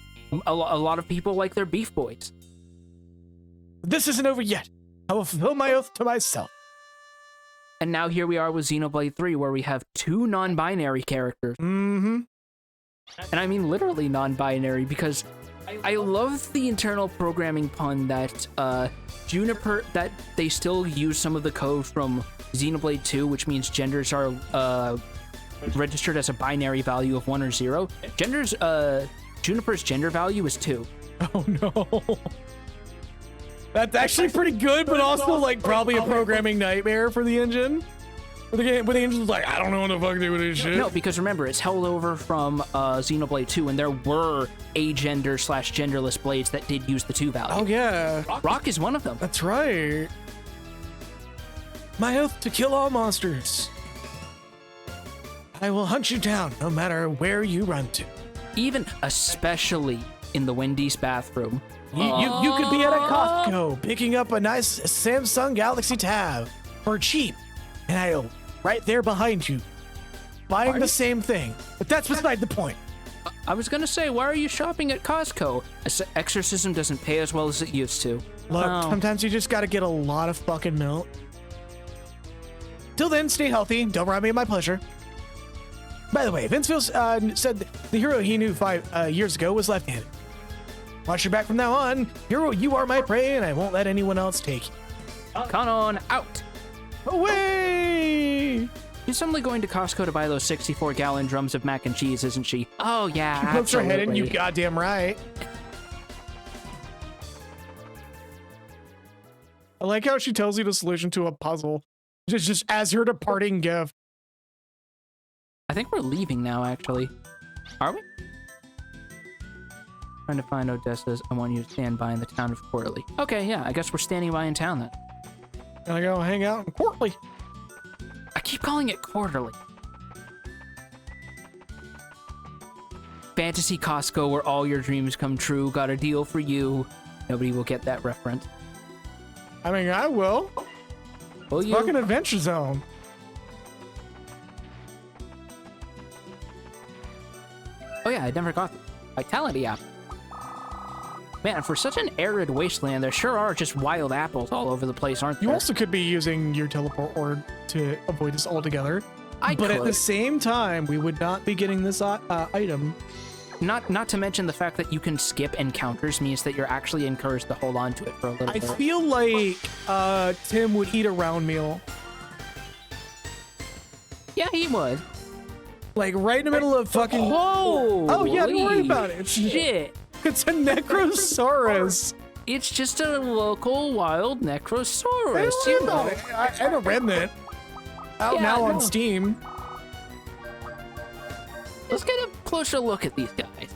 a lot of people like their beef boys. This isn't over yet. I will fulfill my oath to myself. And now here we are with Xenoblade 3, where we have 2 non-binary characters. Mm-hmm. And I mean literally non-binary, because I love the internal programming pun that Juniper, that they still use some of the code from Xenoblade 2, which means genders are registered as a binary value of 1 or 0. Juniper's gender value is 2. Oh no. That's actually pretty good, but also like probably a programming nightmare for the engine. Where the engine's like, I don't know what the fuck to do with this shit. No, because remember, it's held over from Xenoblade 2, and there were agender/genderless blades that did use the 2 value. Oh yeah. Rock is one of them. That's right. My oath to kill all monsters. I will hunt you down no matter where you run to. Especially in the Wendy's bathroom. You could be at a Costco picking up a nice Samsung Galaxy Tab for cheap, and I'll right there behind you, buying the same thing. But that's beside the point. I was gonna say, why are you shopping at Costco? Exorcism doesn't pay as well as it used to. Look, Oh. sometimes you just gotta get a lot of fucking milk. Till then, stay healthy. Don't rob me of my pleasure. By the way, Vince Fields said the hero he knew 5 years ago was left-handed. Watch your back from now on. Hero, you are my prey, and I won't let anyone else take you. Come on out. Away! She's suddenly going to Costco to buy those 64-gallon drums of mac and cheese, isn't she? Oh, yeah, She pokes her head in, you absolutely. goddamn right. I like how she tells you the solution to a puzzle. Just as her departing gift. I think we're leaving now, actually. Are we? Trying to find Odessa's. I want you to stand by in the town of Quarterly. Okay, yeah, I guess we're standing by in town then. Gonna go hang out in Quarterly. I keep calling it Quarterly. Fantasy Costco, where all your dreams come true. Got a deal for you. Nobody will get that reference. I mean, I will. Will you? Fucking Adventure Zone. Oh yeah, I never got the Vitality app. Man, for such an arid wasteland, there sure are just wild apples all over the place, aren't there? You also could be using your teleport orb to avoid this altogether. I But could. at the same time, we would not be getting this item. Not to mention the fact that you can skip encounters means that you're actually encouraged to hold on to it for a little I bit. feel like Tim would eat a round meal. Yeah, he would. Like right in the middle of fucking... Whoa! Oh, yeah, don't worry about it. Shit. It's a Necrosaurus. It's just a local wild Necrosaurus. Don't worry about it. And a remnant. Out Yeah, now on no. Steam. Let's get a closer look at these guys.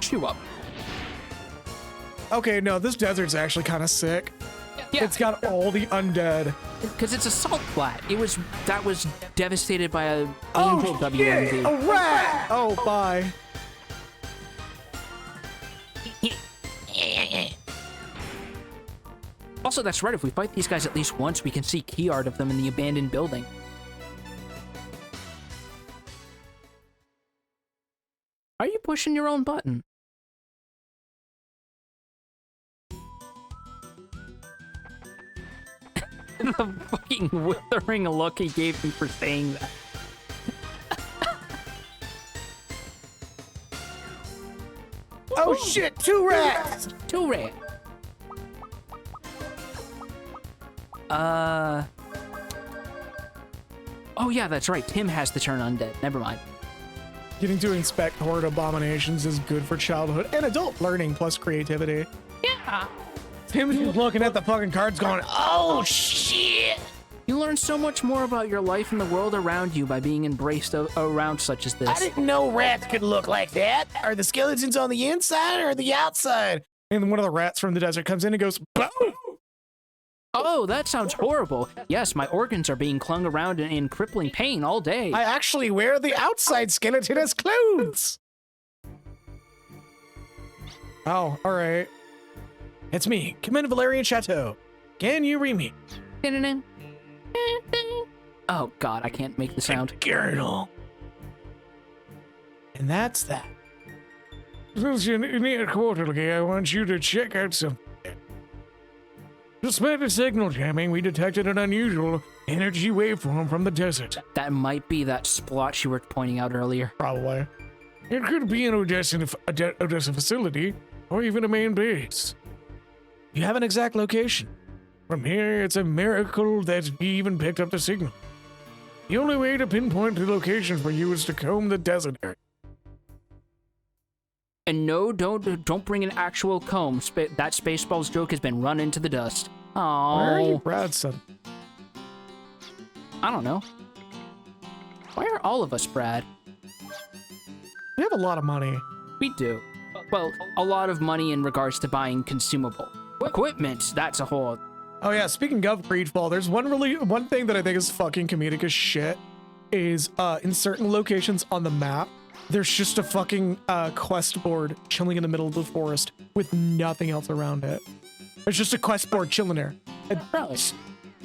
Chew up. Okay, no, this desert's actually kind of sick. Yeah, It's got all the undead. because it's a salt flat. That was devastated by a Oh, angel shit! WMD. A rat! Oh, bye. Also, that's right. If we fight these guys at least once, we can see key art of them in the abandoned building. Are you pushing your own button? The fucking withering look he gave me for saying that. Oh, shit! 2 rats! Too rare. Oh yeah, that's right. Tim has to turn undead. Never mind. Getting to inspect horde abominations is good for childhood and adult learning plus creativity. Yeah. Tim's looking at the fucking cards going, oh, shit! You learn so much more about your life and the world around you by being embraced around such as this. I didn't know rats could look like that. Are the skeletons on the inside or the outside? And then one of the rats from the desert comes in and goes, boom! Oh, that sounds horrible. Yes, my organs are being clung around in crippling pain all day. I actually wear the outside skeleton as clothes. Oh, all right. It's me, Commander Valerian Chateau. Can you read me? Oh god, I can't make the sound. Girdle. And that's that. Since you're near Quarterly, I want you to check out something. Despite the signal jamming, we detected an unusual energy waveform from the desert. That might be that splotch you were pointing out earlier. Probably. It could be an Odessa facility, or even a main base. You have an exact location. From here, it's a miracle that we even picked up the signal. The only way to pinpoint the location for you is to comb the desert area. And no, don't bring an actual comb. That Spaceballs joke has been run into the dust. Oh, Where are you, Bradson? I don't know. Why are all of us Brad? We have a lot of money. We do. Well, a lot of money in regards to buying consumable equipment. That's a whole. Oh yeah, speaking of Greedfall, there's one thing that I think is fucking comedic as shit is in certain locations on the map, there's just a fucking quest board chilling in the middle of the forest with nothing else around it. There's just a quest board chilling there. Really?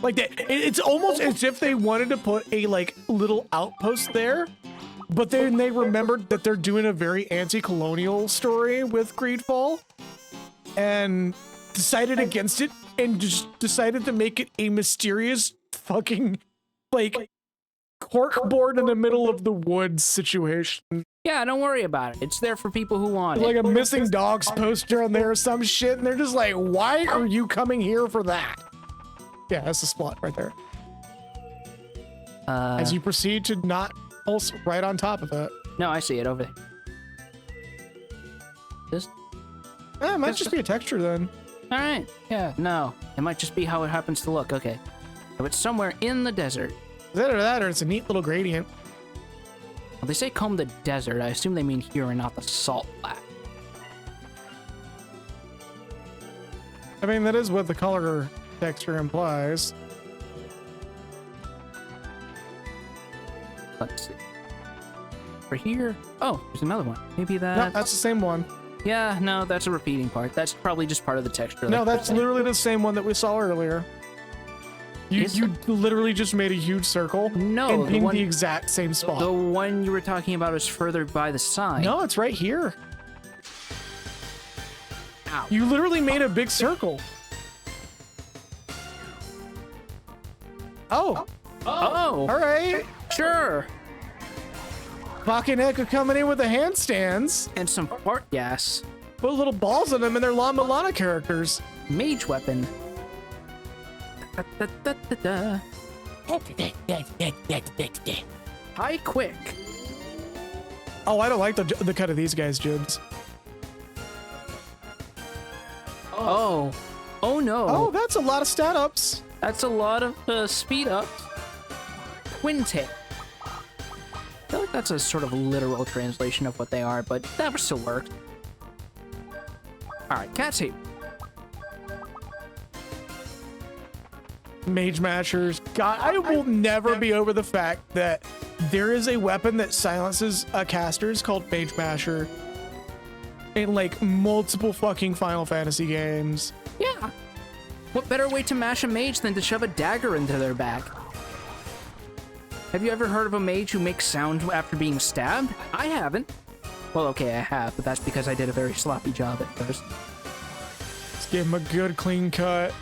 Like it's almost as if they wanted to put a like little outpost there, but then they remembered that they're doing a very anti-colonial story with Greedfall and decided against it and just decided to make it a mysterious fucking like cork board in the middle of the woods situation. Yeah, don't worry about it. It's there for people who want Like it. a missing dogs poster on there or some shit, and they're just like, why are you coming here for that? Yeah, that's the spot right there. As you proceed to not pulse right on top of it. No, I see it over there. This? It might just be a texture then. All right. Yeah, no. It might just be how it happens to look. Okay. So it's somewhere in the desert. Is that or it's a neat little gradient. Well, they say comb the desert. I assume they mean here and not the salt flat. I mean, that is what the color texture implies. Let's see. For here. Oh, there's another one. Maybe that. No, that's the same one. Yeah, no, that's a repeating part. That's probably just part of the texture. No, like that's literally the same one that we saw earlier. You literally just made a huge circle No, and the pinged one- the exact same spot. The one you were talking about is further by the side. No, it's right here. Ow. You literally made a big circle. Oh, Oh, all right. sure. Fucking Echo coming in with the handstands. And some fart gas. Put little balls on them and they're La Milana characters. Mage weapon. Da, da, da, da. High quick. Oh, I don't like the cut of these guys' jibs. Oh. Oh no. Oh, that's a lot of stat ups. That's a lot of speed up. Twin tip. I feel like that's a sort of literal translation of what they are, but that still worked. Alright, cat tape. Mage Mashers. God, I will never be over the fact that there is a weapon that silences casters called Mage Masher in like multiple fucking Final Fantasy games. Yeah. What better way to mash a mage than to shove a dagger into their back? Have you ever heard of a mage who makes sound after being stabbed? I haven't. Well, okay, I have, but that's because I did a very sloppy job at first. Let's give him a good clean cut.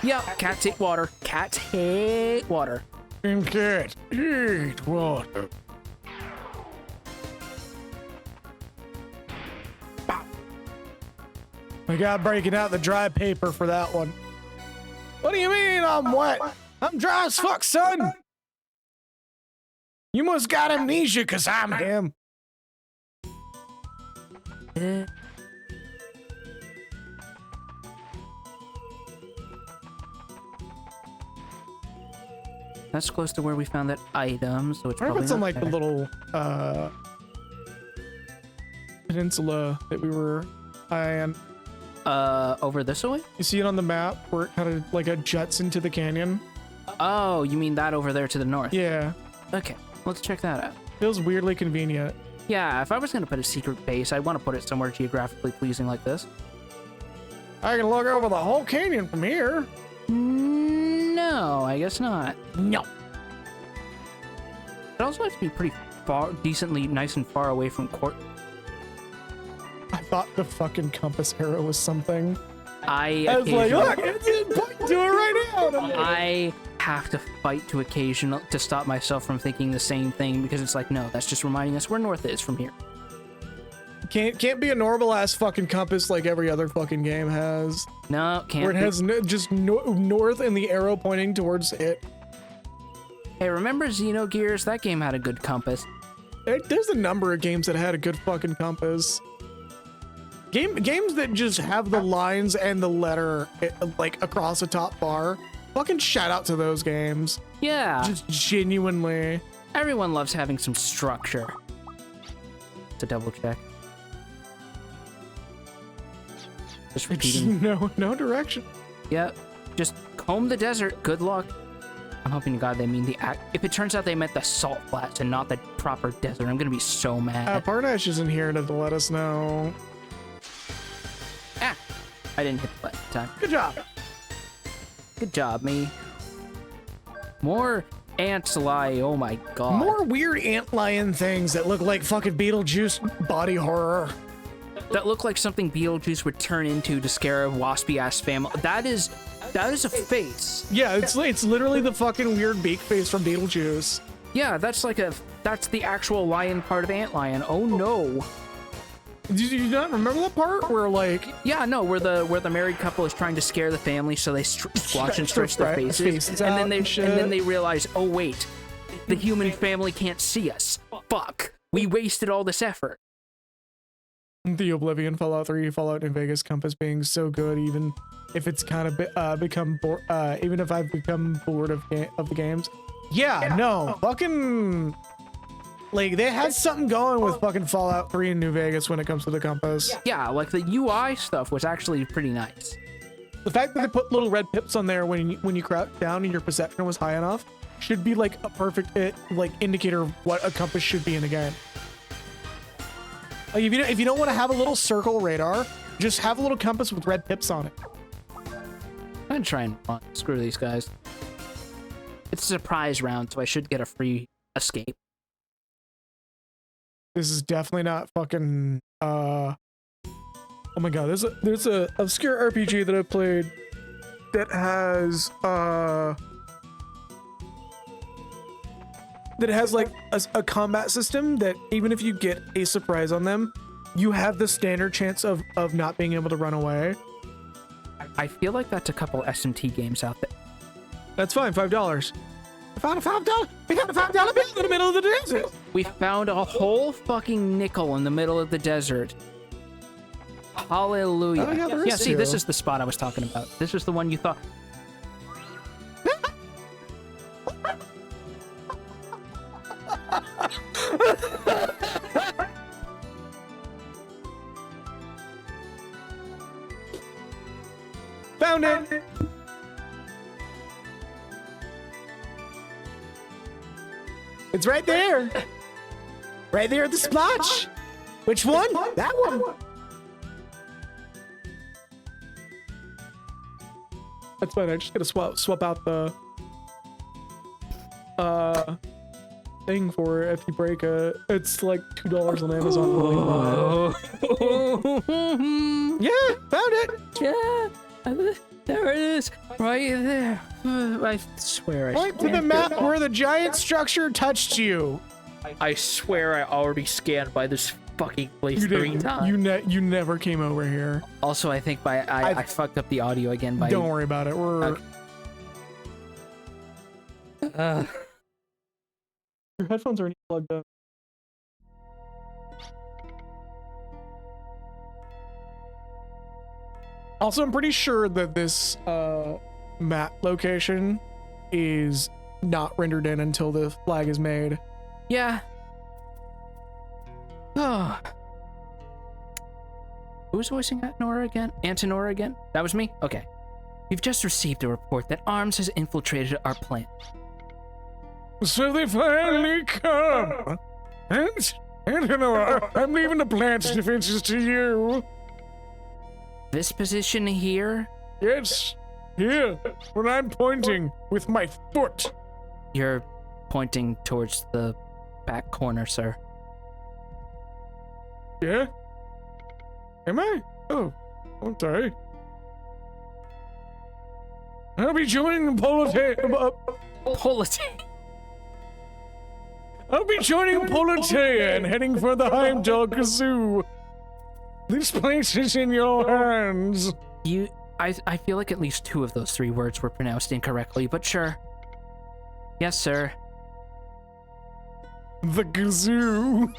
Yep, cats hate water. Cats hate water. And cat eat water. We got breaking out the dry paper for that one. What do you mean I'm wet? I'm dry as fuck, son. You must got amnesia because I'm him. That's close to where we found that item, so it's I wonder probably if it's on not like the there. little peninsula that we were eyeing. Over this way? You see it on the map where it kind of like juts into the canyon? Oh, you mean that over there to the north? Yeah. Okay, let's check that out. Feels weirdly convenient. Yeah, if I was gonna put a secret base, I'd want to put it somewhere geographically pleasing like this. I can look over the whole canyon from here. No, I guess not. No. It also has to be pretty far, decently nice and far away from court. I thought the fucking compass arrow was something. I I was like, occasionally- look, it's pointing to it right now. And I'm like, I have to fight to stop myself from thinking the same thing because it's like, no, that's just reminding us where north is from here. can't be a normal ass fucking compass like every other fucking game has. No, can't. Where it be. has just north and the arrow pointing towards it. Hey, remember Xenogears? That game had a good compass. There's a number of games that had a good fucking compass. Games that just have the lines and the letter like across the top bar. Fucking shout out to those games. Yeah, Just genuinely. everyone loves having some structure. To double check. Just repeating. No direction. Yep. Just comb the desert. Good luck. I'm hoping to God they mean the act. If it turns out they meant the salt flats and not the proper desert, I'm gonna be so mad. Parnash isn't here to let us know. Ah, I didn't hit the button in time. Good job. Good job, me. More ants lie. Oh my God. More weird ant lion things that look like fucking Beetlejuice body horror. That look like something Beetlejuice would turn into to scare a waspy ass family. That is a face. Yeah, it's literally the fucking weird beak face from Beetlejuice. Yeah, that's the actual lion part of Antlion. Oh no. Did you not remember that part where like? Yeah, no, where the married couple is trying to scare the family, so they squash and stretch their faces, and then they realize, oh wait, the human family can't see us. Fuck, we wasted all this effort. The Oblivion, Fallout 3, Fallout New Vegas Compass being so good, even if it's kind of become even if I've become bored of the games. Yeah, no, fucking. Like, they had something going with fucking Fallout 3 in New Vegas when it comes to the compass. Yeah, like the UI stuff was actually pretty nice. The fact that they put little red pips on there when you crouch down and your perception was high enough should be like a perfect indicator of what a compass should be in a game. Like if you don't want to have a little circle radar, just have a little compass with red pips on it. I'm trying to screw these guys. It's a surprise round, so I should get a free escape. This is definitely not fucking oh my god, there's a obscure RPG that I played that has like a combat system that even if you get a surprise on them, you have the standard chance of not being able to run away. I feel like that's a couple SMT games out there. That's fine, $5. I found a $5. We found a $5 bill in the middle of the desert. We found a whole fucking nickel in the middle of the desert. Hallelujah. Oh, yeah, there is see, too. this is the spot I was talking about. This is the one you thought. Found it. It's right there. Right there at the splotch. Which one? That one. That's fine. I just gotta swap out the thing for it. If you break it, it's like $2 on Amazon. Yeah, found it. Yeah, there it is, right there. I swear. Point to the map where the giant structure touched you. I swear I already scanned by this fucking place You 3 didn't. times. You never came over here. Also, I think I fucked up the audio again by. Don't worry about it. We're. Your headphones are plugged up. Also, I'm pretty sure that this map location is not rendered in until the flag is made. Yeah. Oh. Who's voicing Antinora again? Antinora again? That was me? Okay. We've just received a report that ARMS has infiltrated our plant. So they finally come. And Antinora, I'm leaving the plant's defenses to you. This position here? Yes, here, where I'm pointing with my foot. You're pointing towards the back corner, sir. Yeah? Am I? Oh, I'm sorry. I'll be joining Polity. I'll be joining Politeia and heading for the Heimdall Zoo. This place is in your hands. I feel like at least 2 of those 3 words were pronounced incorrectly, but sure. Yes, sir. The Gazoo.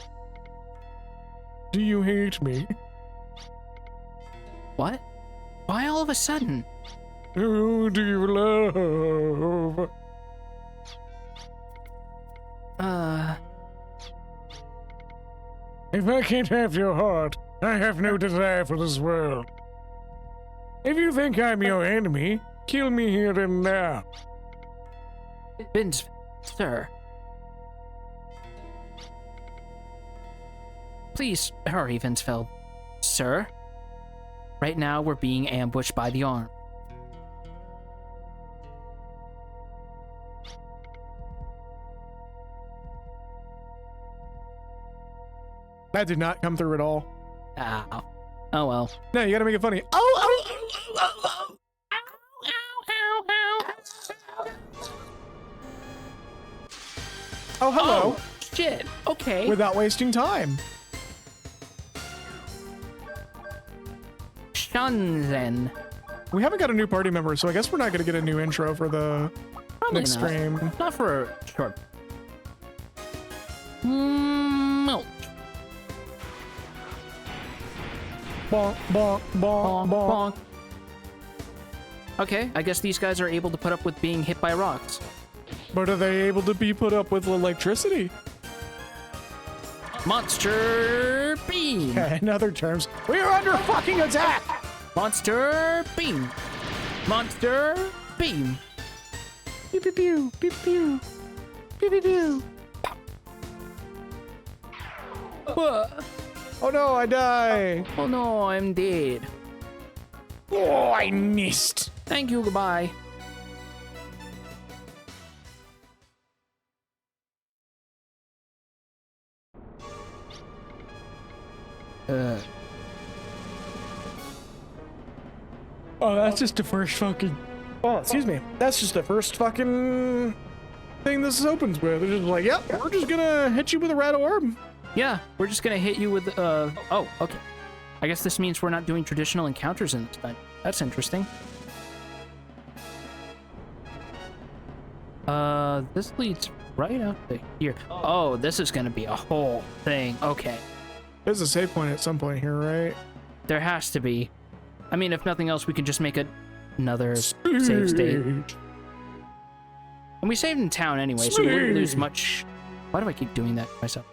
Do you hate me? What? Why all of a sudden? Who do you love? If I can't have your heart, I have no desire for this world. If you think I'm your enemy, kill me here and now. Vince, sir. Please hurry, Vincefeld. Sir? Right now, we're being ambushed by the arm. That did not come through at all. Ow. Oh well. No, you gotta make it funny. Oh, hello. Oh, shit. Okay. Without wasting time. Shunzen. We haven't got a new party member, so I guess we're not gonna get a new intro for the Probably next not. stream. Not for sure. No. Bonk, bonk, bonk, bonk. Bonk. Okay, I guess these guys are able to put up with being hit by rocks. But are they able to be put up with electricity? Monster beam. In other terms, we are under fucking attack! Monster beam. Monster beam. Pew pew pew, pew pew, pew pew pew. Oh no, I die! Oh no, I'm dead. Oh, I missed! Thank you, goodbye. Oh, that's just the first fucking... Oh, excuse me. That's just the first fucking thing this opens with. They're just like, yep, we're just gonna hit you with a rat orb. Yeah, we're just gonna hit you with, oh, okay. I guess this means we're not doing traditional encounters in this time. That's interesting. This leads right up to here. Oh, this is gonna be a whole thing. Okay. There's a save point at some point here, right? There has to be. I mean, if nothing else, we could just make another save state. And we saved in town anyway, so we wouldn't lose much. Why do I keep doing that to myself?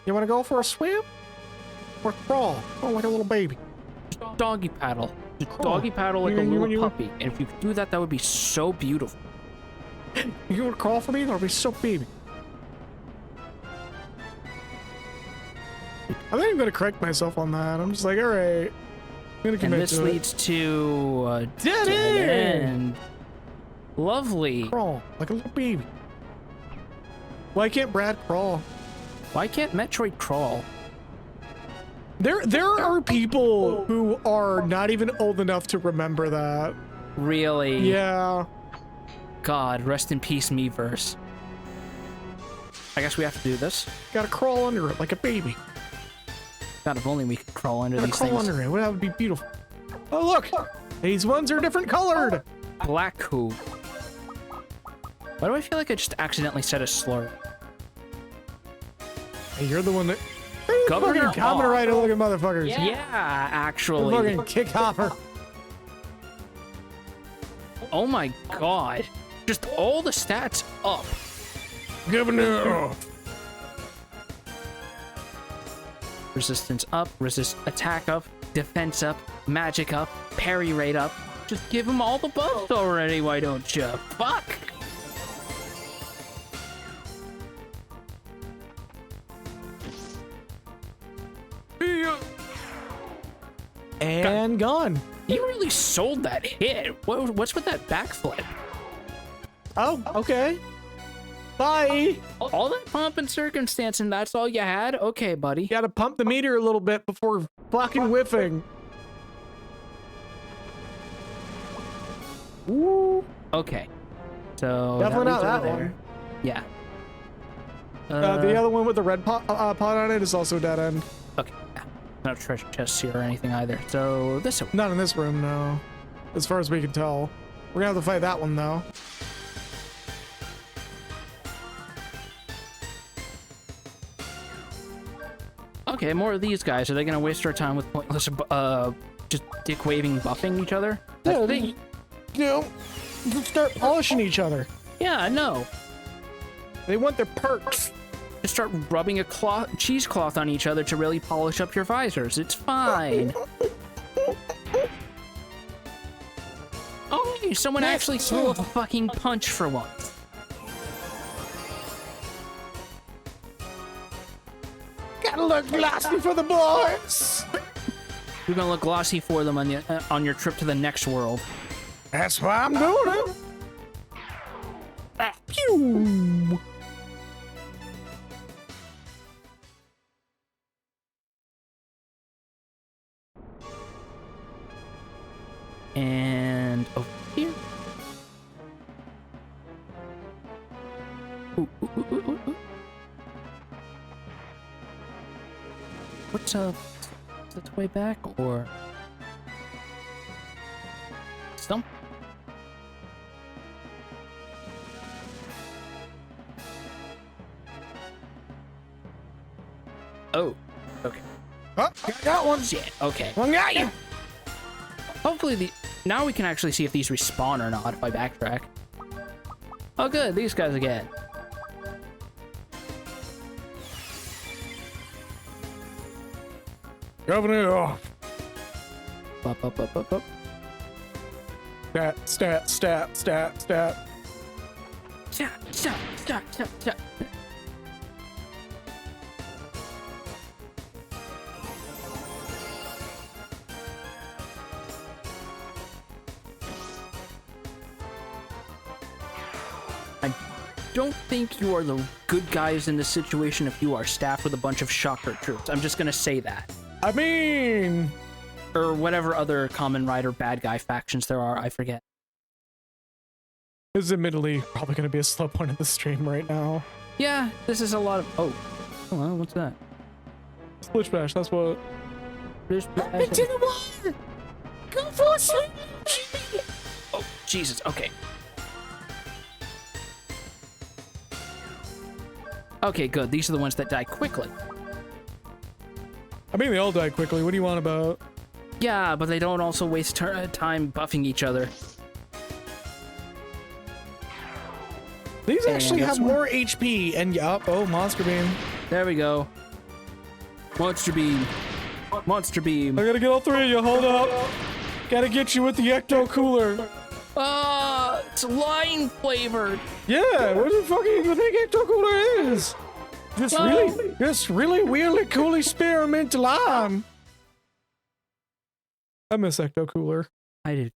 You wanna go for a swim? Or crawl? Oh, like a little baby. Just doggy paddle. Just Cool. doggy paddle like a You- little you- puppy. And if you could do that, that would be so beautiful. You wanna crawl for me? That'll be so baby. I think I'm gonna correct myself on that. I'm just like, alright. I'm gonna And commit this to it. leads to a Dead end! Lovely. Crawl, like a little baby. Why can't Brad crawl? Why can't Metroid crawl? There are people who are not even old enough to remember that. Really? Yeah. God, rest in peace, Miiverse. I guess we have to do this. Gotta crawl under it like a baby. God, if only we could crawl under Gotta these crawl things. under it. Well, that would be beautiful. Oh, look! These ones are different colored! Black who? Why do I feel like I just accidentally said a slur? Hey, you're the one that... Governor Fucking Kamen Rider looking motherfuckers. Yeah, actually. Fucking kick hopper. Oh my god. Just all the stats up. Governor! Resistance up, attack up, defense up, magic up, parry rate up. Just give them all the buffs already, why don't you? Fuck! And gone. You really sold that hit. What's with that backflip? Oh, okay. Bye. All that pomp and circumstance and that's all you had? Okay, buddy. You gotta pump the meter a little bit before fucking whiffing. Woo. Okay. So Definitely that not leads that over there. one. Yeah. The other one with the red pot on it is also dead end. Okay. No treasure chests here or anything either. So this one. Not in this room, no. As far as we can tell. We're gonna have to fight that one, though. Okay, more of these guys. Are they gonna waste our time with pointless, just dick waving buffing each other? Yeah, they, you know, start polishing each other. Yeah, I know. They want their perks. Just start rubbing a cheesecloth on each other to really polish up your visors. It's fine. Oh, hey, someone actually threw a fucking punch for once. Gotta look glossy for the boys. You're gonna look glossy for them on your trip to the next world. That's why I'm doing it. Pew. And over here. Ooh, ooh, ooh, ooh, ooh. What's up? Is that the way back or stump? Oh, okay. Oh, got one. Shit. Okay. One got you. Hopefully now we can actually see if these respawn or not if I backtrack. Oh good, these guys again. Governor off. Up, up, up, up, up. Stat. Stop, stop. I don't think you are the good guys in this situation if you are staffed with a bunch of shocker troops. I'm just gonna say that. I mean, Or whatever other common rider bad guy factions there are, I forget. this is admittedly probably going to be a slow point of the stream right now. Yeah, this is a lot of... Oh, hello, what's that? Splish Bash, that's what. There's... Into the water. Go for a swim. Oh, Jesus, okay. Okay, good. These are the ones that die quickly. I mean, they all die quickly. What do you want about? Yeah, but they don't also waste time buffing each other. These actually that's have more HP, and yup, oh, Monster Beam. There we go. Monster Beam. Monster Beam. I gotta get all three of you, hold up. Gotta get you with the Ecto Cooler. It's lime flavored. Yeah, what the fuck do you think Ecto Cooler is? This really weirdly cool spearmint lime. I miss Ecto Cooler. I did.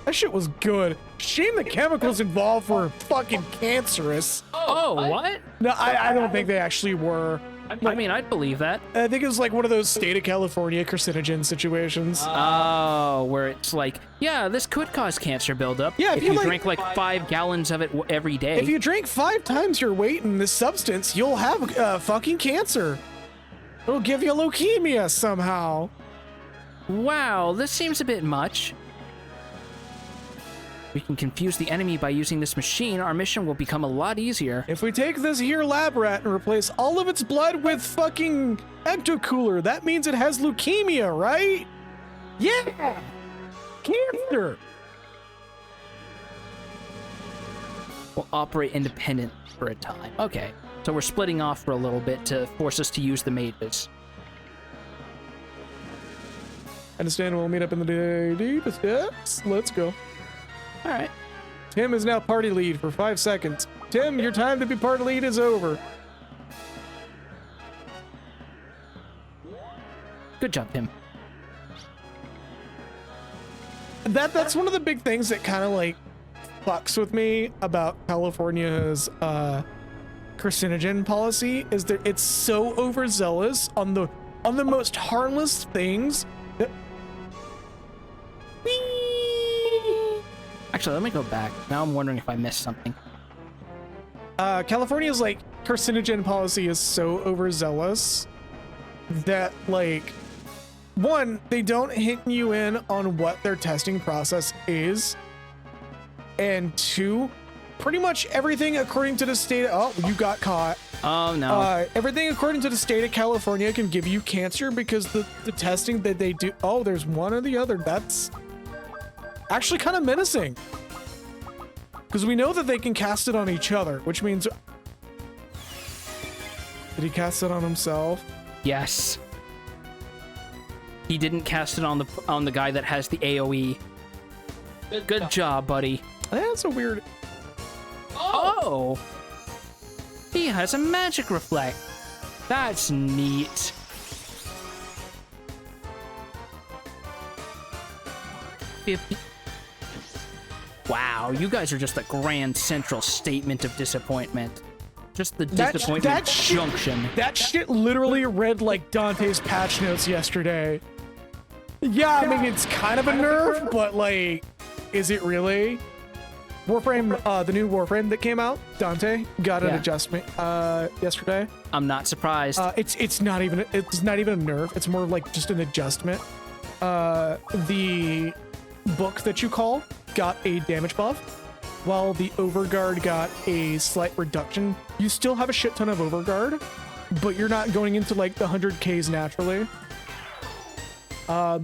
That shit was good. Shame the chemicals involved were fucking cancerous. Oh, what? No, I don't think they actually were. I mean, I'd believe that. I think it was like one of those state of California carcinogen situations. Oh, where it's like, yeah, this could cause cancer buildup. Yeah, if you drink like 5 gallons of it every day. If you drink 5 times your weight in this substance, you'll have fucking cancer. It'll give you leukemia somehow. Wow, this seems a bit much. We can confuse the enemy by using this machine. Our mission will become a lot easier. If we take this here lab rat and replace all of its blood with fucking Ecto-Cooler, that means it has leukemia, right? Yeah! Cancer! We'll operate independent for a time. Okay, so we're splitting off for a little bit to force us to use the mages. Understand, we'll meet up in the deep steps. Let's go. All right. Tim is now party lead for 5 seconds. Tim, your time to be party lead is over. Good job, Tim. That's one of the big things that kind of like fucks with me about California's carcinogen policy is that it's so overzealous on the most harmless things. That... Actually, let me go back. Now I'm wondering if I missed something. California's like carcinogen policy is so overzealous that like, one, they don't hit you in on what their testing process is, and two, pretty much everything according to the state. Oh, you got caught. Oh no. Everything according to the state of California can give you cancer because the testing that they do. Oh, there's one or the other. That's actually kind of menacing. Because we know that they can cast it on each other, which means... Did he cast it on himself? Yes. He didn't cast it on the guy that has the AoE. Good job, buddy. That's a weird... Oh! He has a magic reflect. That's neat. Wow, you guys are just a grand central statement of disappointment. Just the disappointment junction. That shit literally read like Dante's patch notes yesterday. Yeah, I mean, it's kind of a nerf, but like, is it really? Warframe, the new Warframe that came out, Dante, got an adjustment yesterday. I'm not surprised. It's not even a nerf. It's more of like just an adjustment. The book that you call got a damage buff, while the Overguard got a slight reduction. You still have a shit ton of Overguard, but you're not going into like the 100Ks naturally.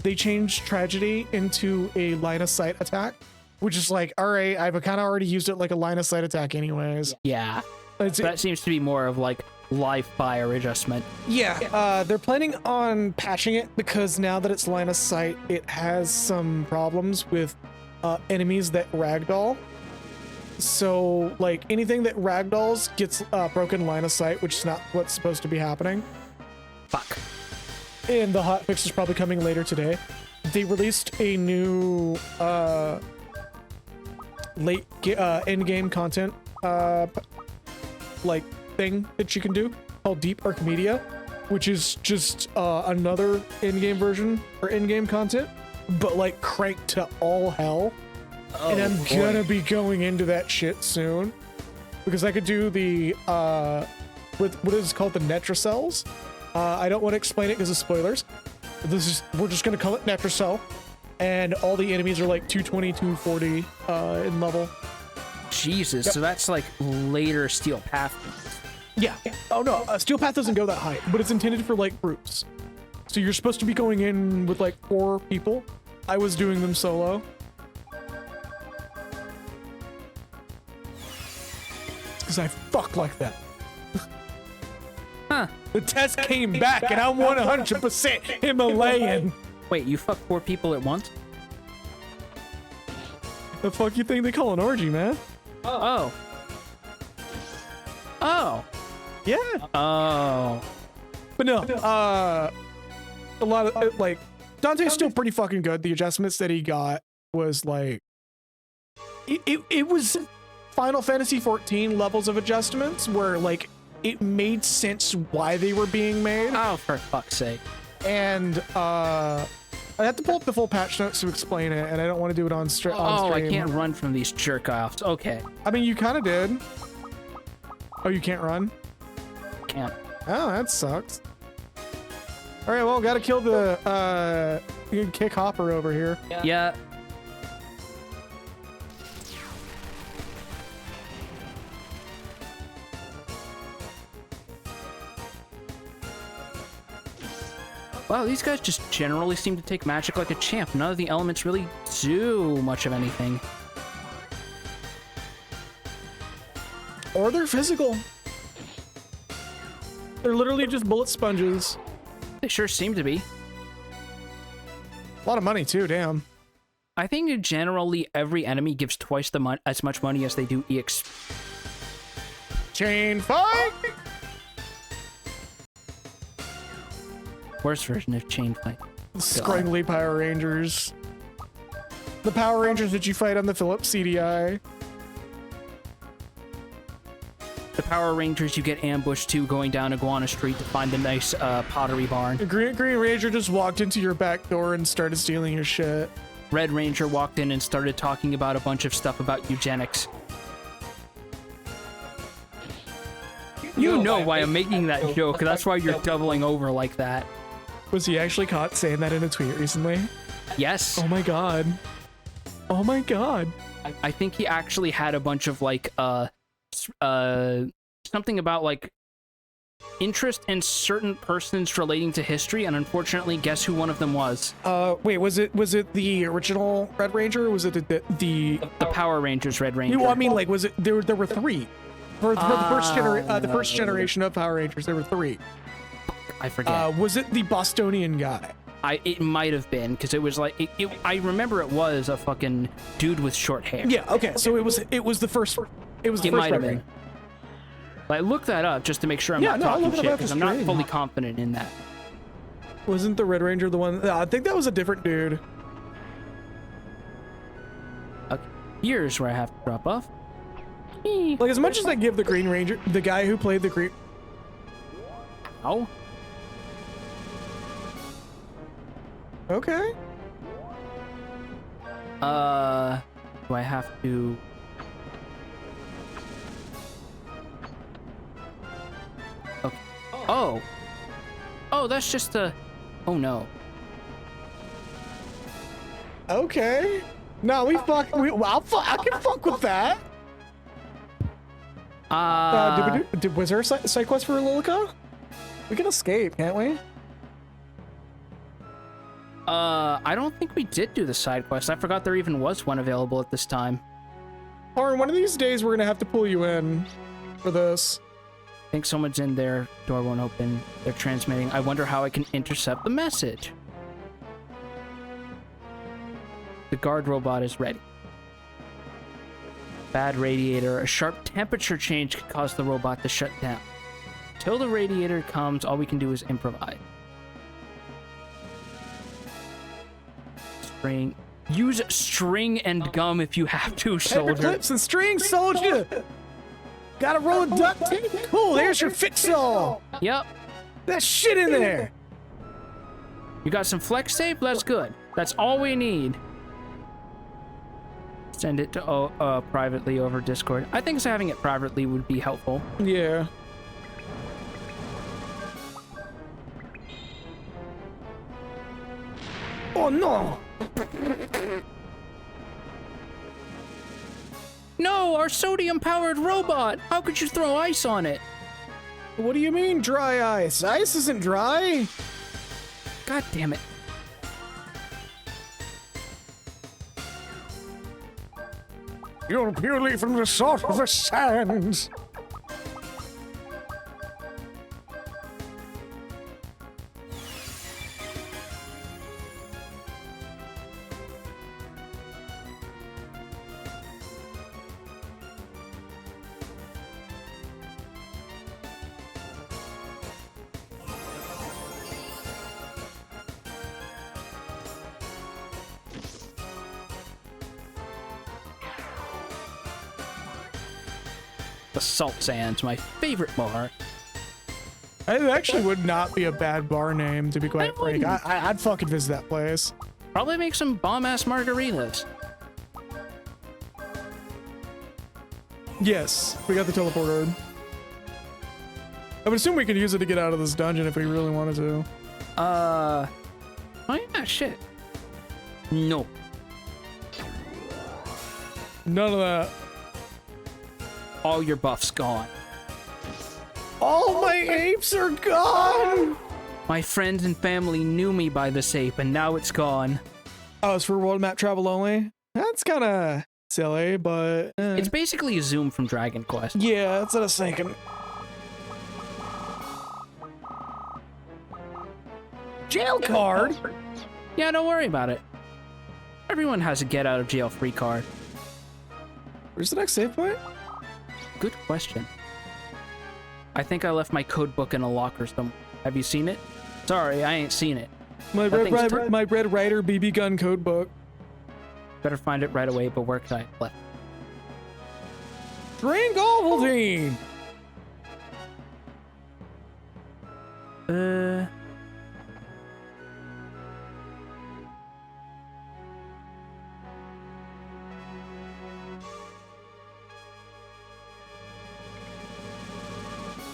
They changed Tragedy into a line of sight attack, which is like, all right, I've kind of already used it like a line of sight attack anyways. Yeah, that seems to be more of like live fire adjustment. Yeah, they're planning on patching it because now that it's line of sight, it has some problems with enemies that ragdoll. So like anything that ragdolls gets broken line of sight, which is not what's supposed to be happening. Fuck. And the hotfix is probably coming later today. They released a new end game content like thing that you can do called Deep Archimedia, which is just another in-game version or in-game content, but like cranked to all hell. Oh, and I'm gonna be going into that shit soon because I could do the with what is called the Netracells. I don't want to explain it because of spoilers. We're just gonna call it Netracell, and all the enemies are like 220, 240 in level. Jesus, so that's like later Steel Path. Yeah. Oh no, Steel Path doesn't go that high, but it's intended for like groups. So you're supposed to be going in with like 4 people. I was doing them solo. Because I fuck like that. Huh. The test came back and I'm 100% Himalayan. Wait, you fuck 4 people at once? The fuck you think they call an orgy, man? Oh. Oh. Yeah. Oh. But no, a lot of, like, Dante's still pretty fucking good. The adjustments that he got was, like, it was Final Fantasy XIV levels of adjustments where, like, it made sense why they were being made. Oh, for fuck's sake. And, I have to pull up the full patch notes to explain it, and I don't want to do it on stream. Oh, I can't run from these jerk-offs. Okay. I mean, you kind of did. Oh, you can't run? Can't. Oh, that sucks. All right, well, gotta kill the you can kick Hopper over here. Yeah. Wow, these guys just generally seem to take magic like a champ. None of the elements really do much of anything. Or they're physical. They're literally just bullet sponges. They sure seem to be. A lot of money too, damn. I think generally every enemy gives twice as much money as they do EX. Chain fight! Worst version of chain fight. Scrangly Power Rangers. The Power Rangers that you fight on the Philips CDI. The Power Rangers you get ambushed to going down Iguana Street to find the nice pottery barn. The Green Ranger just walked into your back door and started stealing your shit. Red Ranger walked in and started talking about a bunch of stuff about eugenics. You know why I'm making that joke. That's why you're doubling over like that. Was he actually caught saying that in a tweet recently? Yes. Oh my god. Oh my god. I think he actually had a bunch of like something about like interest in certain persons relating to history, and unfortunately, guess who one of them was? Wait, was it the original Red Ranger, or was it the Power Rangers Red Ranger? Well, I mean, like, was it there were 3 for the first generation of Power Rangers? There were 3. I forget. Was it the Bostonian guy? It might have been, because it was like I remember it was a fucking dude with short hair. Yeah. Okay. So it was the first. It was the It first might have Red been. Ranger. Like, look that up just to make sure I'm Yeah, not no, I'll talking look it up shit, after because I'm not stream. fully confident in that. Wasn't the Red Ranger the one? I think that was a different dude. Okay, here's where I have to drop off. Like, as much as I give the Green Ranger, the guy who played the Green... Oh, Okay. do I have to... Okay. Oh. Oh, that's just a... Oh, no. Okay. No, I can fuck with that. Was there a side quest for Lilica? We can escape, can't we? I don't think we did do the side quest. I forgot there even was one available at this time. Harn, one of these days we're gonna have to pull you in for this. I think someone's in there. Door won't open. They're transmitting. I wonder how I can intercept the message. The guard robot is ready. Bad radiator. A sharp temperature change could cause the robot to shut down. Till the radiator comes, all we can do is improvise. String. Use string and gum if you have to, Paper soldier. clips and strings, soldier. Gotta roll a duct tape. Cool, there's your fix-all. Yep. That shit in there. You got some flex tape? That's good. That's all we need. Send it to privately over Discord. I think having it privately would be helpful. Yeah. Oh no! No, our sodium-powered robot! How could you throw ice on it? What do you mean dry ice? Ice isn't dry. God damn it. You're purely from the salt of the sands. The Salt Sands, my favorite bar. It actually would not be a bad bar name, to be quite frank. wouldn't. I'd fucking visit that place. Probably make some bomb-ass margaritas. Yes, we got the teleporter. I would assume we could use it to get out of this dungeon if we really wanted to. Oh yeah, shit. No. None of that. All your buffs gone. All my apes are gone! My friends and family knew me by this ape, and now it's gone. Oh, it's for world map travel only? That's kind of silly, but... It's basically a zoom from Dragon Quest. Yeah, that's what I was thinking. Jail card? Yeah, don't worry about it. Everyone has a get-out-of-jail-free card. Where's the next save point? Good question. I think I left my code book in a locker somewhere. Have you seen it? Sorry, I ain't seen it. My That thing's Red Rider BB gun code book. Better find it right away, but where could I have left? Drink Ovaltine!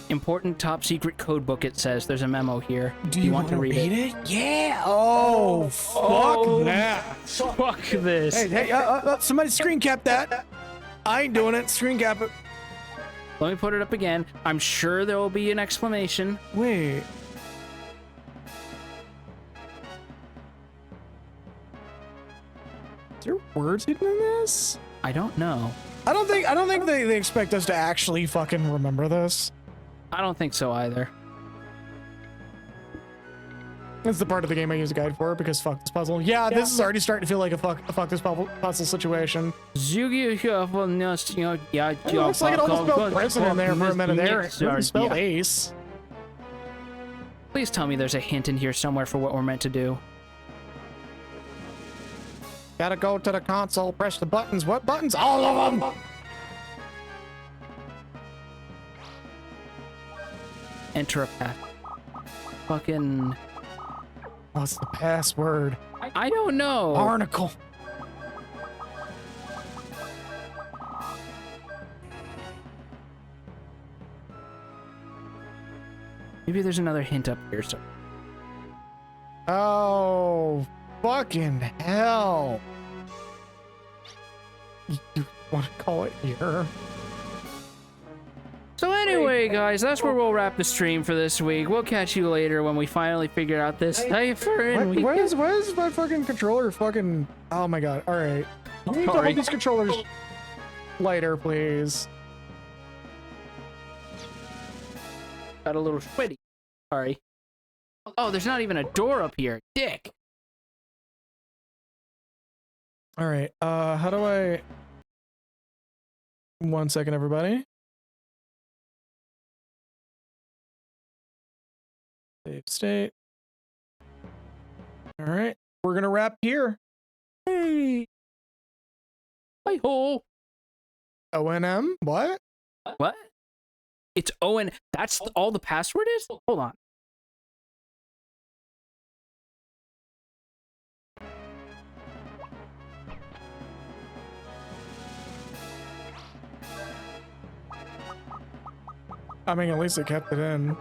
Important top secret code book, it says. There's a memo here. Do you want to read it? Yeah! Oh, fuck that! Fuck this. Hey, somebody screen cap that. I ain't doing it. Screen cap it. Let me put it up again. I'm sure there will be an exclamation. Wait. Is there words hidden in this? I don't know. I don't think they expect us to actually fucking remember this. I don't think so either. It's the part of the game I use a guide for because fuck this puzzle. Yeah, this is already starting to feel like a fuck this puzzle situation. It looks like it almost spelled prison in there for a minute there. It really spelled ace. Please tell me there's a hint in here somewhere for what we're meant to do. Gotta go to the console, press the buttons. What buttons? All of them! Enter a path. Fucking... What's the password? I don't know. Barnacle. Maybe there's another hint up here. So. Oh, fucking hell. You want to call it here? So anyway, guys, that's where we'll wrap the stream for this week. We'll catch you later when we finally figure out this cipher. And Why is my fucking controller fucking... Oh my god, alright. You need to hold these controllers lighter, please. Got a little sweaty. Sorry. Oh, there's not even a door up here. Dick. Alright, how do I... 1 second, everybody. Save state. All right, we're gonna wrap here. Hey. Hi-ho. ONM? What? What? It's ON. That's all the password is? Hold on. I mean, at least it kept it in.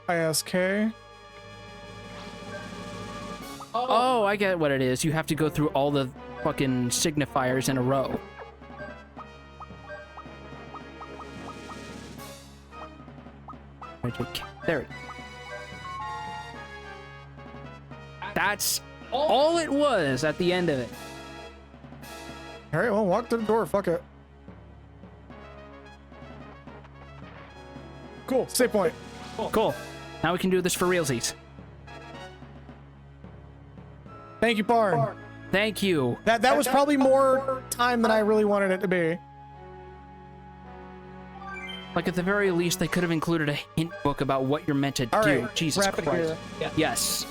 ISK. Oh, I get what it is. You have to go through all the fucking signifiers in a row. There it is. That's all it was at the end of it. All right, well, walk to the door. Fuck it. Cool. Save point. Cool. Now we can do this for realsies. Thank you, Barn. Thank you. That was probably more time than I really wanted it to be. Like, at the very least, they could have included a hint book about what you're meant to do. Right, Jesus wrap it Christ. here. Yes.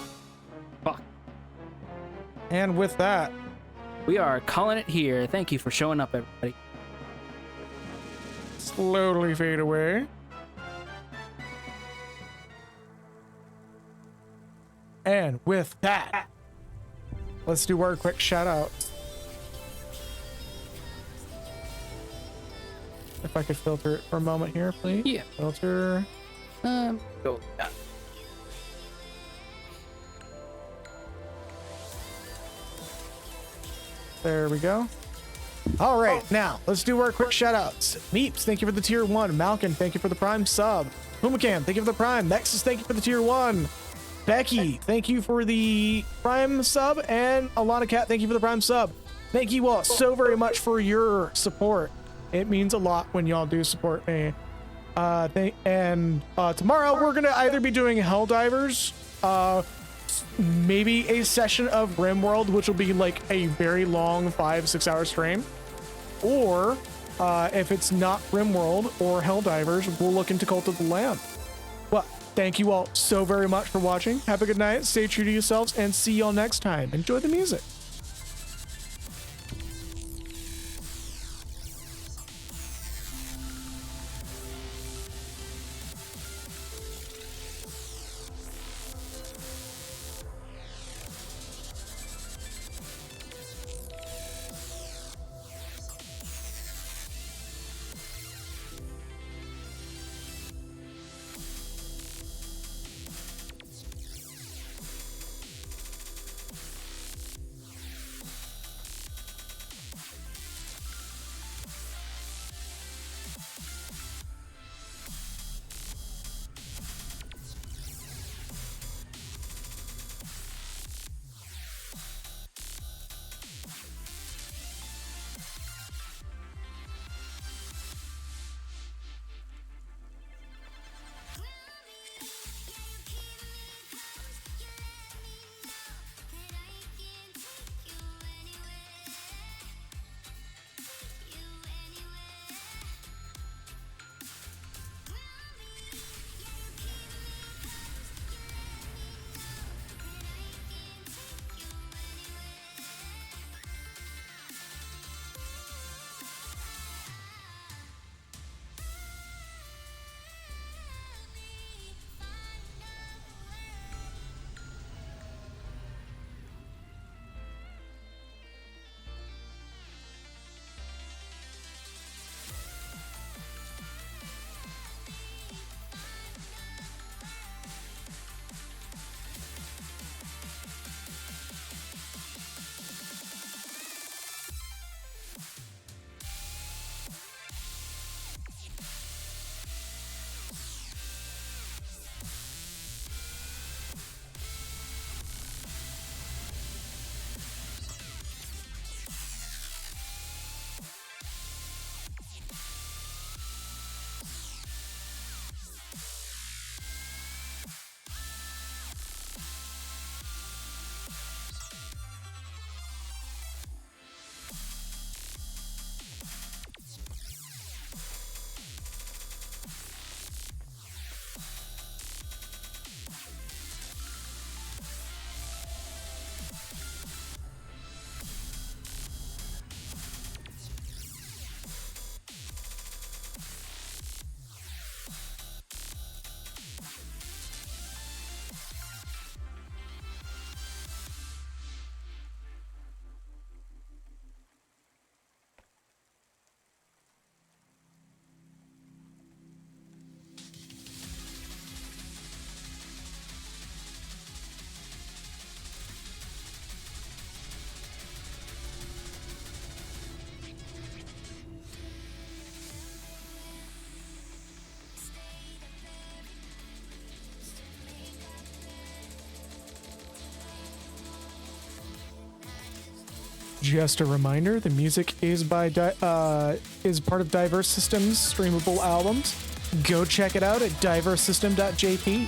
Fuck. And with that, We are calling it here. Thank you for showing up, everybody. slowly fade away. And with that, let's do our quick shout out. If I could filter it for a moment here, please. Yeah. Filter. Go. There we go. All right, now let's do our quick shout outs. Meeps, thank you for the tier 1. Malkin, thank you for the prime sub. Pumacan, thank you for the prime. Nexus, thank you for the tier 1. Becky, thank you for the prime sub. And Alana Cat, thank you for the prime sub. Thank you all so very much for your support. It means a lot when y'all do support me. Tomorrow we're gonna either be doing Helldivers, maybe a session of RimWorld, which will be like a very long 5-6 hour stream, or if it's not RimWorld or Helldivers, we'll look into Cult of the Lamb. Well, thank you all so very much for watching. Have a good night, stay true to yourselves, and see y'all next time. Enjoy the music. Just a reminder, the music is is part of Diverse Systems streamable albums. Go check it out at diversesystem.jp.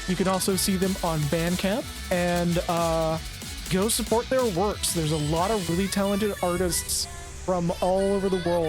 You can also see them on Bandcamp, and go support their works. There's a lot of really talented artists from all over the world